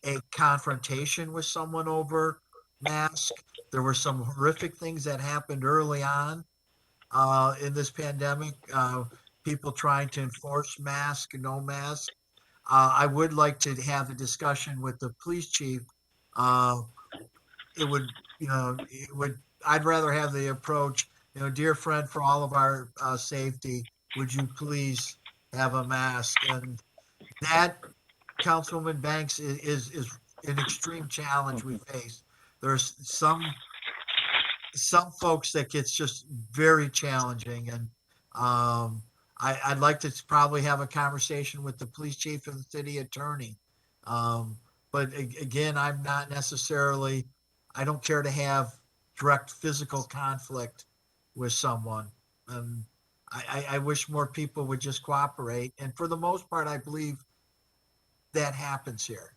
a confrontation with someone over mask. There were some horrific things that happened early on in this pandemic. People trying to enforce mask, no mask. I would like to have a discussion with the police chief. It would, I'd rather have the approach, dear friend, for all of our safety, would you please have a mask? And that, Councilwoman Banks, is an extreme challenge we face. There's some folks that gets just very challenging, and I'd like to probably have a conversation with the police chief and the city attorney. Um, but again, I'm not necessarily, I don't care to have direct physical conflict with someone. Um, I wish more people would just cooperate, and for the most part, I believe that happens here.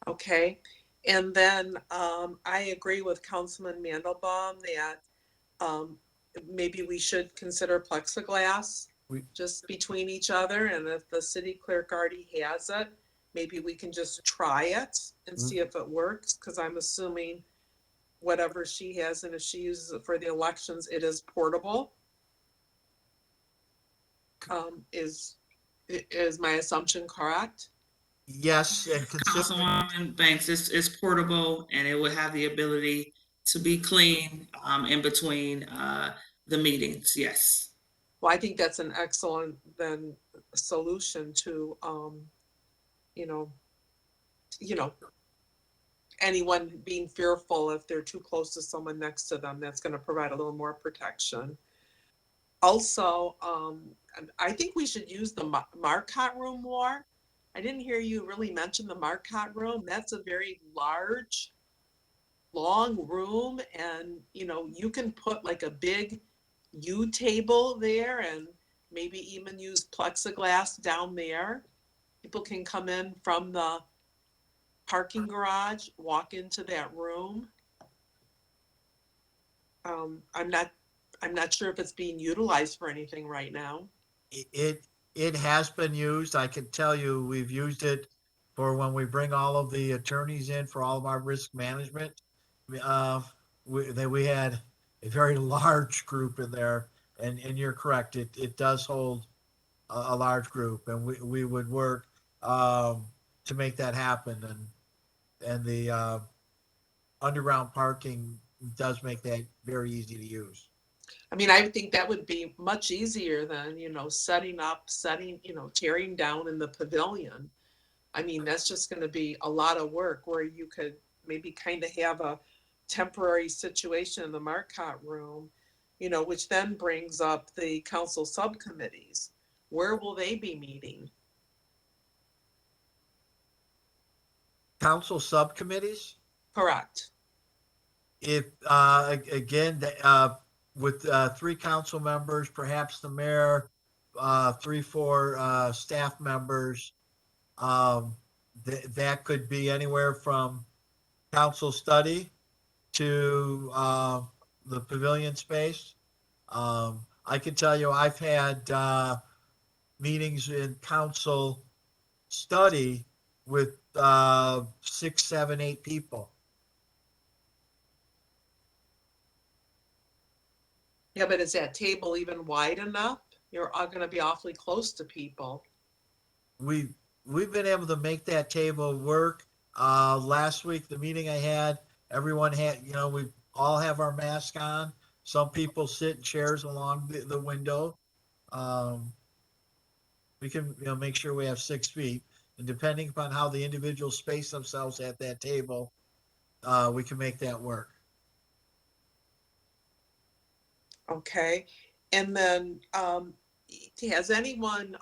Okay. And then I agree with Councilman Mandelbaum that maybe we should consider plexiglass just between each other. And if the city clerk already has it, maybe we can just try it and see if it works. Because I'm assuming whatever she has, and if she uses it for the elections, it is portable. Is my assumption correct? Yes, and Councilwoman Banks, it's portable and it would have the ability to be clean in between the meetings. Yes. Well, I think that's an excellent then solution to, you know, anyone being fearful if they're too close to someone next to them. That's going to provide a little more protection. Also, I think we should use the Marcotte room more. I didn't hear you really mention the Marcotte room. That's a very large, long room, and you can put like a big U table there, and maybe even use plexiglass down there. People can come in from the parking garage, walk into that room. I'm not sure if it's being utilized for anything right now. It has been used. I can tell you, we've used it for when we bring all of the attorneys in for all of our risk management. We had a very large group in there, and you're correct. It does hold a large group, and we would work to make that happen. And the underground parking does make that very easy to use. I mean, I would think that would be much easier than, tearing down in the pavilion. I mean, that's just going to be a lot of work, where you could maybe kind of have a temporary situation in the Marcotte room, which then brings up the council subcommittees. Where will they be meeting? Council subcommittees? Correct. If, again, with 3 council members, perhaps the mayor, 3, 4 staff members, that could be anywhere from council study to the pavilion space. I can tell you, I've had meetings in council study with 6, 7, 8 people. Yeah, but is that table even wide enough? You're all going to be awfully close to people. We've been able to make that table work. Last week, the meeting I had, everyone had, we all have our mask on. Some people sit in chairs along the window. We can, make sure we have 6 feet, and depending upon how the individuals space themselves at that table, we can make that work. Okay. And then has anyone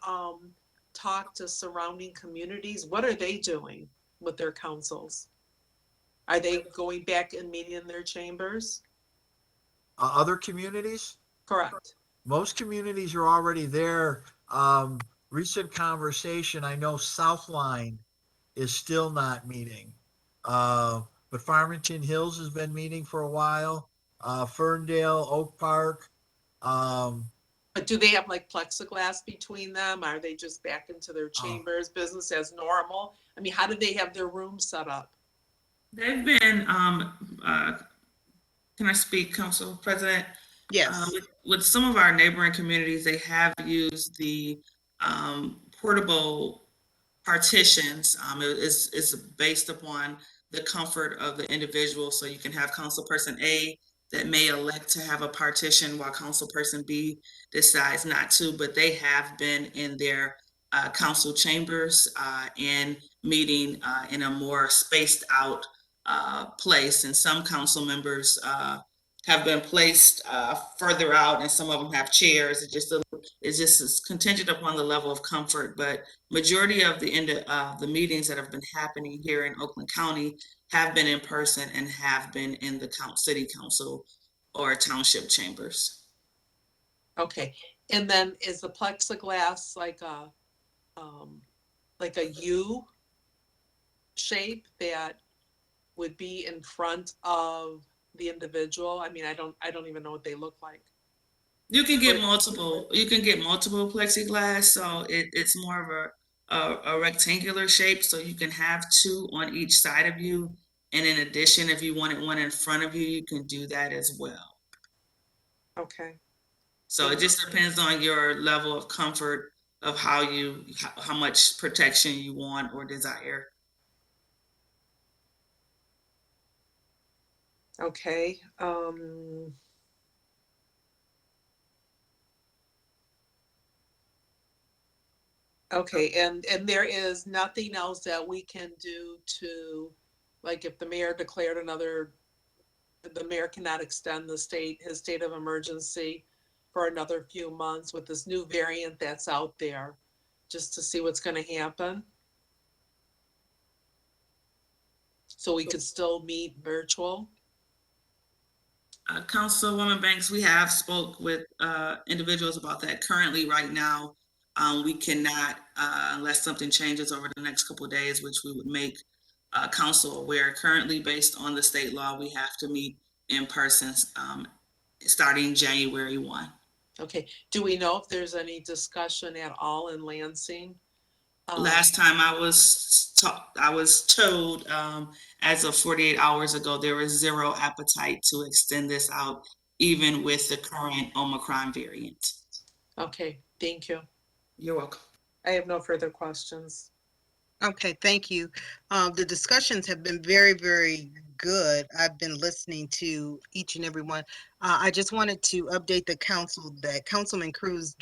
talked to surrounding communities? What are they doing with their councils? Are they going back and meeting in their chambers? Other communities? Correct. Most communities are already there. Recent conversation, I know Southline is still not meeting. But Farmington Hills has been meeting for a while. Ferndale, Oak Park. But do they have like plexiglass between them? Are they just back into their chambers, business as normal? I mean, how do they have their room set up? They've been, can I speak, Council President? Yes. With some of our neighboring communities, they have used the portable partitions. It's based upon the comfort of the individual. So you can have councilperson A that may elect to have a partition while councilperson B decides not to, but they have been in their council chambers and meeting in a more spaced out place. And some council members have been placed further out, and some of them have chairs. It's just is contingent upon the level of comfort, but majority of the meetings that have been happening here in Oakland County have been in person and have been in the city council or township chambers. Okay, and then is the plexiglass like a U shape that would be in front of the individual? I mean, I don't even know what they look like. You can get multiple plexiglass, so it's more of a rectangular shape, so you can have two on each side of you. And in addition, if you wanted one in front of you, you can do that as well. Okay. So it just depends on your level of comfort of how much protection you want or desire. Okay. Okay, and there is nothing else that we can do to, like, if the mayor declared the mayor cannot extend his state of emergency for another few months with this new variant that's out there, just to see what's gonna happen? So we could still meet virtual? Councilwoman Banks, we have spoke with individuals about that. Currently, right now, we cannot, unless something changes over the next couple of days, which we would make council aware. Currently, based on the state law, we have to meet in person starting January 1. Okay, do we know if there's any discussion at all in Lansing? Last time I was told, as of 48 hours ago, there was zero appetite to extend this out, even with the current Omicron variant. Okay, thank you. You're welcome. I have no further questions. Okay, thank you. The discussions have been very, very good. I've been listening to each and every one. I just wanted to update the council that Councilman Cruz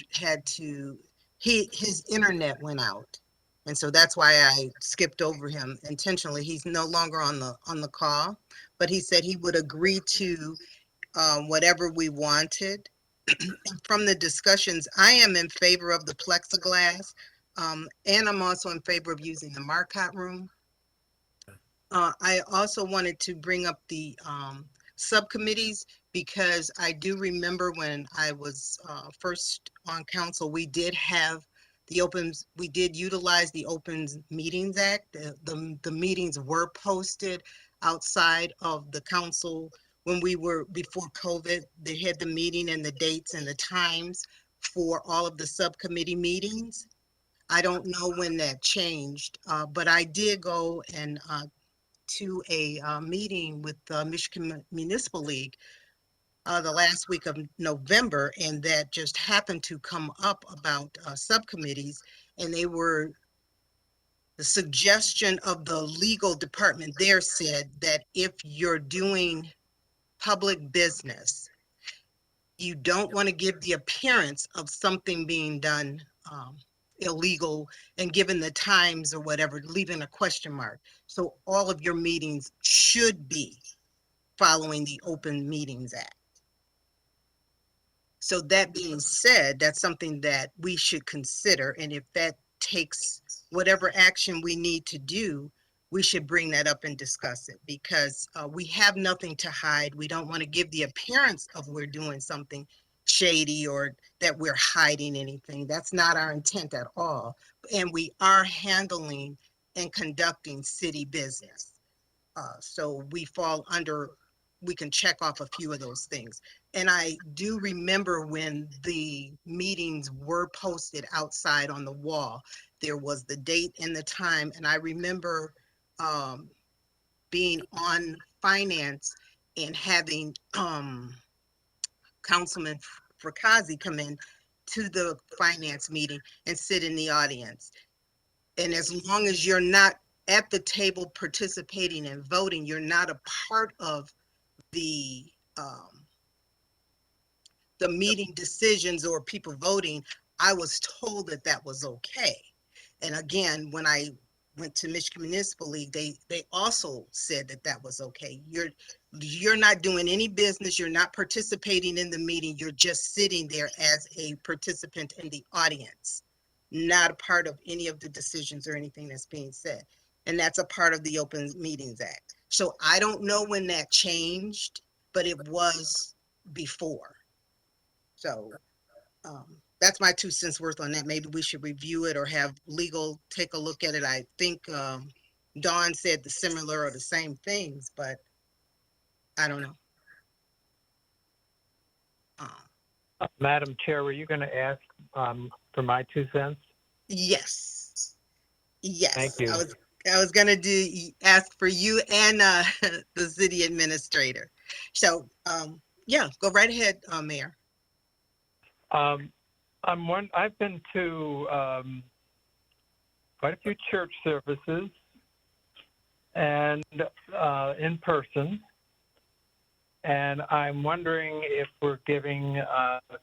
his internet went out. And so that's why I skipped over him intentionally. He's no longer on the call, but he said he would agree to whatever we wanted. From the discussions, I am in favor of the plexiglass, and I'm also in favor of using the Marcotte room. I also wanted to bring up the subcommittees, because I do remember when I was first on council, we did utilize the Open Meetings Act. The meetings were posted outside of the council when we were, before COVID. They had the meeting and the dates and the times for all of the subcommittee meetings. I don't know when that changed, but I did go and to a meeting with the Michigan Municipal League the last week of November, and that just happened to come up about subcommittees, and the suggestion of the legal department there said that if you're doing public business, you don't want to give the appearance of something being done illegal, and given the times or whatever, leaving a question mark. So all of your meetings should be following the Open Meetings Act. So that being said, that's something that we should consider. And if that takes whatever action we need to do, we should bring that up and discuss it, because we have nothing to hide. We don't want to give the appearance of we're doing something shady or that we're hiding anything. That's not our intent at all. And we are handling and conducting city business. So we can check off a few of those things. And I do remember when the meetings were posted outside on the wall, there was the date and the time. And I remember being on finance and having Councilman Frakazi come in to the finance meeting and sit in the audience. And as long as you're not at the table participating and voting, you're not a part of um, the meeting decisions or people voting. I was told that that was okay. And again, when I went to Michigan Municipal League, they also said that that was okay. You're not doing any business. You're not participating in the meeting. You're just sitting there as a participant in the audience, not a part of any of the decisions or anything that's being said. And that's a part of the Open Meetings Act. So I don't know when that changed, but it was before. So that's my 2 cents worth on that. Maybe we should review it or have legal take a look at it. I think Dawn said the similar or the same things, but I don't know. Madam Chair, were you going to ask for my 2 cents? Yes. Yes. Thank you. I was gonna ask for you and the city administrator. So yeah, go right ahead, Mayor. I've been to quite a few church services and in person, and I'm wondering if we're giving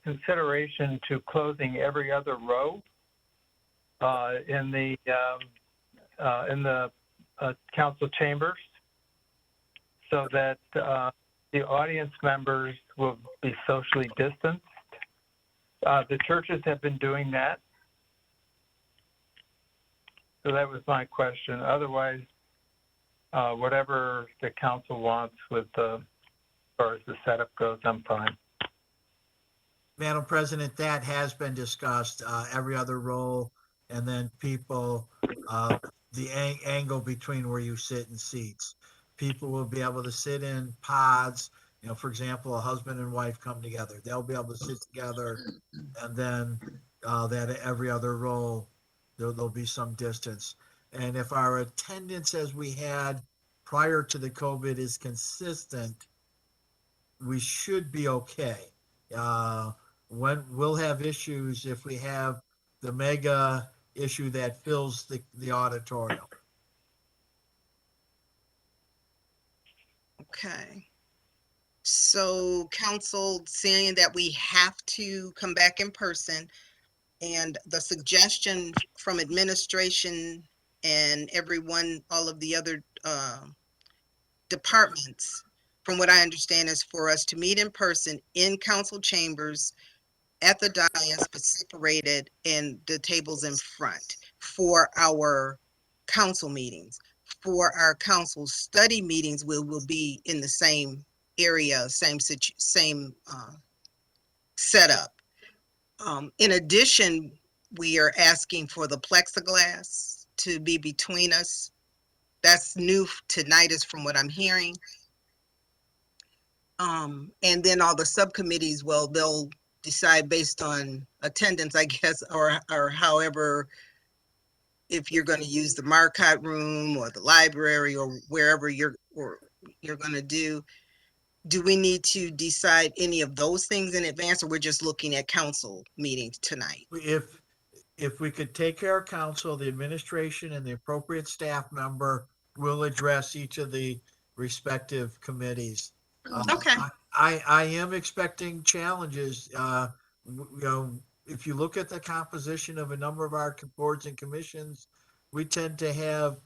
consideration to closing every other row in the council chambers, so that the audience members will be socially distanced. The churches have been doing that. So that was my question. Otherwise, whatever the council wants with as far as the setup goes, I'm fine. Madam President, that has been discussed, every other row, and then people, the angle between where you sit in seats. People will be able to sit in pods, for example, a husband and wife come together. They'll be able to sit together, and then that every other row, there'll be some distance. And if our attendance as we had prior to the COVID is consistent, we should be okay. When we'll have issues if we have the mega issue that fills the auditorium. Okay. So council saying that we have to come back in person, and the suggestion from administration and everyone, all of the other departments, from what I understand, is for us to meet in person in council chambers at the dais, but separated in the tables in front for our council meetings. For our council study meetings, we will be in the same area, same setup. In addition, we are asking for the plexiglass to be between us. That's new tonight, is from what I'm hearing. And then all the subcommittees, well, they'll decide based on attendance, I guess, or however, if you're going to use the Marcotte room or the library or wherever you're going to do. Do we need to decide any of those things in advance, or we're just looking at council meetings tonight? If we could take care of council, the administration and the appropriate staff member will address each of the respective committees. Okay. I am expecting challenges. If you look at the composition of a number of our boards and commissions, we tend to have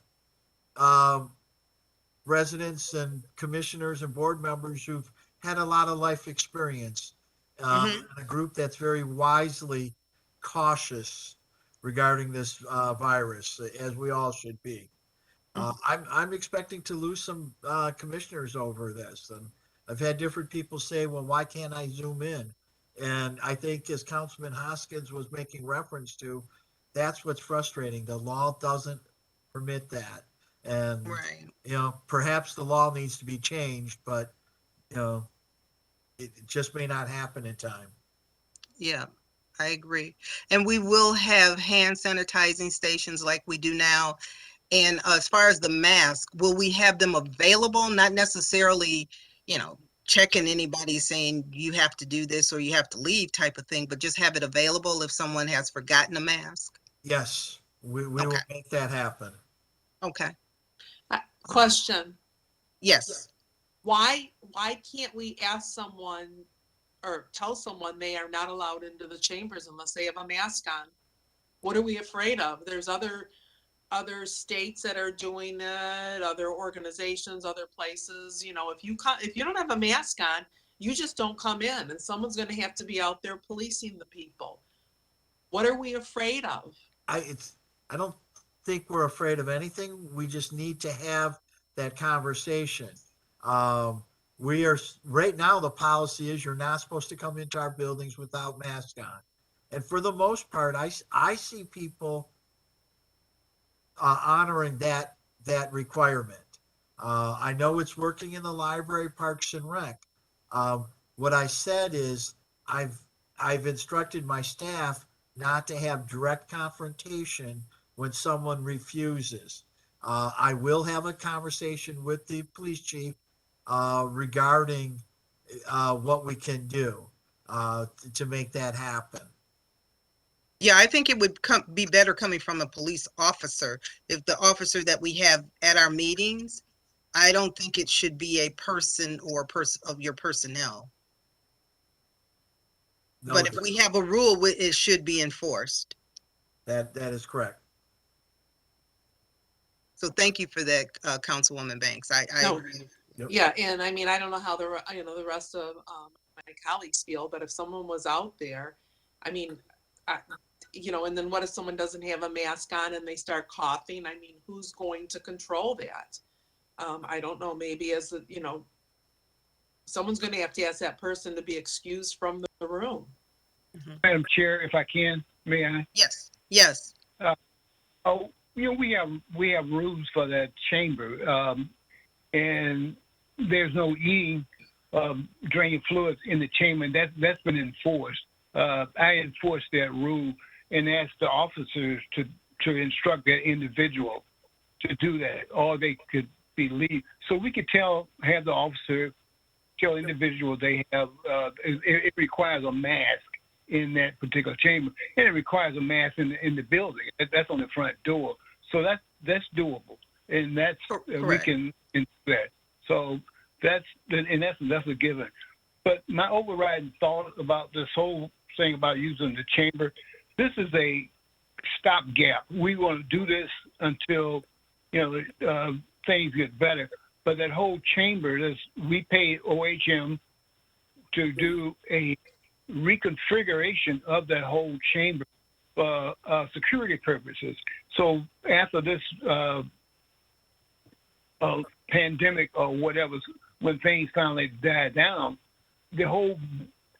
residents and commissioners and board members who've had a lot of life experience. A group that's very wisely cautious regarding this virus, as we all should be. I'm expecting to lose some commissioners over this, and I've had different people say, "Well, why can't I Zoom in?" And I think, as Councilman Hoskins was making reference to, that's what's frustrating. The law doesn't permit that, and perhaps the law needs to be changed, but it just may not happen in time. Yeah, I agree. And we will have hand sanitizing stations like we do now. And as far as the mask, will we have them available? Not necessarily, checking anybody saying you have to do this or you have to leave type of thing, but just have it available if someone has forgotten a mask? Yes, we will Okay. make that happen. Okay. Question, Yes. why can't we ask someone or tell someone they are not allowed into the chambers unless they have a mask on? What are we afraid of? There's other states that are doing it, other organizations, other places. You know, if you don't have a mask on, you just don't come in, and someone's going to have to be out there policing the people. What are we afraid of? I don't think we're afraid of anything. We just need to have that conversation. We are right now. The policy is you're not supposed to come into our buildings without mask on, and for the most part, I see people honoring that requirement. I know it's working in the library, parks and rec. What I said is I've instructed my staff not to have direct confrontation when someone refuses. I will have a conversation with the police chief regarding what we can do to make that happen. Yeah, I think it would be better coming from a police officer. If the officer that we have at our meetings, I don't think it should be a person or person of your personnel. No, But if we have a rule, it should be enforced. that is correct. So thank you for that, Councilwoman Banks. I No. agree. Yep. Yeah, and I mean, I don't know how the rest of my colleagues feel, but if someone was out there, I mean, and then what if someone doesn't have a mask on and they start coughing? I mean, who's going to control that? I don't know. Maybe someone's going to have to ask that person to be excused from the room. Madam Chair, if I can, may I? Yes. Yes. We have rules for that chamber, and there's no eating draining fluids in the chamber. That's been enforced. I enforced that rule and asked the officers to instruct that individual to do that, or they could be leave. So we could have the officer tell individual they have. It requires a mask in that particular chamber, and it requires a mask in the building. That's on the front door. So that's doable, and that's we can do that. So that's a given. But my overriding thought about this whole thing about using the chamber, this is a stopgap. We want to do this until things get better. But that whole chamber, we pay OHM to do a reconfiguration of that whole chamber for security purposes. So after this pandemic or whatever, when things finally die down, the whole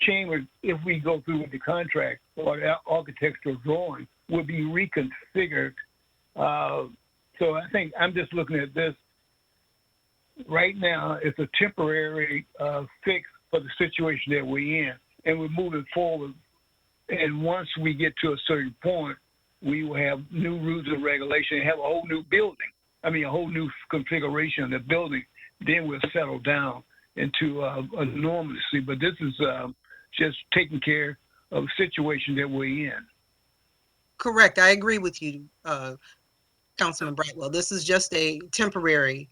chamber, if we go through with the contract or the architectural drawing, will be reconfigured. So I think I'm just looking at this right now. It's a temporary fix for the situation that we're in, and we're moving forward. And once we get to a certain point, we will have new rules and regulations, have a whole new building. I mean, a whole new configuration of the building. Then we'll settle down into a normalcy. But this is just taking care of the situation that we're in. Correct. I agree with you, Councilman Brightwell. This is just a temporary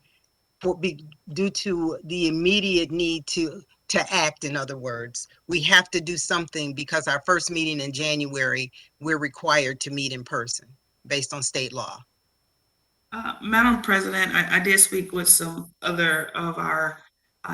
due to the immediate need to act. In other words, we have to do something because our first meeting in January, we're required to meet in person based on state law. Madam President, I did speak with some other of our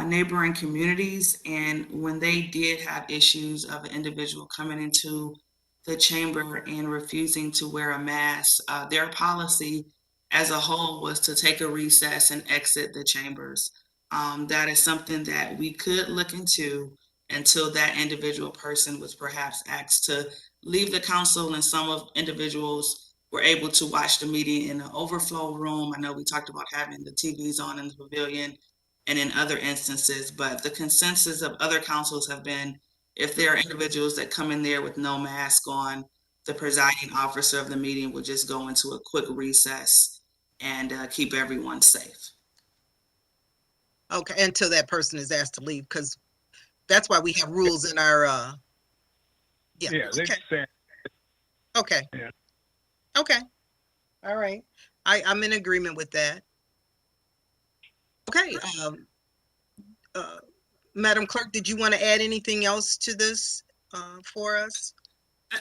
neighboring communities, and when they did have issues of an individual coming into the chamber and refusing to wear a mask, their policy as a whole was to take a recess and exit the chambers. That is something that we could look into until that individual person was perhaps asked to leave the council, and some of individuals were able to watch the meeting in the overflow room. I know we talked about having the TVs on in the pavilion and in other instances, but the consensus of other councils have been if there are individuals that come in there with no mask on, the presiding officer of the meeting will just go into a quick recess and keep everyone safe. Okay, until that person is asked to leave, because that's why we have rules in our, yeah, Yeah, they okay, said, okay, yeah. okay. All right. I'm in agreement with that. Okay, uh, Madam Clerk, did you want to add anything else to this, for us?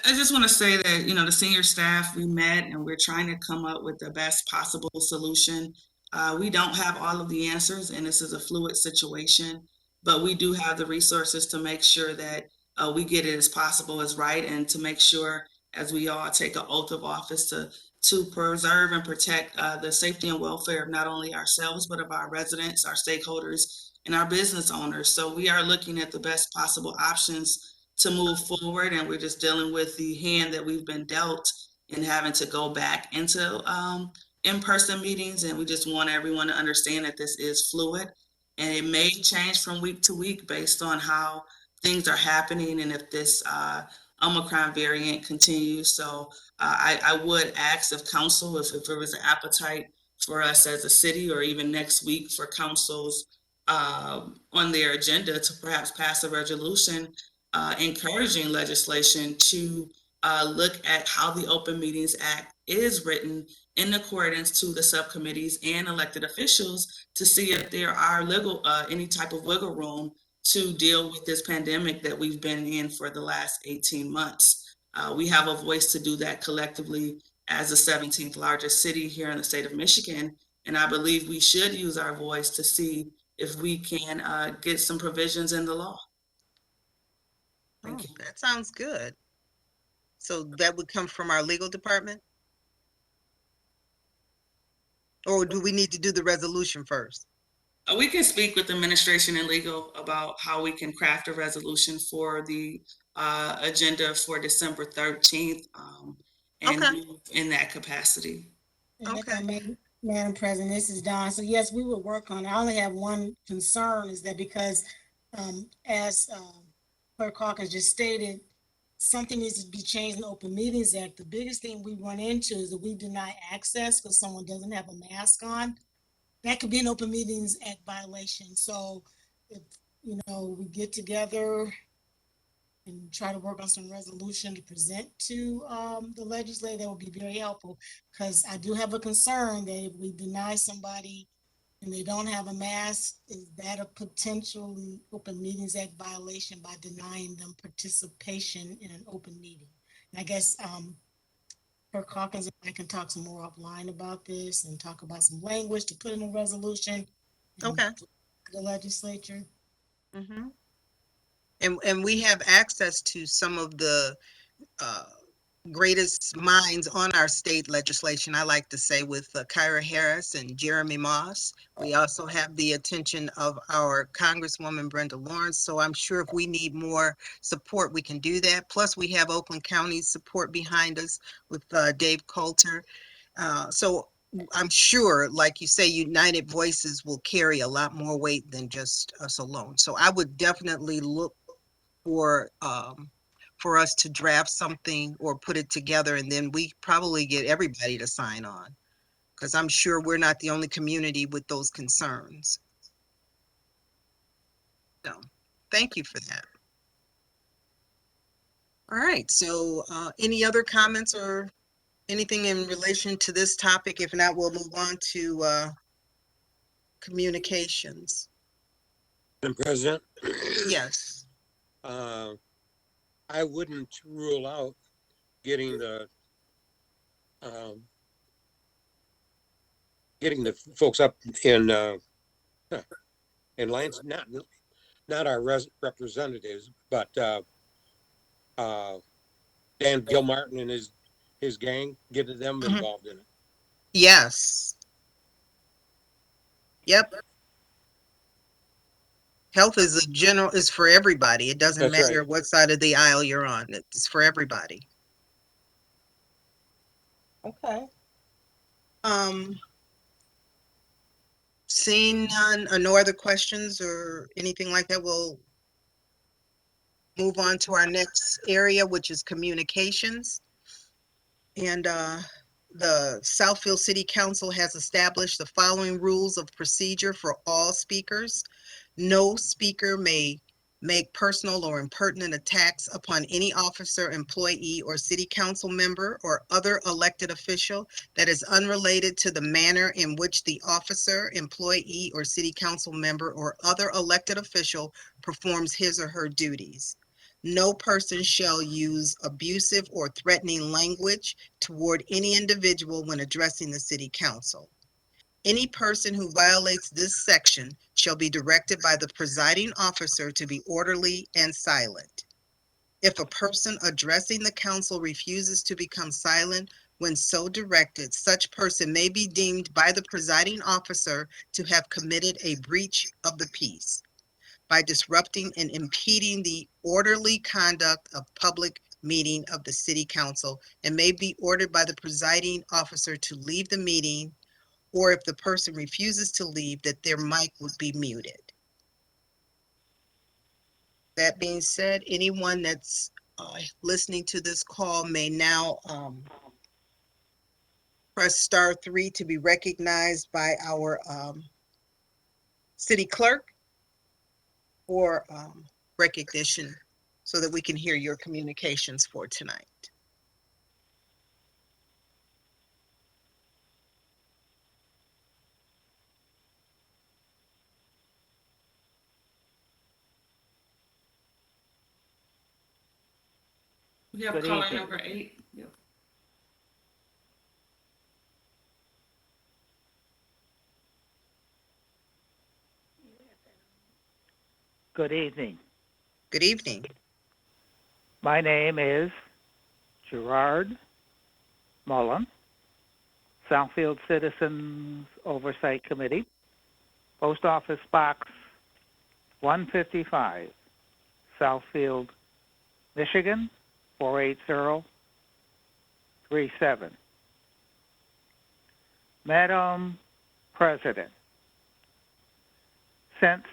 I just want to say that, the senior staff, we met and we're trying to come up with the best possible solution. We don't have all of the answers, and this is a fluid situation, but we do have the resources to make sure that we get it as possible as right, and to make sure, as we all take an oath of office, to preserve and protect the safety and welfare of not only ourselves, but of our residents, our stakeholders, and our business owners. So we are looking at the best possible options to move forward, and we're just dealing with the hand that we've been dealt and having to go back into in-person meetings. And we just want everyone to understand that this is fluid, and it may change from week to week based on how things are happening and if this Omicron variant continues. So I would ask of council if there was an appetite for us as a city, or even next week for councils on their agenda, to perhaps pass a resolution encouraging legislation to look at how the Open Meetings Act is written in accordance to the subcommittees and elected officials, to see if there are any type of wiggle room to deal with this pandemic that we've been in for the last 18 months. We have a voice to do that collectively as the 17th largest city here in the state of Michigan, and I believe we should use our voice to see if we can get some provisions in the law. Thank you. That sounds good. So that would come from our legal department? Or do we need to do the resolution first? We can speak with administration and legal about how we can craft a resolution for the agenda for December 13th, and Okay. move in that capacity. And if I Okay. may, Madam President, this is Dawn. So yes, we will work on it. I only have one concern, is that because, as Clerk Hawkins just stated, something needs to be changed in the Open Meetings Act. The biggest thing we run into is that we deny access because someone doesn't have a mask on. That could be an Open Meetings Act violation. So if, we get together and try to work on some resolution to present to the legislature, that would be very helpful. Because I do have a concern that if we deny somebody and they don't have a mask, is that a potentially Open Meetings Act violation by denying them participation in an open meeting? And I guess Kirk Hawkins and I can talk some more offline about this and talk about some language to put in a resolution. Okay. The legislature. Mm-hmm. And we have access to some of the greatest minds on our state legislation, I like to say, with Kyra Harris and Jeremy Moss. We also have the attention of our Congresswoman Brenda Lawrence. So I'm sure if we need more support, we can do that. Plus, we have Oakland County's support behind us with Dave Coulter. So I'm sure, like you say, United Voices will carry a lot more weight than just us alone. So I would definitely look for us to draft something or put it together, and then we probably get everybody to sign on, because I'm sure we're not the only community with those concerns. So thank you for that. All right, so any other comments or anything in relation to this topic? If not, we'll move on to communications. Madam President, Yes. I wouldn't rule out getting the folks up in Lance, not our representatives, but Dan Gilmartin and his gang, getting them involved in it. Yes. Yep. Health is for everybody. It doesn't That's matter right. what side of the aisle you're on. It's for everybody. Okay. Seeing none or no other questions or anything like that, we'll move on to our next area, which is communications. And the Southfield City Council has established the following rules of procedure for all speakers. No speaker may make personal or impertinent attacks upon any officer, employee, or city council member or other elected official that is unrelated to the manner in which the officer, employee, or city council member or other elected official performs his or her duties. No person shall use abusive or threatening language toward any individual when addressing the city council. Any person who violates this section shall be directed by the presiding officer to be orderly and silent. If a person addressing the council refuses to become silent when so directed, such person may be deemed by the presiding officer to have committed a breach of the peace by disrupting and impeding the orderly conduct of public meeting of the city council, and may be ordered by the presiding officer to leave the meeting, or if the person refuses to leave, that their mic would be muted. That being said, anyone that's listening to this call may now press *3 to be recognized by our city clerk for recognition so that we can hear your communications for tonight. We have Good caller evening. number 8. Yep. Good evening. Good evening. My name is Gerard Mullen, Southfield Citizens Oversight Committee, Post Office Box 155, Southfield, Michigan 48037. Madam President, since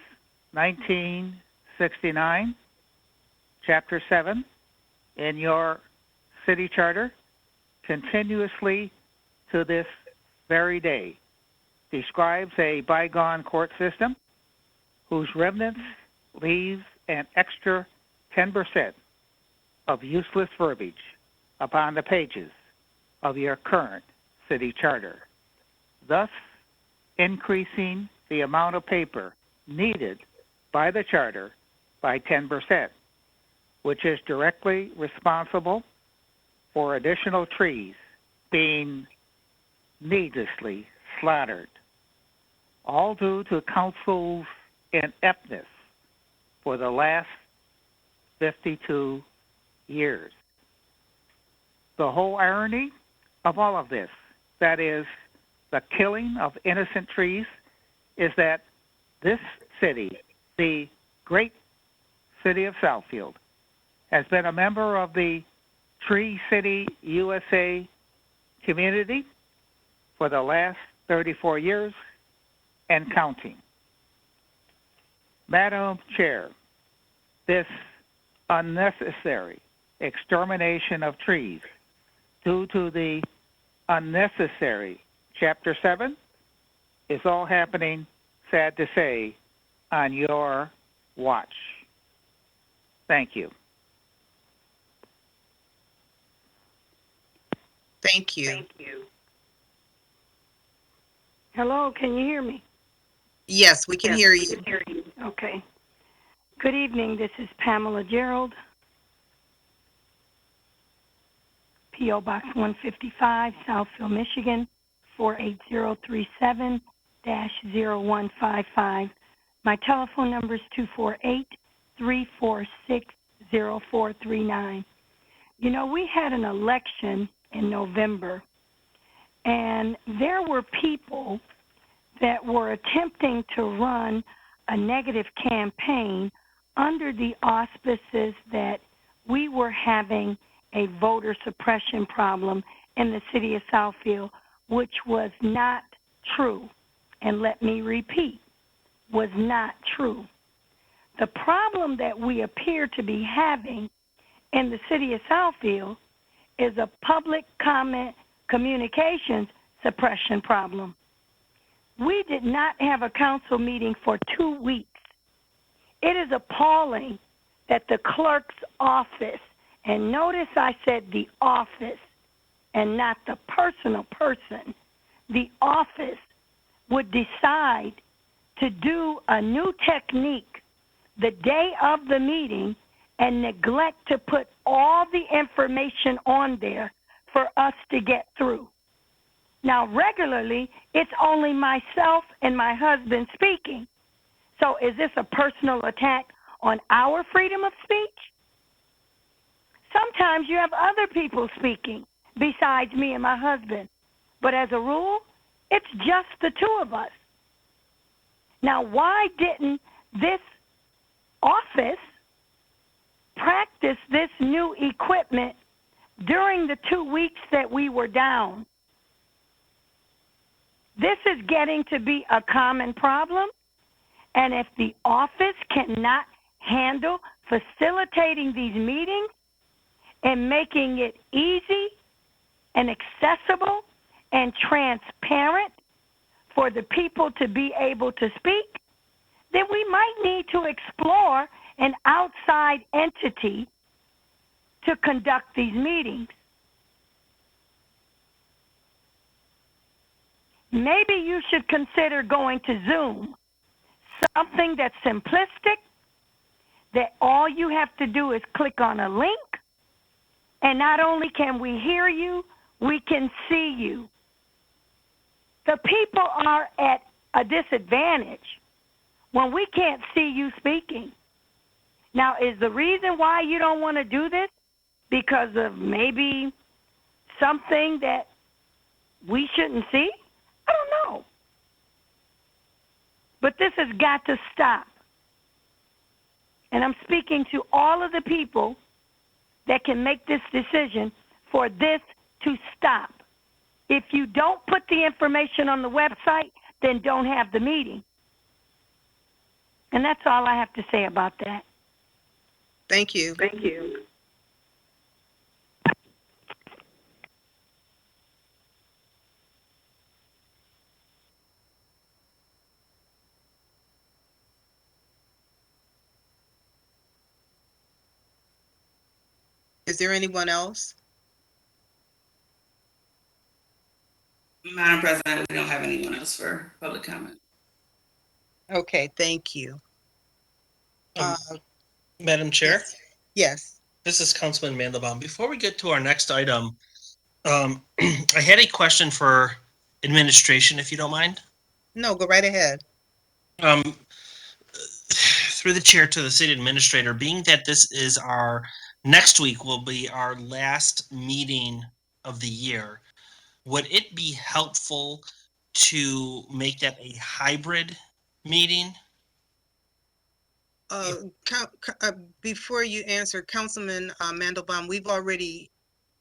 1969, Chapter 7 in your city charter, continuously to this very day, describes a bygone court system whose remnants leaves an extra 10% of useless verbiage upon the pages of your current city charter, thus increasing the amount of paper needed by the charter by 10%, which is directly responsible for additional trees being needlessly slaughtered, all due to council's ineptness for the last 52 years. The whole irony of all of this, that is, the killing of innocent trees, is that this city, the great city of Southfield, has been a member of the Tree City USA community for the last 34 years and counting. Madam Chair, this unnecessary extermination of trees due to the unnecessary Chapter 7 is all happening, sad to say, on your watch. Thank you. Thank you. Thank you. Hello, can you hear me? Yes, we can hear you. Okay. Good evening. This is Pamela Gerald, P.O. Box 155, Southfield, Michigan, 48037-0155. My telephone number is 248-346-0439. You know, we had an election in November, and there were people that were attempting to run a negative campaign under the auspices that we were having a voter suppression problem in the city of Southfield, which was not true. And let me repeat, was not true. The problem that we appear to be having in the city of Southfield is a public comment communications suppression problem. We did not have a council meeting for 2 weeks. It is appalling that the clerk's office, and notice I said the office and not the personal person, the office would decide to do a new technique the day of the meeting and neglect to put all the information on there for us to get through. Now, regularly, it's only myself and my husband speaking. So is this a personal attack on our freedom of speech? Sometimes you have other people speaking besides me and my husband. But as a rule, it's just the two of us. Now, why didn't this office practice this new equipment during the 2 weeks that we were down? This is getting to be a common problem, and if the office cannot handle facilitating these meetings and making it easy and accessible and transparent for the people to be able to speak, then we might need to explore an outside entity to conduct these meetings. Maybe you should consider going to Zoom, something that's simplistic, that all you have to do is click on a link, and not only can we hear you, we can see you. The people are at a disadvantage when we can't see you speaking. Now, is the reason why you don't want to do this because of maybe something that we shouldn't see? I don't know. But this has got to stop. And I'm speaking to all of the people that can make this decision for this to stop. If you don't put the information on the website, then don't have the meeting. And that's all I have to say about that. Thank you. Thank you. Is there anyone else? Madam President, we don't have anyone else for public comment. Okay, thank you. Madam Chair? Yes. This is Councilman Mandelbaum. Before we get to our next item, I had a question for administration, if you don't mind. No, go right ahead. Through the chair to the city administrator, being that this is next week will be our last meeting of the year, would it be helpful to make that a hybrid meeting? Before you answer, Councilman Mandelbaum, we've already,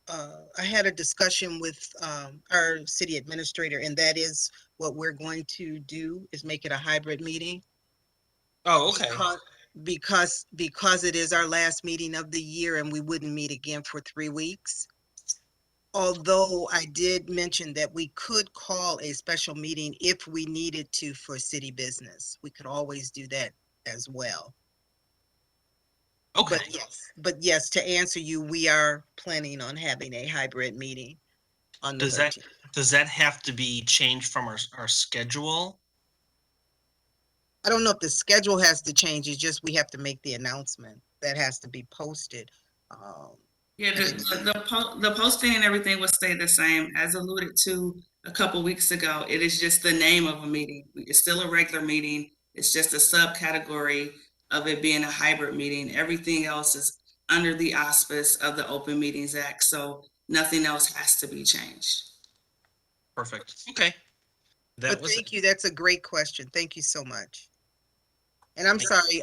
I had a discussion with our city administrator, and that is what we're going to do, is make it a hybrid meeting. Oh, okay. Because it is our last meeting of the year and we wouldn't meet again for 3 weeks. Although I did mention that we could call a special meeting if we needed to for city business. We could always do that as well. Okay. But yes, to answer you, we are planning on having a hybrid meeting on the 13th. Does that have to be changed from our schedule? I don't know if the schedule has to change. It's just we have to make the announcement. That has to be posted. Yeah, the posting and everything will stay the same. As alluded to a couple weeks ago, it is just the name of a meeting. It's still a regular meeting. It's just a subcategory of it being a hybrid meeting. Everything else is under the auspice of the Open Meetings Act, so nothing else has to be changed. Perfect. Okay. Thank you. That's a great question. Thank you so much. And I'm sorry,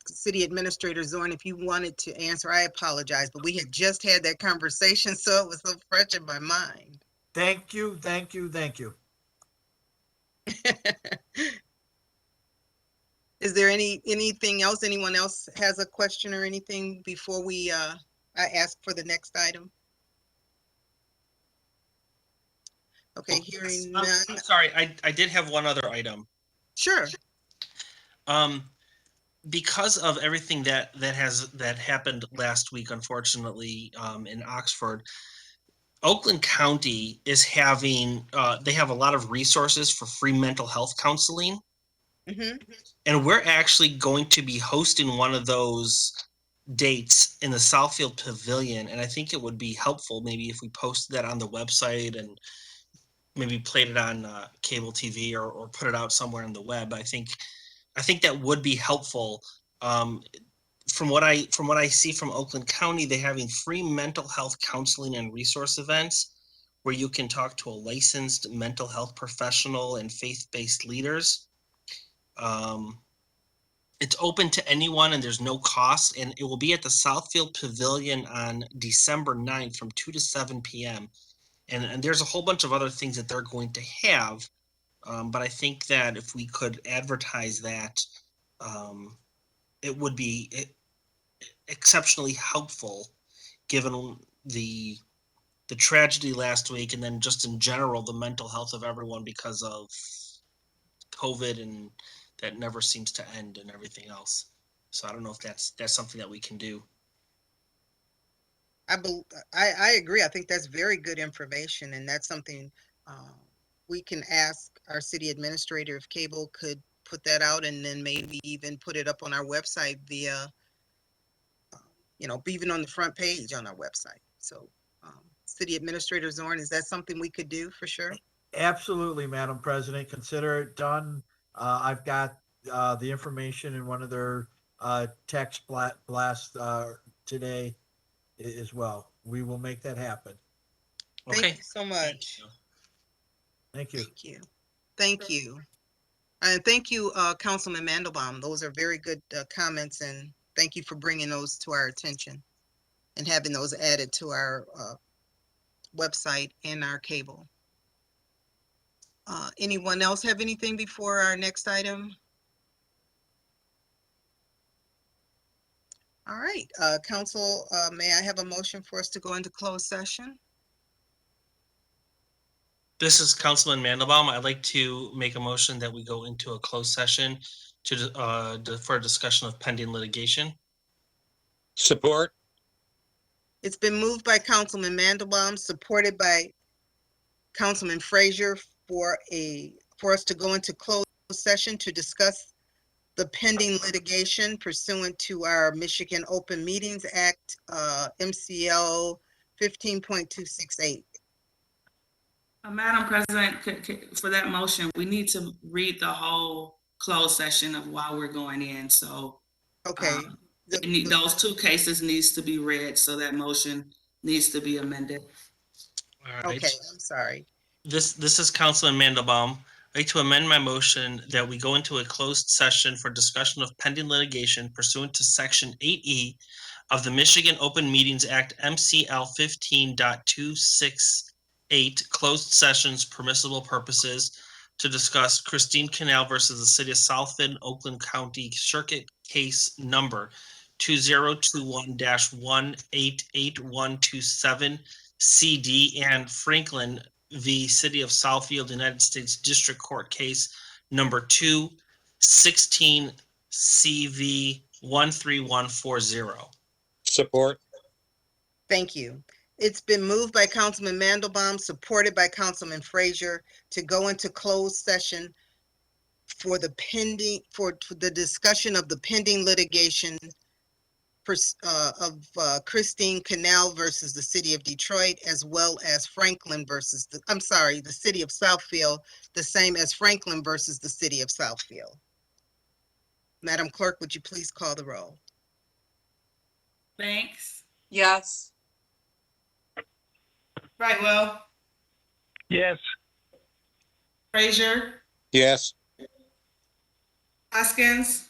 City Administrator Zorn, if you wanted to answer, I apologize, but we had just had that conversation, so it was so fresh in my mind. Thank you. Is there anything else? Anyone else has a question or anything before I ask for the next item? Okay, hearing I'm none. sorry, I did have one other item. Sure. Because of everything that happened last week, unfortunately, in Oxford, Oakland County is having they have a lot of resources for free mental health counseling, Mm-hmm. and we're actually going to be hosting one of those dates in the Southfield Pavilion. And I think it would be helpful maybe if we posted that on the website and maybe played it on cable TV or put it out somewhere on the web. I think that would be helpful. Um, from what I see from Oakland County, they're having free mental health counseling and resource events where you can talk to a licensed mental health professional and faith-based leaders. It's open to anyone and there's no cost, and it will be at the Southfield Pavilion on December 9th from 2 to 7 p.m. And there's a whole bunch of other things that they're going to have. But I think that if we could advertise that, it would be exceptionally helpful given the tragedy last week, and then just in general the mental health of everyone because of COVID, and that never seems to end and everything else. So I don't know if that's something that we can do. I agree. I think that's very good information, and that's something we can ask our city administrator if cable could put that out, and then maybe even put it up on our website via, even on the front page on our website. So, City Administrator Zorn, is that something we could do for sure? Absolutely, Madam President. Consider it done. I've got the information in one of their text blasts today as well. We will make that happen. Thank Okay. you so much. Thank you. Thank you. Thank you. And thank you, Councilman Mandelbaum. Those are very good comments, and thank you for bringing those to our attention and having those added to our website and our cable. Anyone else have anything before our next item? All right, Council, may I have a motion for us to go into closed session? This is Councilman Mandelbaum. I'd like to make a motion that we go into a closed session for a discussion of pending litigation. Support. It's been moved by Councilman Mandelbaum, supported by Councilman Frazier for us to go into closed session to discuss the pending litigation pursuant to our Michigan Open Meetings Act, MCL 15.268. Madam President, for that motion, we need to read the whole closed session of why we're going in. So Okay. Those two cases needs to be read, so that motion needs to be amended. All right. Okay, I'm sorry. This is Councilman Mandelbaum. I'd like to amend my motion that we go into a closed session for discussion of pending litigation pursuant to Section 8E of the Michigan Open Meetings Act, MCL 15.268, closed sessions, permissible purposes, to discuss Christine Canal versus the City of Southfield, Oakland County Circuit Case Number 2021-1888127 CD, and Franklin v. City of Southfield, United States District Court Case Number 216 CV 13140. Support. Thank you. It's been moved by Councilman Mandelbaum, supported by Councilman Frazier, to go into closed session for the discussion of the pending litigation of Christine Canal versus the City of Detroit, as well as Franklin versus the City of Southfield, the same as Franklin versus the City of Southfield. Madam Clerk, would you please call the roll? Banks, Yes. Brightwell, Yes. Frazier, Yes. Hoskins,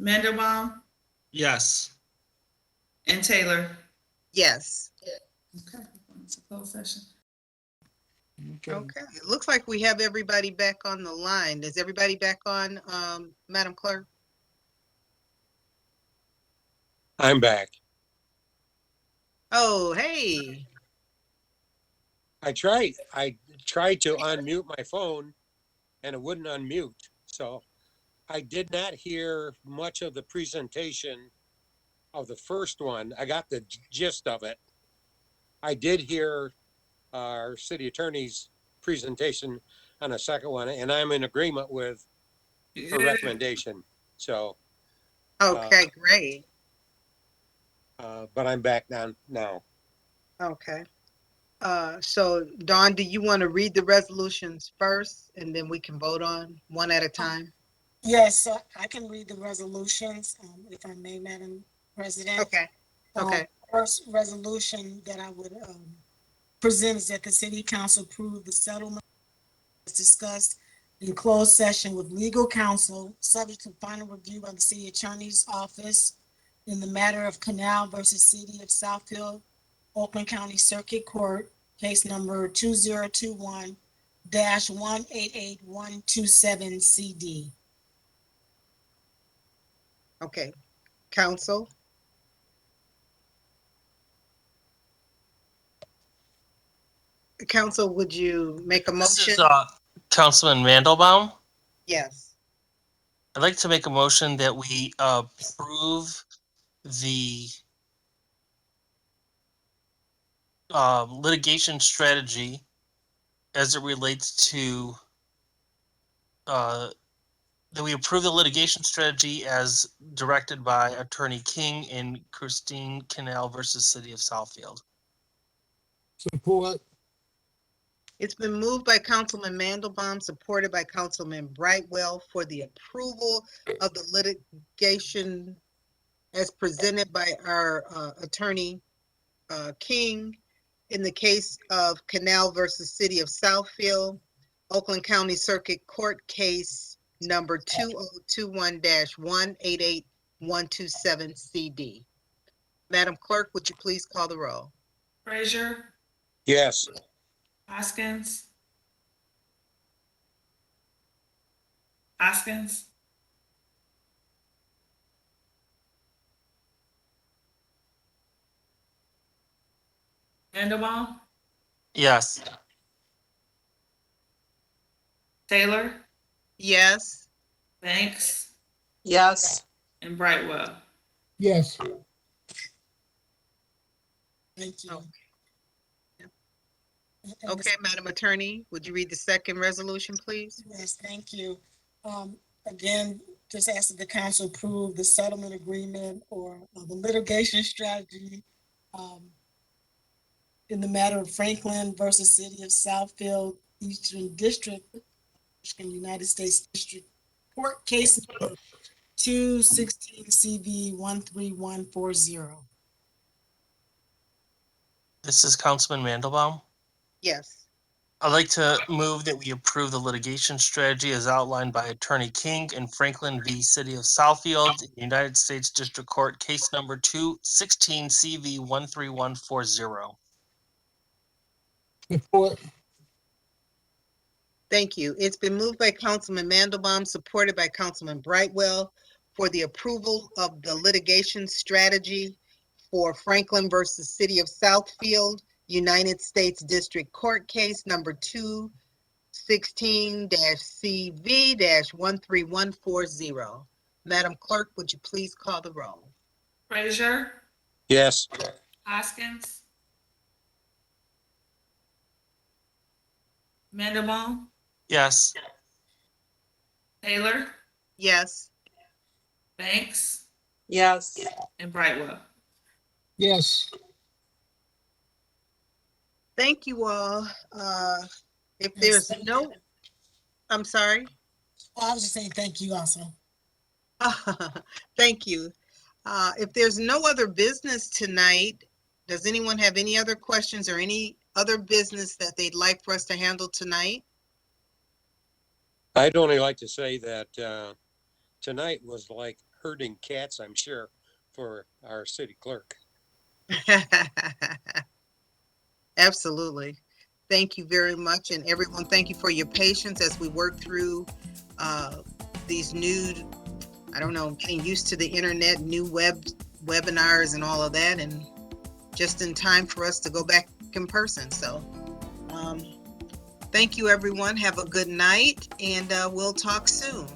Mandelbaum, Yes. and Taylor. Yes. Okay, it's a closed session. Okay, it looks like we have everybody back on the line. Is everybody back on, Madam Clerk? I'm back. Oh, hey. I tried to unmute my phone and it wouldn't unmute. So I did not hear much of the presentation of the first one. I got the gist of it. I did hear our city attorney's presentation on the second one, and I'm in agreement with her recommendation. So, Okay, great. but I'm back down now. Okay. So Dawn, do you want to read the resolutions first and then we can vote on one at a time? Yes, so I can read the resolutions, if I may, Madam President. Okay. Okay. First resolution that I would present is that the city council approve the settlement as discussed in closed session with legal counsel, subject to final review by the city attorney's office in the matter of Canal versus City of Southfield, Oakland County Circuit Court, case number 2021-188127 CD. Okay. Council? Council, would you make a This motion? is Councilman Mandelbaum. Yes. I'd like to make a motion that we approve the litigation strategy as it relates to that we approve the litigation strategy as directed by Attorney King and Christine Canal versus City of Southfield. Support. It's been moved by Councilman Mandelbaum, supported by Councilman Brightwell for the approval of the litigation as presented by our attorney King in the case of Canal versus City of Southfield, Oakland County Circuit Court case number 2021-188127 CD. Madam Clerk, would you please call the roll? Frazier, Yes. Hoskins, Hoskins, Mandelbaum, Yes. Taylor, Yes. Banks, Yes. and Brightwell. Yes. Thank you. Okay, Madam Attorney, would you read the second resolution, please? Yes, thank you. Again, just ask that the council approve the settlement agreement or the litigation strategy in the matter of Franklin versus City of Southfield, Eastern District, United States District Court case number 216 CV 13140. This is Councilman Mandelbaum. Yes. I'd like to move that we approve the litigation strategy as outlined by Attorney King and Franklin v. City of Southfield, United States District Court, case number 216 CV 13140. Support. Thank you. It's been moved by Councilman Mandelbaum, supported by Councilman Brightwell for the approval of the litigation strategy for Franklin versus City of Southfield, United States District Court case number 216-CV-13140. Madam Clerk, would you please call the roll? Frazier, Yes. Hoskins, Mandelbaum, Yes. Taylor, Yes. Banks, Yes. and Brightwell. Yes. Thank you all. If there's no, I'm sorry. I was just saying thank you also. Thank you. If there's no other business tonight, does anyone have any other questions or any other business that they'd like for us to handle tonight? I'd only like to say that tonight was like herding cats, I'm sure, for our city clerk. Absolutely. Thank you very much. And everyone, thank you for your patience as we work through these new, I don't know, getting used to the internet, new webinars and all of that. And just in time for us to go back in person. So thank you, everyone. Have a good night, and we'll talk soon.